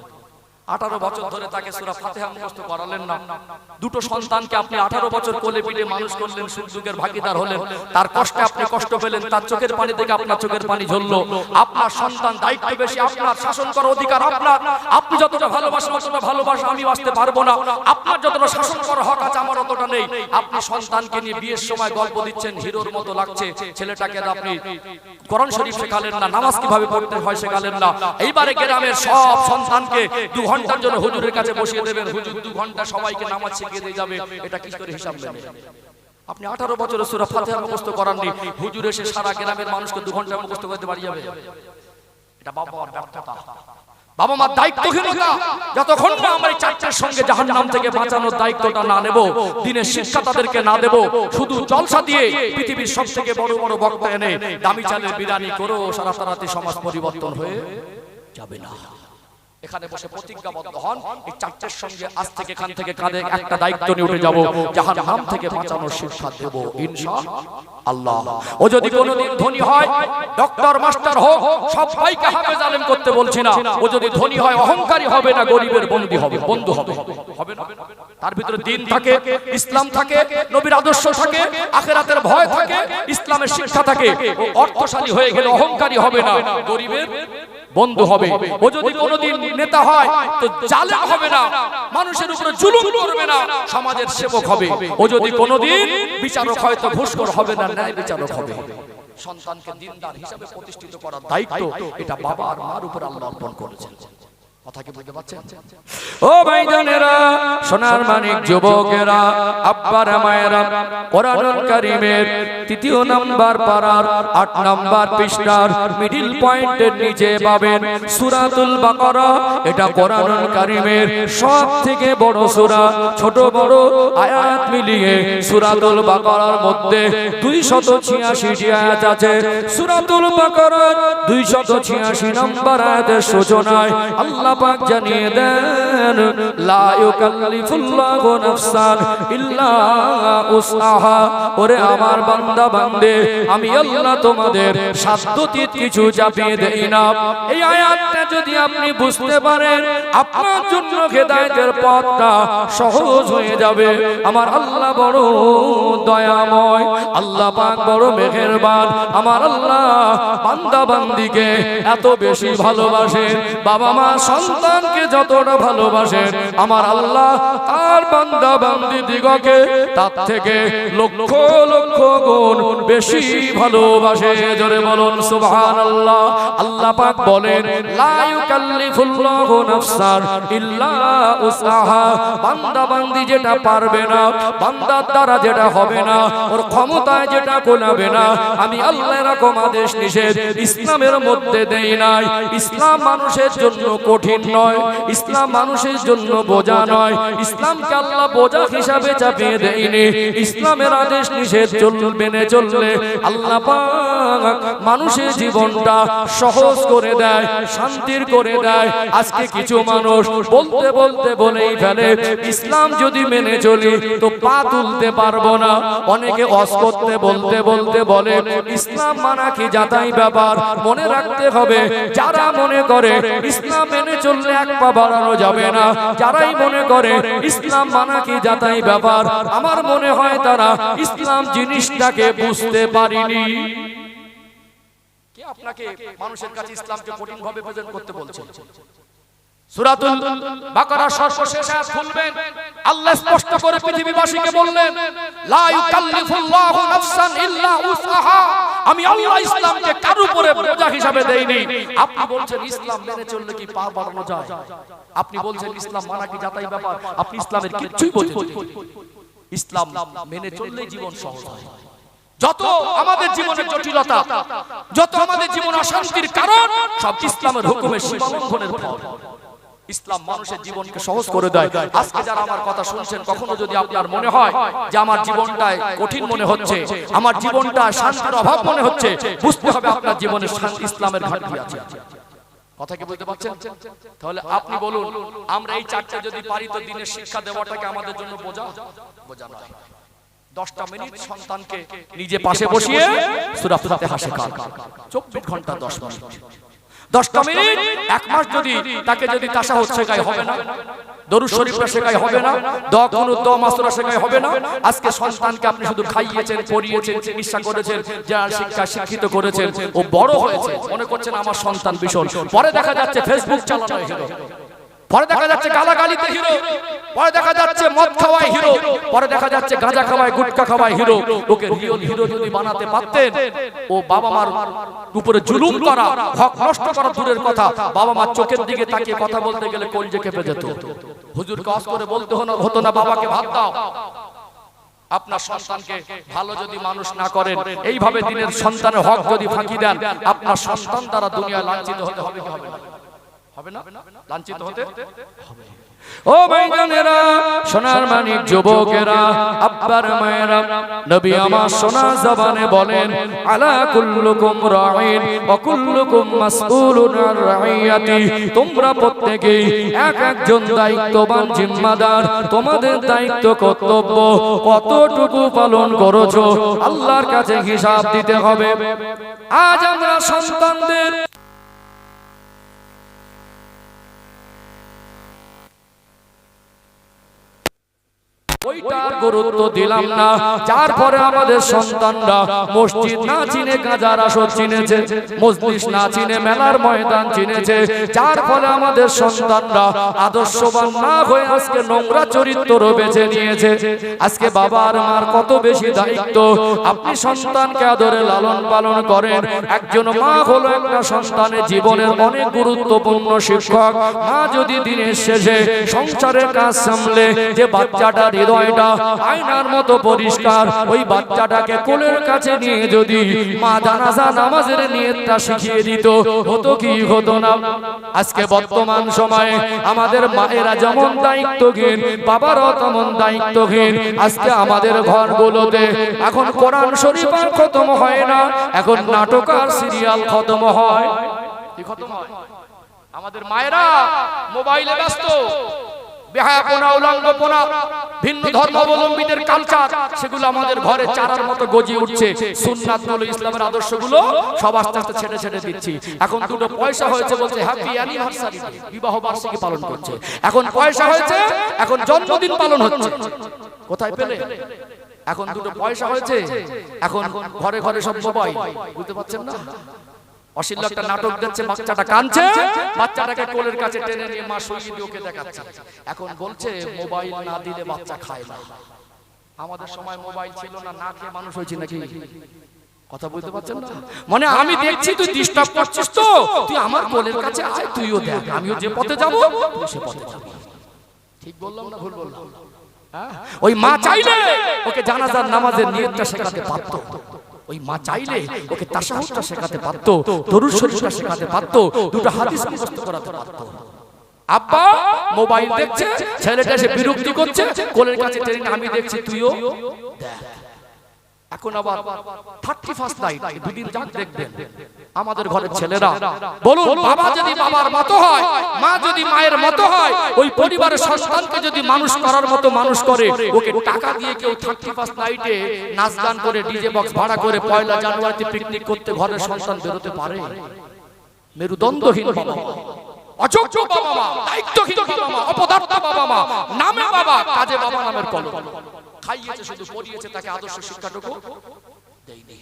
Speaker 1: 18 বছর ধরে তাকে সূরা ফাতিহা মুখস্থ করালেন না। দুটো সন্তানকে আপনি 18 বছর কোলে পিঠে মানুষ করলেন, সুখ দুঃখের ভাগীদার হলেন, তার কষ্টে আপনি কষ্ট পেলেন, তার চোখের পানি থেকে আপনার চোখের পানি ঝরলো। আপনার সন্তান দায়িত্ব বেশি, আপনার শাসন করার অধিকার আপনার। আপনি যতটা ভালোবাসেন ততটা ভালোবাসা আমি বাঁচতে পারবো না, আপনার যতটা শাসন করার হক আছে আমার অতটা নেই। আপনি সন্তানকে নিয়ে বিয়ের সময় গল্প দিচ্ছেন, হিরোর মতো লাগছে, ছেলেটাকে আপনি কোরআন শরীফ শেখালেন না, নামাজ কিভাবে পড়তে হয় শেখালেন না। এইবারে গ্রামের সব সন্তানকে 2 ঘন্টার জন্য হুজুরের কাছে বসিয়ে দেবেন, হুজুর 2 ঘন্টা সবাইকে নামাজ শিখিয়ে দিয়ে যাবে, এটা কি করে হিসাব নেবে? আপনি 18 বছরের সূরা ফাতিহা মুখস্থ করাননি, হুজুর এসে সারা গ্রামের মানুষকে 2 ঘন্টা মুখস্থ করতে পারি যাবে? এটা বাবার ব্যর্থতা, বাবা মার দায়িত্বহীনতা। যতক্ষণ না আমরা এই চারটার সঙ্গে জাহান্নাম থেকে বাঁচানোর দায়িত্বটা না নেব, দিনের শিক্ষা তাদেরকে না দেব, শুধু জলসা দিয়ে পৃথিবীর সবথেকে বড় বড় বক্তা এনে দামি চালের বিরিয়ানি করো, সারা রাতে সমাজ পরিবর্তন হয়ে যাবে না। এখানে বসে প্রতিজ্ঞাবদ্ধ হন, এই চারটের সঙ্গে আজ থেকে এখান থেকে কাঁধে একটা দায়িত্ব নিয়ে উঠে যাব, জাহান্নাম থেকে বাঁচানোর শিক্ষা দেব ইনশাআল্লাহ। ও যদি কোনোদিন ধনী হয়, ডক্টর মাস্টার হোক, সবাইকে হাফেজ আলেম করতে বলছি না, ও যদি ধনী হয় অহংকারী হবে না, গরিবের বন্ধু হবে, বন্ধু হবে, হবে না? তার ভিতরে দ্বীন থাকে, ইসলাম থাকে, নবীর আদর্শ থাকে, আখিরাতের ভয় থাকে, ইসলামের শিক্ষা থাকে। ও অর্থশালী হয়ে গেলে অহংকারী হবে না, গরিবের বন্ধু হবে। ও যদি কোনোদিন নেতা হয় তো জালেম হবে না, মানুষের উপরে জুলুম করবে না, সমাজের সেবক হবে। ও যদি কোনোদিন বিচারক হয় তো ঘুষখোর হবে না, ন্যায় বিচারক হবে। সন্তানকে দিনদার হিসাবে প্রতিষ্ঠিত করার দায়িত্ব এটা বাবা আর মার উপর আল্লাহ অর্পণ করেছেন। কথা কি বুঝতে পারছেন? ও ভাইজানেরা, সোনার মানিক যুবকেরা, আব্বারা মায়েরা, কোরআনুল কারীমের 3 নাম্বার পারার 8 নাম্বার পৃষ্ঠার মিডল পয়েন্টের নিচে পাবেন সূরাতুল বাকারা। এটা কোরআনুল কারীমের সবথেকে বড় সূরা, ছোট বড় আয়াত মিলিয়ে সূরাতুল বাকারার মধ্যে 286টি আয়াত আছে। সূরাতুল বাকারার 286 নাম্বার আয়াতের সূচনায় আল্লাহ পাক জানিয়ে দেন, লা ইউকাল্লিফুল্লাহু নাফসান ইল্লা উসআহা। ওরে আমার বান্দা বান্দে, আমি আল্লাহ তোমাদের সাধ্যতীত কিছু চাপিয়ে দেই না। এই আয়াতটা যদি আপনি বুঝতে পারেন, আপনার জন্য হেদায়েতের পথটা সহজ হয়ে যাবে। আমার আল্লাহ বড় দয়াময়, আল্লাহ পাক বড় মেহেরবান। আমার আল্লাহ বান্দা বান্দিকে এত বেশি ভালোবাসেন, বাবা মা সন্তানকে যতটা ভালোবাসেন, আমার আল্লাহ তার বান্দা বান্দি দিগকে তার থেকে লক্ষ লক্ষ গুণ বেশি ভালোবাসে। জোরে বলুন সুবহানাল্লাহ। আল্লাহ পাক বলেন, লা ইউকাল্লিফুল্লাহু নাফসান ইল্লা উসআহা। বান্দা বান্দি যেটা পারবে না, বান্দার দ্বারা যেটা হবে না, ওর ক্ষমতায় যেটা কোলাবে না, আমি আল্লাহ এরকম আদেশ নিষেধ ইসলামের মধ্যে দেই নাই। ইসলাম মানুষের জন্য কঠিন নয়, ইসলাম মানুষের জন্য বোঝা নয়, ইসলামকে আল্লাহ বোঝা হিসাবে চাপিয়ে দেয়নি। ইসলামের আদেশ নিষেধ মেনে চললে আল্লাহ পাক মানুষের জীবনটা সহজ করে দেয়, শান্তির করে দেয়। আজকে কিছু মানুষ বলতে বলতে বলেই ফেলে, ইসলাম যদি মেনে চলি তো পা তুলতে পারবো না। অনেকে ওয়াজ করতে বলতে বলতে বলে, ইসলাম মানা কি যাতাই ব্যাপার। মনে রাখতে হবে, যারা মনে করে ইসলাম মেনে চললে 1 পা বাড়ানো যাবে না, যারাই মনে করে ইসলাম মানা কি যাতাই ব্যাপার, আমার মনে হয় তারা ইসলাম জিনিসটাকে বুঝতে পারেনি। কে আপনাকে মানুষের কাছে ইসলামকে কঠিন ভাবে প্রেজেন্ট করতে বলছে? সূরাতুল বাকারার সর্বশেষ আয়াত খুলবেন, আল্লাহ স্পষ্ট করে পৃথিবীবাসীকে বললেন, লা ইউকাল্লিফুল্লাহু নাফসান ইল্লা উসআহা। আমি আল্লাহ ইসলামকে কার উপরে বোঝা হিসাবে দেইনি। আপনি বলছেন ইসলাম মেনে চললে কি পা বাড়ানো যায়? আপনি বলছেন ইসলাম মানা কি যাতাই ব্যাপার। আপনি ইসলামের কিচ্ছুই বোঝেন না। ইসলাম মেনে চললে জীবন সহজ হয়। যত আমাদের জীবনের জটিলতা, যত আমাদের জীবন অশান্তির কারণ, সব ইসলামের হুকুমের সীমালঙ্ঘনের ফল। ইসলাম মানুষের জীবনকে সহজ করে দেয়। আজকে যারা আমার কথা শুনছেন, কখনো যদি আপনার মনে হয় যে আমার জীবনটায় কঠিন মনে হচ্ছে, আমার জীবনটা শান্তির অভাব মনে হচ্ছে, বুঝতে হবে আপনার জীবনে ইসলামের ঘাটতি আছে। কথা কি বুঝতে পারছেন? তাহলে আপনি বলুন, আমরা এই 4টা যদি পারি তো দিনের শিক্ষা দেওয়াটাকে আমাদের জন্য বোঝা নয়। 10টা মিনিট সন্তানকে নিজে পাশে বসিয়ে সূরা ফাতিহা শেখান, 24 ঘন্টা 10 মিনিট। 10টা মিনিট 1 মাস যদি তাকে যদি তাশাহুদ শেখাই হবে না, দরুদ শরীফটা শেখাই হবে না, দোয়া কুনুত দোয়া মাসুরা শেখাই হবে না। আজকে সন্তানকে আপনি শুধু খাইয়েছেন, পড়িয়েছেন, চিকিৎসা করেছেন, যার শিক্ষা শিক্ষিত করেছেন, ও বড় হয়েছে, মনে করছেন আমার সন্তান ভীষণ, পরে দেখা যাচ্ছে ফেসবুক চালানো হিরো, পরে দেখা যাচ্ছে গালাগালিতে হিরো, পরে দেখা যাচ্ছে মদ খাওয়ায় হিরো, পরে দেখা যাচ্ছে গাঁজা খাওয়ায় গুটকা খাওয়ায় হিরো। ওকে রিয়েল হিরো যদি বানাতে পারতেন, ও বাবা মার উপরে জুলুম করা, হক নষ্ট করা দূরের কথা, বাবা মার চোখের দিকে তাকিয়ে কথা বলতে গেলে কলজে কেঁপে যেত। হুজুরকে ওয়াজ করে বলতে হতো না বাবাকে ভাত দাও। আপনার সন্তানকে ভালো যদি মানুষ না করেন, এইভাবে দিনের সন্তানের হক যদি ফাঁকি দেন, আপনার সন্তান দ্বারা দুনিয়ায় লাঞ্ছিত হতে হবে কি হবে না? হবে না? লাঞ্ছিত হতে হবে। ও ভাইজানেরা, সোনার মানিক যুবকেরা, আব্বার মায়েরা, নবী আমার সোনা জবানে বলেন, আলা কুল্লুকুম রাঈন ওয়া কুল্লুকুম মাসউলুন আন রাইয়াতি। তোমরা প্রত্যেকেই এক একজন দায়িত্ববান জিম্মাদার। তোমাদের দায়িত্ব কর্তব্য কতটুকু পালন করেছো আল্লাহর কাছে হিসাব দিতে হবে। আজ আমরা সন্তানদের ওইটার গুরুত্ব দিলাম না, যার পরে আমাদের সন্তানরা মসজিদ না চিনে গাঁজার আসর চিনেছে, মজলিস না চিনে মেলার ময়দান চিনেছে, যার ফলে আমাদের সন্তানরা আদর্শবান না হয়ে আজকে নোংরা চরিত্র বেছে নিয়েছে। আজকে বাবা আর মার কত বেশি দায়িত্ব। আপনি সন্তানকে আদরে লালন পালন করেন। একজন মা হলো একটা সন্তানের জীবনের অনেক গুরুত্বপূর্ণ শিক্ষক। মা যদি দিনের শেষে সংসারের কাজ সামলে যে বাচ্চাটা হৃদয়টা আয়নার মতো পরিষ্কার, ওই বাচ্চাটাকে কোলের কাছে নিয়ে যদি মা জানাজা নামাজের নিয়তটা শিখিয়ে দিত, হতো কি হতো না? আজকে বর্তমান সময়ে আমাদের মায়েরা যেমন দায়িত্বহীন, বাবারাও তেমন দায়িত্বহীন। আজকে আমাদের ঘরগুলোতে এখন কোরআন শরীফ আর খতম হয় না, এখন নাটক আর সিরিয়াল খতম হয়। কি খতম হয়? আমাদের মায়েরা মোবাইলে ব্যস্ত। বেহায়াপনা, উলঙ্গপনা, ভিন্ন ধর্মাবলম্বীদের কালচার, সেগুলো আমাদের ঘরে চারার মতো গজিয়ে উঠছে। সুন্নাতগুলো, ইসলামের আদর্শগুলো সব আস্তে আস্তে ছেড়ে ছেড়ে দিচ্ছি। এখন দুটো পয়সা হয়েছে বলছে হ্যাপি অ্যানিভার্সারি, বিবাহ বার্ষিকী পালন করছে। এখন পয়সা হয়েছে, এখন জন্মদিন পালন হচ্ছে। কোথায় পেলে? এখন দুটো পয়সা হয়েছে, এখন ঘরে ঘরে সব মোবাইল। বুঝতে পারছেন না? অশ্লীল একটা নাটক দেখছে, বাচ্চাটা কাঁদছে, বাচ্চাটাকে কোলের কাছে টেনে নিয়ে মা শুইয়ে দিয়ে ওকে দেখাচ্ছে। এখন বলছে মোবাইল না দিলে বাচ্চা খায় না। আমাদের সময় মোবাইল ছিল না, না খেয়ে মানুষ হয়েছে নাকি? কথা বলতে পারছেন না? মানে আমি দেখছি তুই ডিস্টার্ব করছিস, তো তুই আমার কোলের কাছে আয়, তুইও দেখ, আমিও যে পথে যাব তুই সে পথে যাবি। ঠিক বললাম না ভুল বললাম? ওই মা চাইলে ওকে জানাজার নামাজের নিয়তটা শেখাতে পারতো। ওই মা চাইলে ওকে তাশাহুদটা শেখাতে পারতো, দরুদ শরীফটা শেখাতে পারতো, দুটো হাদিস মুখস্থ করাতে পারতো। আব্বা মোবাইল দেখছে, ছেলেটা এসে বিরক্তি করছে, কোলের কাছে টেনে আমি দেখছি তুইও দেখ। এখন আবার 31st নাইট, দুদিন যাক দেখবেন আমাদের ঘরের ছেলেরা, বলুন বাবা যদি বাবার মতো হয়, মা যদি মায়ের মতো হয়, ওই পরিবারের সন্তানকে যদি মানুষ করার মতো মানুষ করে, ওকে টাকা দিয়ে কেউ 31st নাইটে নাচ গান করে ডিজে বক্স ভাড়া করে 1 জানুয়ারিতে পিকনিক করতে ঘরের সন্তান বেরোতে পারে? মেরুদণ্ডহীন বাবা মা, অযোগ্য বাবা মা, দায়িত্বহীন বাবা মা, অপদার্থ বাবা মা, নামে বাবা কাজে বাবা নামের কলঙ্ক। খাইয়েছে শুধু, পড়িয়েছে, তাকে আদর্শ শিক্ষাটুকু দেয়নি।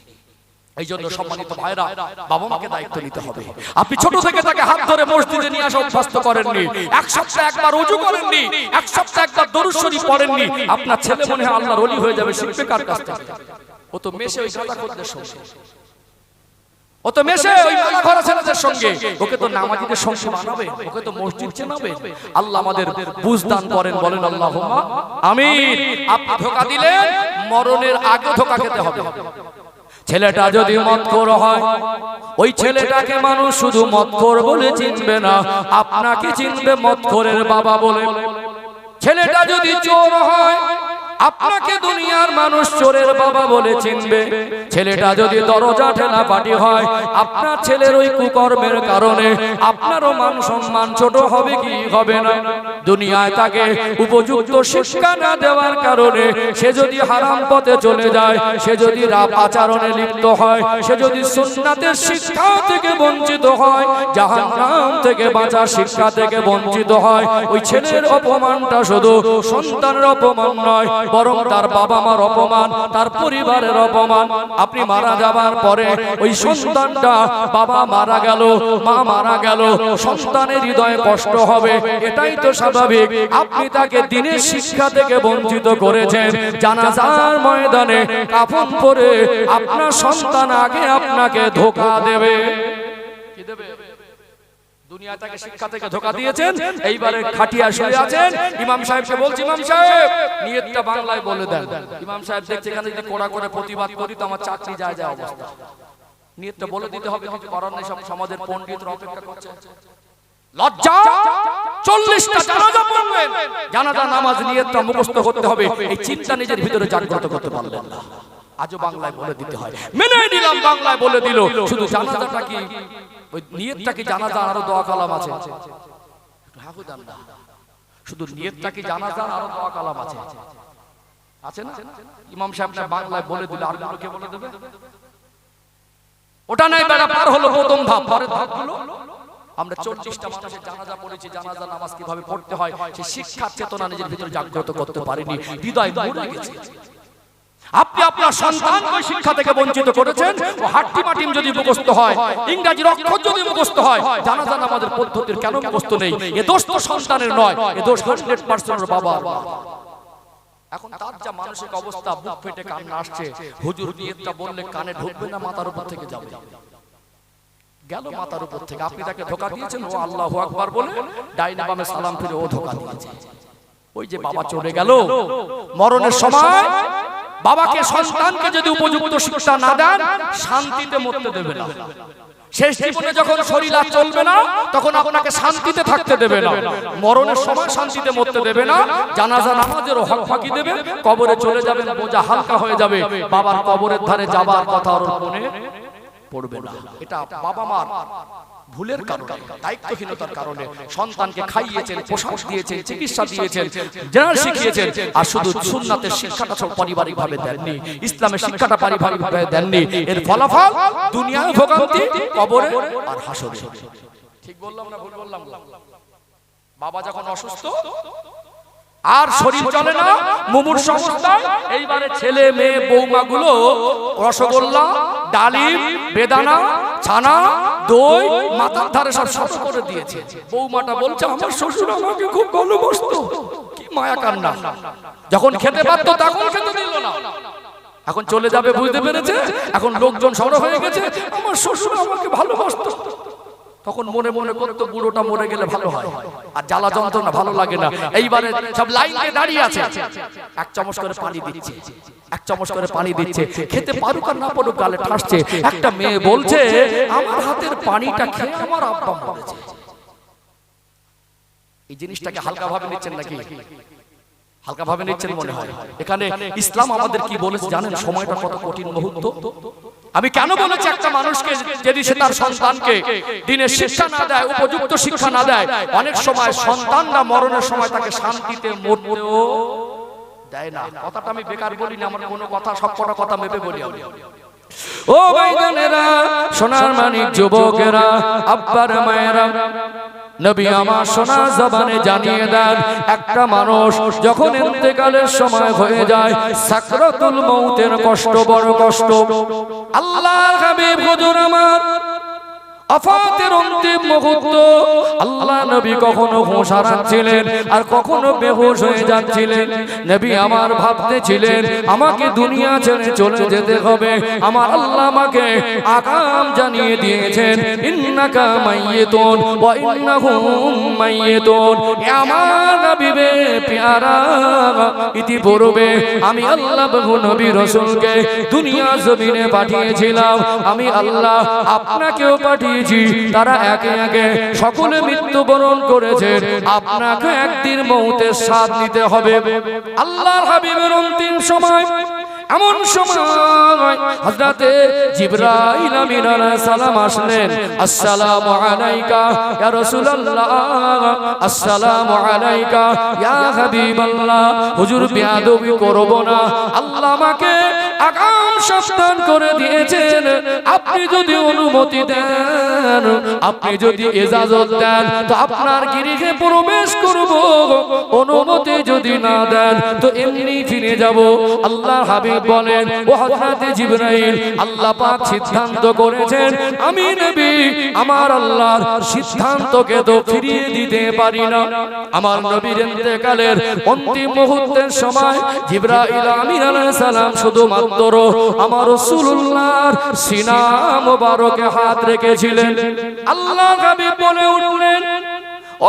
Speaker 1: এই জন্য সম্মানিত ভাইরা, বাবা মাকে দায়িত্ব নিতে হবে। আপনি ছোট থেকে তাকে হাত ধরে মসজিদে নিয়ে আসা অভ্যস্ত করেননি, এক সপ্তাহে একবার ওযু করেননি, এক সপ্তাহে একবার দরুদ শরীফ পড়েননি, আপনার ছেলে মনে হয় আল্লাহর ওলি হয়ে যাবে। শিখবে কার কাছ থেকে? ও তো মেশে ওই গাঁজাখোরদের সঙ্গে, ও তো মেশে ওই মালাঘরা ছেলেদের সঙ্গে। ওকে তো নামাজীদের সঙ্গে বানাবে, ওকে তো মসজিদ চেনাবে। আল্লাহ আমাদের বুঝদান করেন, বলেন আল্লাহুম্মা আমিন। আপনি ধোঁকা দিলে মরণের আগে ধোঁকা খেতে হবে। ছেলেটা যদি মদখোর হয়, ওই ছেলেটাকে মানুষ শুধু মদখোর বলে চিনবে না, আপনাকে চিনবে মদখোরের বাবা বলে। ছেলেটা যদি চোর হয়, আপনাকে দুনিয়ার মানুষ চোরের বাবা বলে চিনবে। ছেলেটা যদি দরজা ঠেলা পাটি হয়, আপনার ছেলের ওই কুকর্মের কারণে আপনারও মান সম্মান ছোট হবে কি হবে না? দুনিয়ায় তাকে উপযুক্ত শিক্ষা না দেওয়ার কারণে সে যদি হারাম পথে চলে যায়, সে যদি রাব আচরণে লিপ্ত হয়, সে যদি সুন্নাতের শিক্ষা থেকে বঞ্চিত হয়, জাহান্নাম থেকে বাঁচার শিক্ষা থেকে বঞ্চিত হয়, ওই ছেলের অপমানটা শুধু সন্তানের অপমান নয়, বরং তার বাবা মার অপমান, তার পরিবারের অপমান। আপনি মারা যাবার পরে ওই সন্তানটা, বাবা মারা গেল, মা মারা গেল, সন্তানের হৃদয়ে কষ্ট হবে, এটাই তো স্বাভাবিক। আপনি তাকে দ্বীনের শিক্ষা থেকে বঞ্চিত করেছেন। জানাজার ময়দানে কাফন পরে আপনার সন্তান আগে আপনাকে ধোঁকা দেবে। কি দেবে? দুনিয়া তাকে শিক্ষা থেকে ধোঁকা দিয়েছেন, এইবারে খাটিয়া শুয়ে আছেন। ইমাম সাহেবকে বলছি, ইমাম সাহেব নিয়তটা বাংলায় বলে দেন। ইমাম সাহেব দেখছে এখানে যদি কোড়া করে প্রতিবাদ করি তো আমার চাকরি যায় যায় অবস্থা। নিয়তটা বলে দিতে হবে, কিছু করার নেই, সব সমাজের পণ্ডিতরা অপেক্ষা করছে। লজ্জা! 40টা জানাজা পড়বেন, জানাজা নামাজ নিয়তটা মুখস্থ করতে হবে, এই চিন্তা নিজের ভিতরে জাগ্রত করতে পারলেন না। আজও বাংলায় বলে দিতে হয়, মেনে নিলাম, বাংলায় বলে দিল। শুধু জানাজাটা কি, ওই নিয়তটা কি জানাজা, আরো দোয়া কালাম আছে? শুধু নিয়তটা কি জানাজা, আরো দোয়া কালাম আছে? আছে না? ইমাম সাহেব না বাংলায় বলে দিল, আর কে বলে দেবে? ওটা নাই বেড়া পার হলো প্রথম ধাপ, পরের ধাপগুলো আমরা 40টা মানুষের জানাজা পড়েছি। জানাজা নামাজ কিভাবে পড়তে হয় সেই শিক্ষার চেতনা নিজের ভিতরে জাগ্রত করতে পারিনি, হৃদয় মরে গেছে। আপনি আপনার সন্তানকে শিক্ষা থেকে বঞ্চিত করেছেন। ও হাট্টি মাটিম যদি মুখস্থ হয়, ইংরেজির অক্ষর যদি মুখস্থ হয়, জানাজা নামাজের পদ্ধতির কেন মুখস্থ নেই? এ দোষ তো সন্তানের নয়, এ দোষ 100% বাবার। এখন তার যা মানসিক অবস্থা, বুক ফেটে কান্না আসছে। হুজুর নিয়তটা বললে কানে ঢুকবে না, মাথার উপর থেকে যাবে। গেল মাথার উপর থেকে, আপনি তাকে ধোঁকা দিয়েছেন। ও আল্লাহু আকবার বলে ডাইনে বামে সালাম ফিরে ও ধোঁকা দিয়েছে। ওই যে বাবা চলে গেল, মরণের সময় বাবাকে, সন্তানকে যদি উপযুক্ত শিক্ষা না দেন, শান্তিতে মরতে দেবে না। শেষ জীবনে যখন শরীর আর চলবে না, তখন আপনাকে শান্তিতে থাকতে দেবে না। মরণের সময় শান্তিতে মরতে দেবে না। জানাজা নামাজেরও হক ফাঁকি দেবে। কবরে চলে যাবেন, বোঝা হালকা হয়ে যাবে। বাবার কবরের ধারে যাবার কথা ওর মনে পড়বে না। এটা বাবা মার ভুলের কারণে, দায়িত্বহীনতার কারণে সন্তানকে খাইয়েছেন, পোশাক দিয়েছেন, চিকিৎসা দিয়েছেন, জেনারেল শিখিয়েছেন, আর শুধু সুন্নাতের শিক্ষাটা সব পারিবারিক ভাবে দেননি, ইসলামের শিক্ষাটা পারিবারিক ভাবে দেননি। এর ফলাফল দুনিয়ায় ভোগান্তি, কবরে আর হাসরে। ঠিক বললাম না ভুল বললাম? বাবা যখন অসুস্থ আর শরীর চলে না, মুমূর্ষু অবস্থায়, এইবারে ছেলে মেয়ে বৌমা গুলো রসগোল্লা, ডালিম, বেদানা, ছানা, দই মাথার ধারে সব শস করে দিয়েছে। বৌমাটা বলছে, আমার শ্বশুর আমাকে খুব ভালোবাসতো। কি মায়া কান্না! যখন খেতে পারতো তখন খেতে দিল না, এখন চলে যাবে বুঝতে পেরেছে। এখন লোকজন সরো হয়ে গেছে, আমার শ্বশুর আমাকে ভালোবাসতো। তখন মনে মনে করতো বুড়োটা মরে গেলে ভালো হয়, আর জ্বালা যন্ত্রণা ভালো লাগে না। এইবারে সব লাইনে দাঁড়িয়ে আছে, এক চামচ করে পানি দিচ্ছে, এক চামচ করে পানি দিচ্ছে। খেতে পারুক আর না পারুক গালে ঠাসছে। একটা মেয়ে বলছে, আমার হাতের পানিটা খেয়ে আমার আব্বা মরেছে। এই জিনিসটাকে হালকা ভাবে নিচ্ছেন নাকি? হালকা ভাবে নিচ্ছেন মনে হয়। এখানে ইসলাম আমাদের কি বলেছে জানেন? সময়টা কত কঠিন মুহূর্ত। আমি কেন বলেছি, একটা মানুষকে যদি সে তার সন্তানকে দ্বীনের শিক্ষা না দেয়, উপযুক্ত শিক্ষা না দেয়, অনেক সময় সন্তানরা মরণের সময় তাকে শান্তিতে মরতেও দেয় না। কথাটা আমি বেকার বলি না, আমার কোনো কথা, সব কটা কথা মেপে বলি আমি। ও ভাইজানেরা, সোনার মানিক যুবকেরা, আব্বার মায়েরা, নবী আমার সোনার জবানে জানিয়ে দেন, একটা মানুষ যখন ইন্তেকালের সময় হয়ে যায়, সাকরাতুল মউতের কষ্ট বড় কষ্ট। আল্লাহর হাবিব হুজুর আমার আফাতের অন্তিম মুহূর্ত, আল্লাহ নবী কখনো হুঁশ হারাচ্ছিলেন আর কখনো বেহুশ হয়ে যাচ্ছিলেন। নবী আমার ভাবতেছিলেন, আমাকে দুনিয়া ছেড়ে চলে যেতে হবে। আমার আল্লাহ আমাকে আগাম জানিয়ে দিয়েছেন, ইন্নাকা মাইয়িতুন ওয়া ইন্নাহুম মাইয়িতুন। আমার হাবিবে প্যারা, ইতিপূর্বে আমি আল্লাহ বহু নবী রাসূলকে দুনিয়া জমিনে পাঠিয়েছিলাম। আমি আল্লাহ আপনাকেও পাঠিয়ে, তারা একে একে সকলে মৃত্যুবরণ করেছে। আপনাকে একদিন মউতের স্বাদ নিতে হবে। আল্লাহর হাবিবের অন্তিম সময় এমন সময় হযরতে জিবরাইল আমিন আলাইহিস সালাম আসলেন। আসসালামু আলাইকা ইয়া রাসূলুল্লাহ, আসসালামু আলাইকা ইয়া হাবিবাল্লাহ। হুজুর বেয়াদবি করব না, আল্লাহ আমাকে আগাম সাবধান করে দিয়েছেন, আপনি যদি অনুমতি দেন, আপনি যদি ইজাজত দেন তো আপনার গৃহে প্রবেশ করব, অনুমতি যদি না দেন তো এমনি ফিরে যাব। আল্লাহ হাবিব বলেন, ও হযরত জিবরাইল, আল্লাহ পাক সিদ্ধান্ত করেছেন, আমি নবী আমার আল্লাহর সিদ্ধান্তকে তো ফিরিয়ে দিতে পারি না। আমার নবীর ইন্তেকালের অন্তিম মুহূর্তের সময় জিবরাইল আমিন আলাইহিস সালাম শুধুমাত্র আমার রাসূলুল্লাহর সিনা মোবারকে হাত রেখেছিলেন। আল্লাহ হাবিব বলে উঠলেন,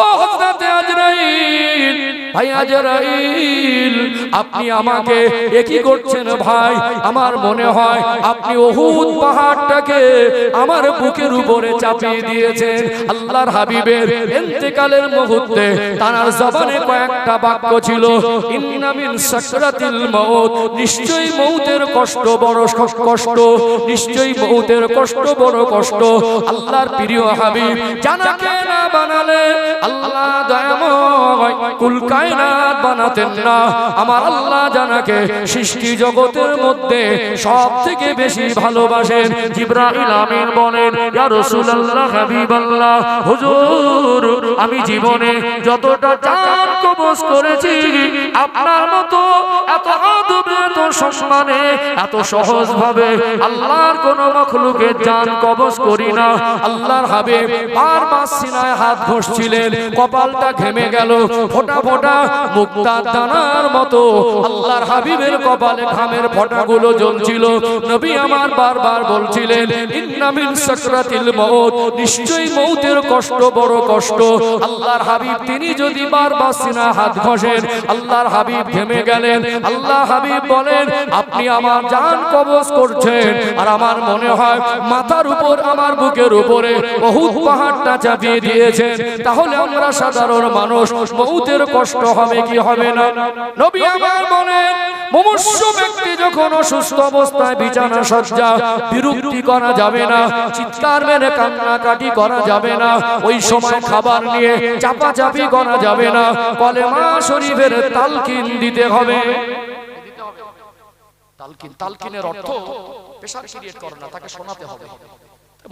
Speaker 1: ও হযরত আজরাইল, ভাই আজরাইল, আপনি আমাকে একই করছেন ভাই? আমার মনে হয় আপনি উহুদ পাহাড়টাকে আমার বুকের উপরে চাপিয়ে দিয়েছেন। আল্লাহর হাবিবের ইন্তেকালের মুহূর্তে তার জবানে কয়েকটা বাক্য ছিল, ইন্না মিন সাকরাতিল মাউত, নিশ্চয়ই মউতের কষ্ট বড় কষ্ট, নিশ্চয়ই মউতের কষ্ট বড় কষ্ট। আল্লাহর প্রিয় হাবিব জানাকে না বানালে আল্লাহ দয়াময় কুল কায়নাত বানাতেন না। আমার আল্লাহ জানাকে সৃষ্টি জগতের মধ্যে সবথেকে বেশি ভালোবাসেন। জিবরাইল আমিন বলেন, ইয়া রাসূলুল্লাহ, হাবিবাল্লাহ, হুজুর আমি জীবনে যতটা জান কবজ করেছি আপনার মতো এত আদবে, এত সম্মানে, এত সহজ ভাবে আল্লাহর কোন মাখলুকের জান কবজ করি না। আল্লাহর হাবিব বারবার সিনায় হাত ঘষছিলেন, কপালটা ঘেমে গেল, ফোঁটা ফোঁটা মুক্তার দানার মতো আল্লাহর হাবিবের কপালে ঘামের ফোঁটাগুলো জ্বলছিল। নবী আমার বারবার বলছিলেন, ইন্না মিন সাকরাতিল মাউত, নিশ্চয়ই মউতের কষ্ট বড় কষ্ট। আল্লাহর হাবিব তিনি যদি বারবার সিনায় হাত ঘষেন, আল্লাহর হাবিব ঘেমে গেলেন। আল্লাহ হাবিব বলেন, আপনি আমার জান কবজ করছেন, আর আমার মনে হয় মাথার উপর, আমার বুকের উপরে উহুদ পাহাড়টা চাপিয়ে দিয়েছেন। তাহলে আমরা সাধারণ মানুষ, মউতের কষ্ট হবে কি হবে না? নবী আমার বলেন, মুমূর্ষু ব্যক্তি যখন অসুস্থ অবস্থায় বিছানা সজ্জা, বিরক্তি করা যাবে না, চিৎকার মেরে কান্নাকাটি করা যাবে না, ওই সময় খাবার নিয়ে চাপাচাপি করা যাবে না, কলেমা শরীফের তালকিন দিতে হবে। তালকিনের অর্থ প্রেসার ক্রিয়েট করে না, তাকে শোনাতে হবে।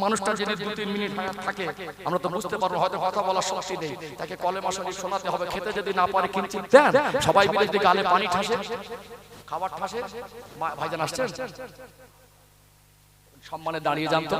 Speaker 1: মানুষটা যদি 2-3 মিনিট হায়াত থাকে আমরা তো বুঝতে পারবো, হয়তো কথা বলার শক্তি নেই, তাকে কলেমা শরীফ শোনাতে হবে। খেতে যদি না পারে কিঞ্চিত দেন, সবাই মিলে যদি গালে পানি ঠাসে, খাবার ঠাসে। ভাইজান আসছেন, সম্মানে দাঁড়িয়ে যান তো।